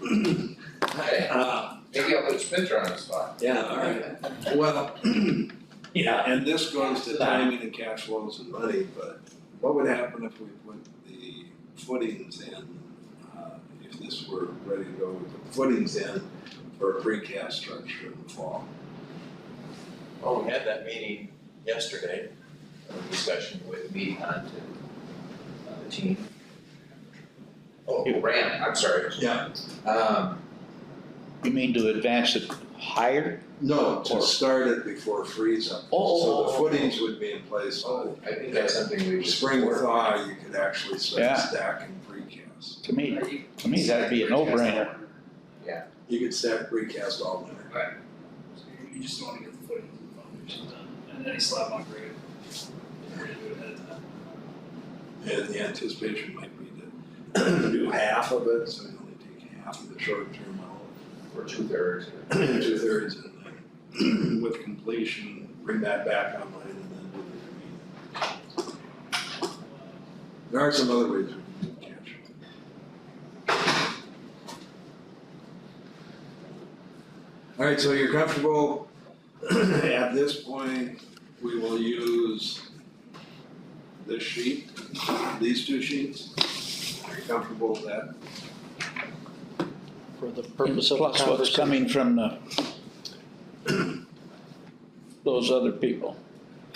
Maybe I'll put Spencer on the spot. Yeah, all right. Well, yeah, and this goes to timing and cash flows and money, but what would happen if we put the footings in, if this were ready to go, we put the footings in for a precast structure in the fall? Well, we had that meeting yesterday, a discussion with me on the team. Oh, Brand, I'm sorry. Yeah. You mean to advance it higher? No, to start it before freeze up. So the footings would be in place. Oh, I think that's something we should. Spring thaw, you could actually start Yeah. stacking precast. To me, that'd be a no-brainer. You could stack precast all winter. Right. So you just don't want to get the footings and the foundation done, and then slab on grade. You're ready to do it ahead of time. And the anticipation might be to do half of it, so you only take half of the short term out. Or 2/3. 2/3, and then with completion, bring that back online and then do the remaining. There are some other ways we can catch it. All right, so you're comfortable, at this point, we will use this sheet, these two sheets? Are you comfortable with that? For the purpose of the Plus what's conversation. coming from those other people.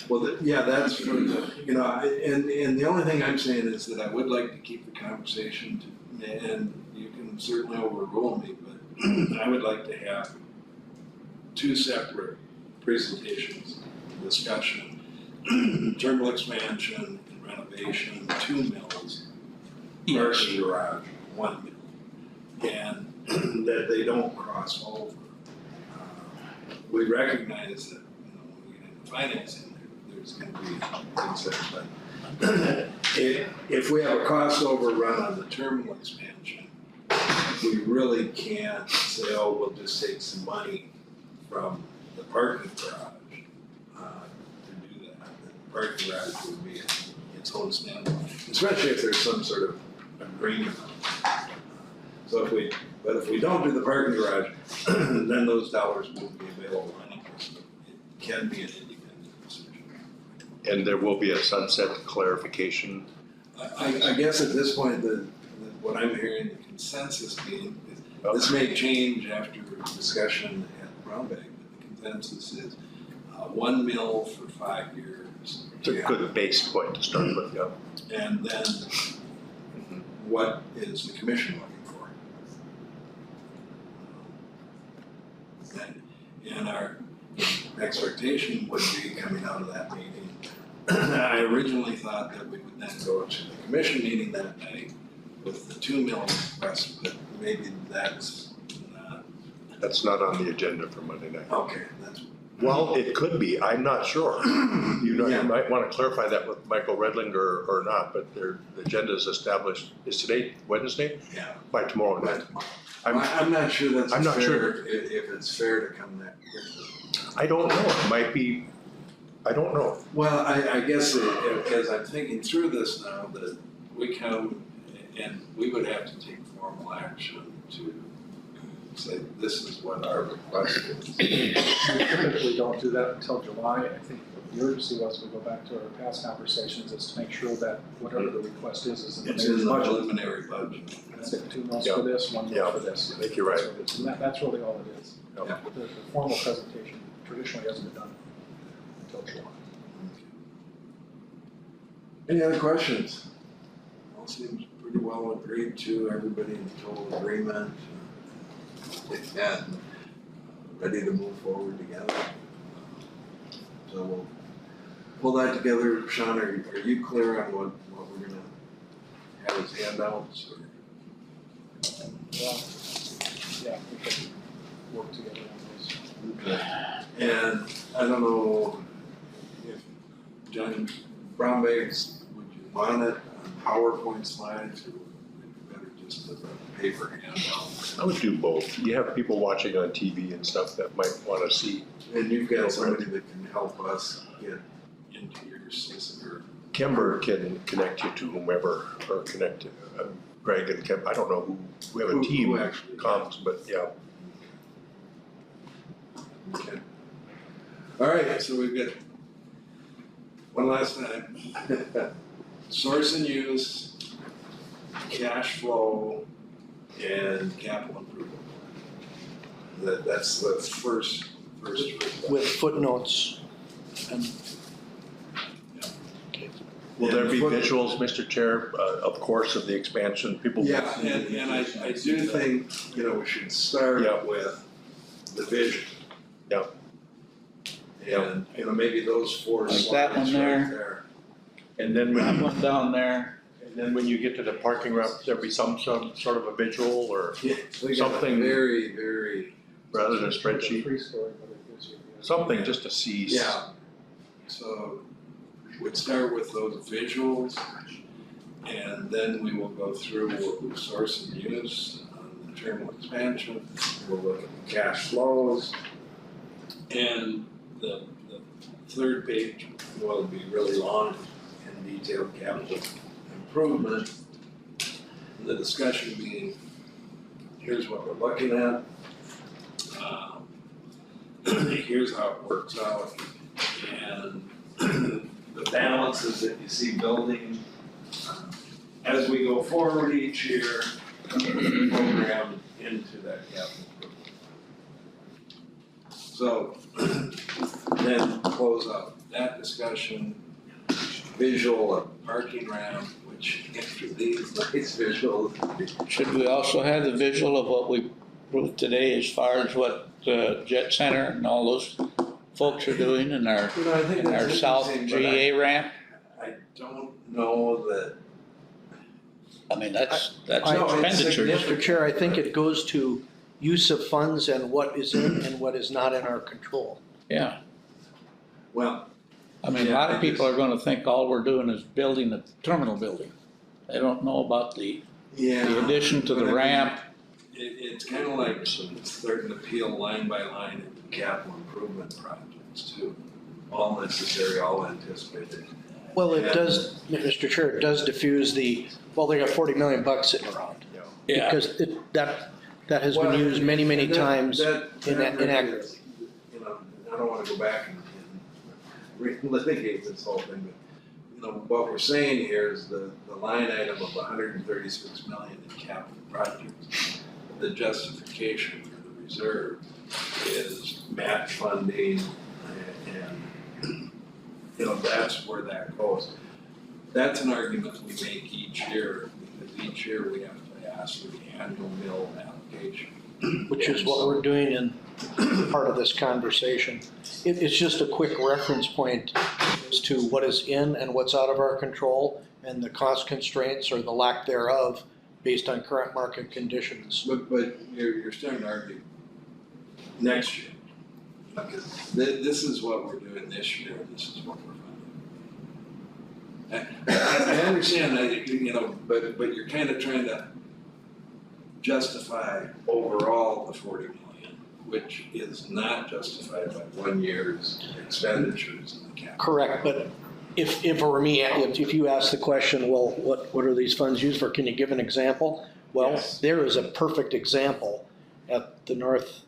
Well, yeah, that's for the, and the only thing I'm saying is that I would like to keep the conversation and you can certainly overrule me, but I would like to have two separate presentations, discussion, terminal expansion and renovation, 2 mills, parking garage, 1 mill, and that they don't cross over. We recognize that, when we get into financing, there's gonna be things there, but if we have a cost overrun on the terminal expansion, we really can't say, oh, we'll just take some money from the parking garage to do that. The parking garage would be its own standalone, especially if there's some sort of agreement. So if we don't do the parking garage, then those dollars won't be available anyway. So it can be an independent decision. And there will be a sunset clarification. I guess at this point, what I'm hearing the consensus being is, this may change after discussion at Brownback, but the consensus is 1 mill for 5 years. It's a good base point to start with, yeah. And then what is the commission looking for? And our expectation would be coming out of that meeting. I originally thought that we would then go to the commission meeting that night with the 2 mill request, but maybe that's not. That's not on the agenda for Monday night. Okay, that's. Well, it could be, I'm not sure. You might want to clarify that with Michael Redlinger or not, but the agenda is established, is today Wednesday? Yeah. By tomorrow night. I'm not sure that's I'm not fair, sure. if it's fair to come that quickly. I don't know, it might be, I don't know. Well, I guess as I'm thinking through this now, that we come and we would have to take formal action to say, this is what our request is. We typically don't do that until July. I think the urgency was we go back to our past conversations is to make sure that whatever the request is in the It's in mayor's the budget. preliminary budget. That's it, 2 mills for this, 1 mill for this. I think you're right. That's what it is. And that's really all it is. Yeah. The formal presentation traditionally hasn't been done until July. Any other questions? All seems pretty well agreed to, everybody in total agreement. And ready to move forward together. So we'll pull that together. Sean, are you clear on what we're gonna have as handouts or? Yeah, we can work together on this. Okay. And I don't know if John Brownbags, would you want it on PowerPoint slides or would it better just as a paper handout? I would do both. You have people watching on TV and stuff that might wanna see. And you've got somebody that can help us get into your system or. Kimber can connect you to whomever, or connect to Greg and Kim, I don't know who, we have a team Who that actually- comes, but yeah. Okay. All right, so we've got one last time. Source and use, cash flow, and capital improvement. That's the first. With footnotes and. Will there be And visuals, Mr. Chair, of course, of the expansion, people? will Yeah, see and I do think, we should start Yeah. with the vision. Yeah. And, maybe those four Like slides that one right there. there. And then That when, one down there, and then when you get to the parking lot, there'll be some sort of a visual or Yeah, we got Something- very, very, rather than a It's a spreadsheet, free story, but it gives you. something just to see. yeah. So we'd start with those visuals and then we will go through what we source and use on the terminal expansion. We'll look at the cash flows. And the third page will be really long and detailed capital improvement. The discussion being, here's what we're looking at. Here's how it works out. And the balances that you see building as we go forward each year, program into that capital improvement. So then close out that discussion, visual of parking ramp, which after these nice visuals. should we also have the visual of what we proved today as far as what Jet Center and all those folks are doing in our, I think in our that's south interesting, but GA ramp? I don't know that. I mean, that's No, it's expenditures. Mr. Chair, I think it goes to use of funds and what is in and what is not in our control. Yeah, Well, I mean, a Yeah, lot I of people just- are gonna think all we're doing is building the terminal building. They don't know about the yeah. addition to but the I mean, ramp. It's kind of like starting to peel line by line into capital improvement projects too. All necessary, all anticipated. Well, it does, Mr. Chair, it does diffuse they got 40 million bucks sitting around. Yeah, Because that has been Well, used many, many that- times that inaccurately. I don't wanna go back and relitigate this whole thing, but, what we're saying here is the line item of 136 million in capital projects. The justification for the reserve is match funding and, that's where that goes. That's an argument we make each year, because each year we have to ask for the annual mill allocation. Which is what we're doing in part of this conversation. It's just a quick reference point as to what is in and what's out of our control and the cost constraints or the lack thereof based on current market conditions. But you're starting to argue next year. Because this is what we're doing this year, and this is what we're funding. I understand that, but you're kind of trying to justify overall the 40 million, which is not justified by 1 year's expenditures in the capital. Correct, but if it were me, if you ask the question, well, what are these funds used for? Can you give an example? Well, Yes. there is a perfect example at the north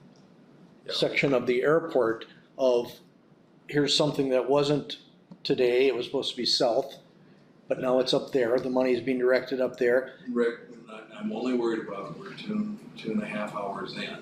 Yeah. section of the airport of, here's something that wasn't today, it was supposed to be south, but now it's up there, the money is being directed up there. Rick, I'm only worried about we're two and a half hours in.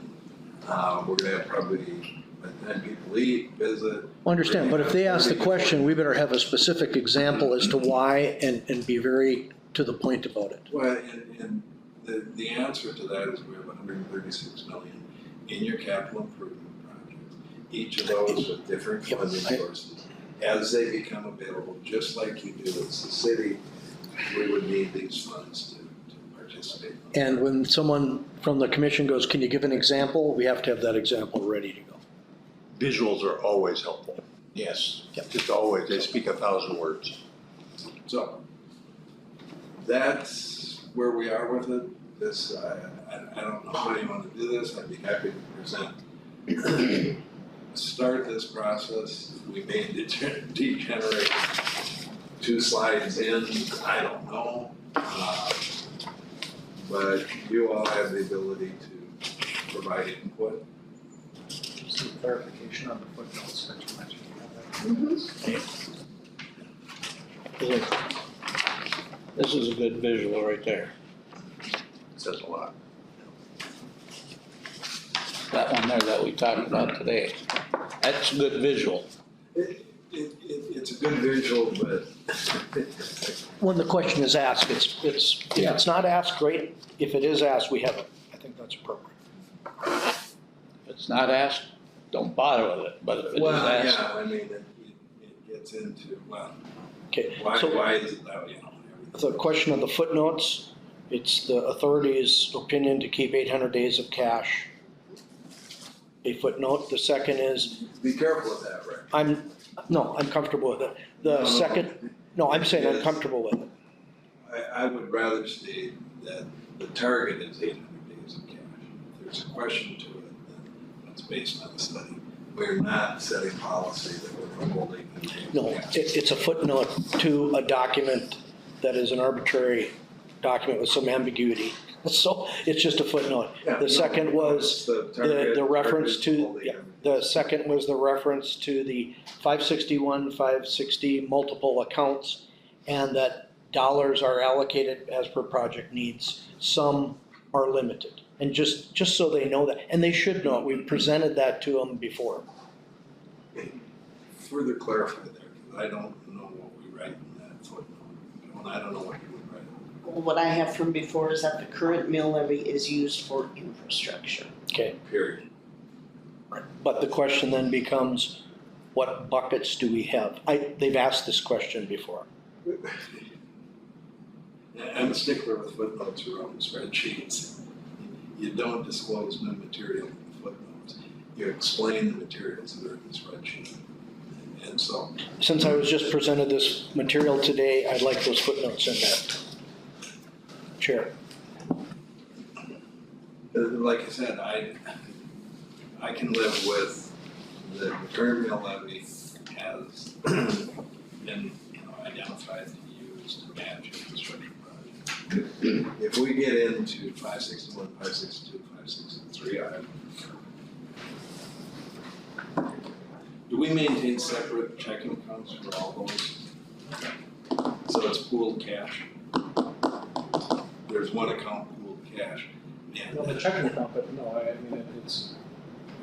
We're gonna have probably by the time people eat, visit. I understand, but if they ask the question, we better have a specific example as to why and be very to the point about it. Well, and the answer to that is we have 136 million in your capital improvement projects. Each of those with different funding sources. As they become available, just like you do as the city, we would need these funds to participate. And when someone from the commission goes, can you give an example? We have to have that example ready to go. Visuals are always helpful. Yes. Just always, they speak 1,000 words. So that's where we are with it. This, I don't know how you want to do this. I'd be happy to present. Start this process. We may degenerate 2 slides in, I don't know. But you all have the ability to provide input. Some clarification on the footnotes that you mentioned. This is a good visual right there. Says a lot. That one there that we talked about today. That's a good visual. It's a good visual, but When the question is asked, if it's not asked, great. If it is asked, we have it. I think that's appropriate. If it's not asked, don't bother with it, but if it is well, asked. yeah, I mean, it gets into, well, Okay, why so is it that, everything. the question of the footnotes, it's the authority's opinion to keep 800 days of cash. A footnote. The second is, Be careful with that, Rick. I'm comfortable with it. The second, no, I'm saying I'm comfortable with it. I would rather state that the target is 800 days of cash. If there's a question to it, then it's based on the study. We're not setting policy that we're holding. No, it's a footnote to a document that is an arbitrary document with some ambiguity. So it's just a footnote. The second was the reference to, the second was the reference to the 561, 560 multiple accounts, and that dollars are allocated as per project needs. Some are limited. And just so they know that, and they should know it, we presented that to them before. Further clarify there, because I don't know what we write in that footnote. I don't know what you would write. What I have from before is that the current mill levy is used for infrastructure. Okay, Period. but the question then becomes, what buckets do we have? They've asked this question before. I'm a stickler with footnotes around spreadsheets. You don't disclose new material in the footnotes. You explain the materials that are in the spreadsheet. And so, Since I was just presented this material today, I'd like those footnotes in there. Chair. like I said, I can live with the current mill levy has been, identified and used to manage a construction project. If we get into 561, 562, 563, do we maintain separate checking accounts for all those? So it's pooled cash? There's one account pooled cash. And No, the checking account, but no, I mean,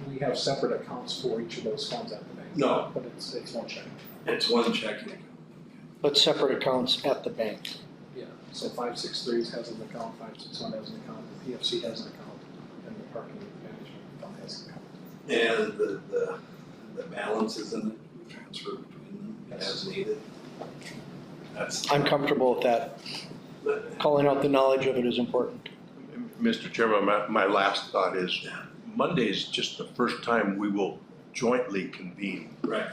we have separate accounts for each of those funds at the bank. No. But it's one checking. it's one checking account. But separate accounts at the bank. Yeah, so 563 has an account, 561 has an account, the PFC has an account, and the parking management fund has an account. And the balances in it, we transfer between them as needed. I'm comfortable with that. Calling out the knowledge of it is important. Mr. Chairman, my last thought is Monday is just the first time we will jointly convene, Right.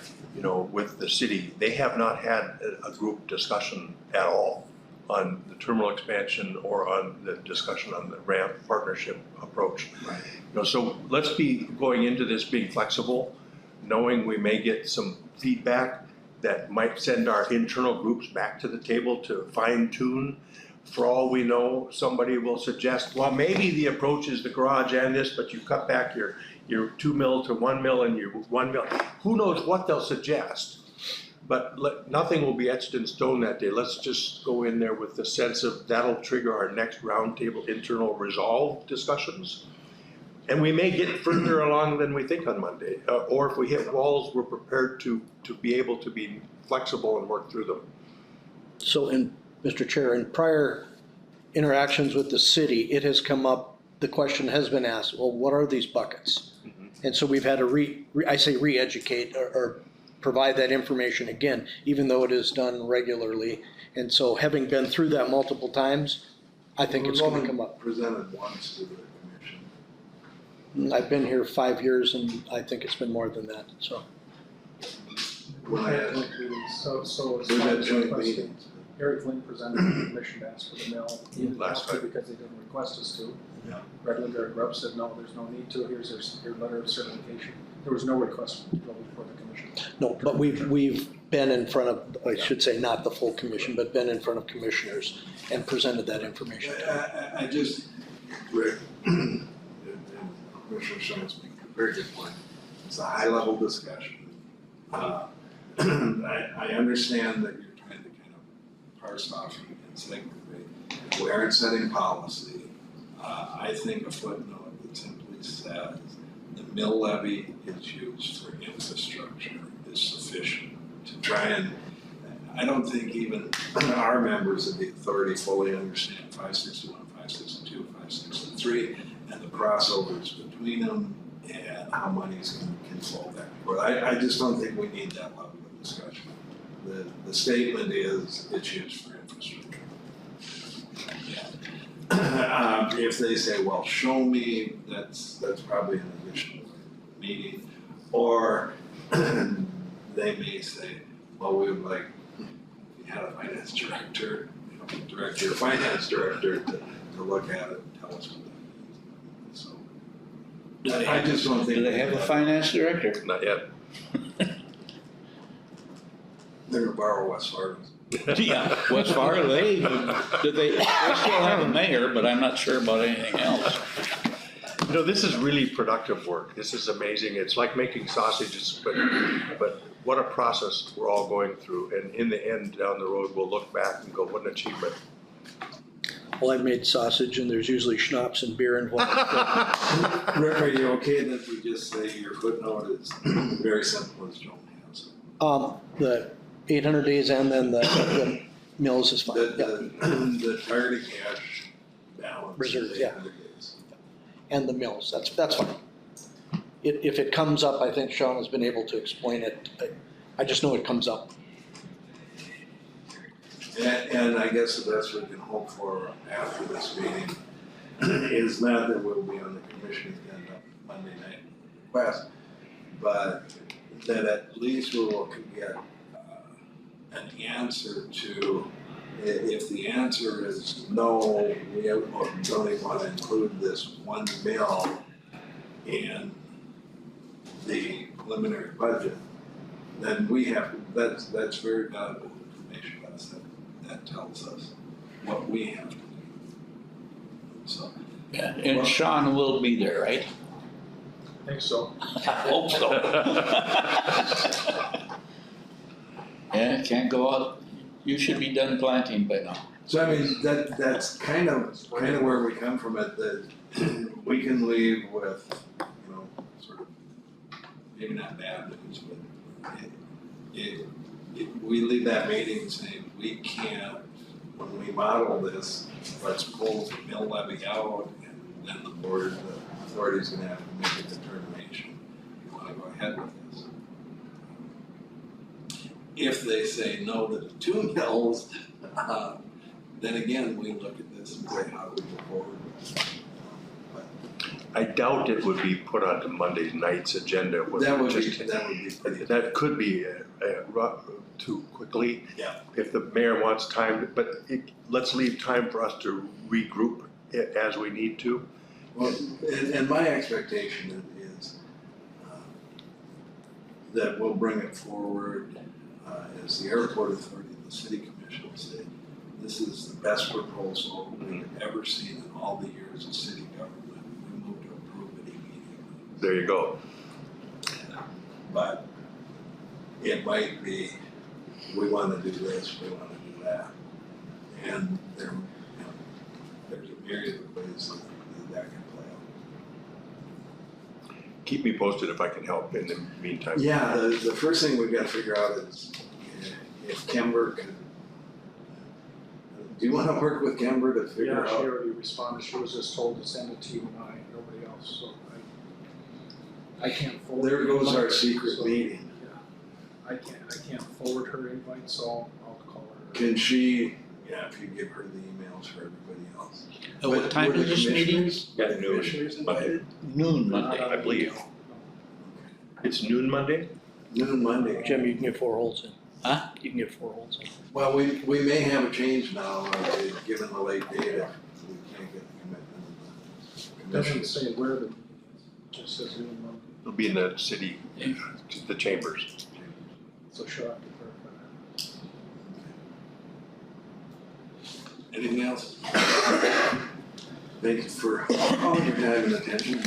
with the city. They have not had a group discussion at all on the terminal expansion or on the discussion on the ramp partnership approach. Right. So let's be going into this being flexible, knowing we may get some feedback that might send our internal groups back to the table to fine tune. For all we know, somebody will suggest, well, maybe the approach is the garage and this, but you cut back your 2 mil to 1 mil and your 1 mil. Who knows what they'll suggest? But nothing will be etched in stone that day. Let's just go in there with the sense of that'll trigger our next roundtable internal resolve discussions. And we may get further along than we think on Monday, or if we hit walls, we're prepared to be able to be flexible and work through them. So Mr. Chair, in prior interactions with the city, it has come up, the question has been asked, well, what are these buckets? And so we've had to re-educate or provide that information again, even though it is done regularly. And so having been through that multiple times, I think it's gonna come up. Presented once to the commission. I've been here 5 years and I think it's been more than that, so. When I asked, So as we've far had as joint requesting, meetings. Eric Lynn presented the commission to ask for the mill. He didn't Last have to time. because they didn't request us to. Yeah. Redlander and Grubb said, no, there's no need to, here's your letter of certification. There was no request to go before the commission. No, but we've been in front of, I should say not the full commission, but been in front of commissioners and presented that information. I just, Rick, and Commissioner Shines made a very good point. It's a high-level discussion. I understand that you're trying to kind of parse off and segregate. We aren't setting policy. I think a footnote that simply says the mill levy is used for infrastructure is sufficient to try and, I don't think even our members of the authority fully understand 561, 562, 563, and the crossovers between them and how money's can flow back and forth. I just don't think we need that level of discussion. The statement is it's used for infrastructure. If they say, well, show me, that's probably an additional meeting. Or they may say, well, we would like, we had a finance director, director or finance director to look at it and tell us what that means. So I just don't think. Do they have a finance director? Not yet. They're gonna borrow West Fargo's. Yeah, West Fargo, they still have a mayor, but I'm not sure about anything else. You know, this is really productive work. This is amazing. It's like making sausages, but what a process we're all going through. And in the end, down the road, we'll look back and go, what an achievement. Well, I've made sausage and there's usually schnapps and beer involved. Rick, are you okay that we just say your footnote is very simple as Joan has it? The 800 days and then the mills is fine. Yeah. The target cash balance. Reserve, is yeah. 800 days. And the mills, that's fine. If it comes up, I think Sean has been able to explain it. I just know it comes up. And I guess the best we can hope for after this meeting is not that we'll be on the commission agenda Monday night request, but that at least we will get an answer to, if the answer is no, we don't even want to include this one mill in the preliminary budget, then we have, that's very valuable information to us. That tells us what we have to do. So. Yeah, and Sean will be there, right? I think so. I hope so. Yeah, can't go out, you should be done planting by now. So I mean, that's kind of where we come from it, that we can leave with, sort of, maybe not bad news, but we leave that meeting saying, we can't, when we model this, let's pull the mill levy out, and then the board, the authority's gonna have to make a determination. You wanna go ahead with this? If they say no to the 2 mills, then again, we look at this and say, how do we go forward? I doubt it would be put onto Monday night's agenda. That would be pretty. That could be too quickly. Yeah. If the mayor wants time, but let's leave time for us to regroup as we need to. Well, and my expectation is that we'll bring it forward as the airport authority and the city commission will say, this is the best proposal we've ever seen in all the years of city government. We move to approve it immediately. There you go. But it might be, we want to do this, we want to do that. And there's a myriad of ways that can play keep me posted if I can help in the meantime. Yeah, the first thing we've got to figure out is if Kember can, do you want to work with Kember to figure Yeah, she out? already responded, she was just told to send it to you and I, nobody else, so I can't forward. There the goes our invite, secret so, meeting. yeah. I can't forward her invite, so I'll call her. Can she, yeah, if you give her the emails for everybody else. At what But time were is the this meeting? commissioners- were the At noon, commissioners Monday. invited? Noon Not Monday. on I believe. email. It's noon Monday? Noon Monday. Jim, you can get 4 holes in. Huh? You can get 4 holes in. Well, we may have a change now, given the late data, we can't get the commitment of the Doesn't commissioners. say where the meeting is, just says noon Monday, It'll be in the city, the chambers. so she'll have to clarify that. Anything else? Thank you for all your time and attention.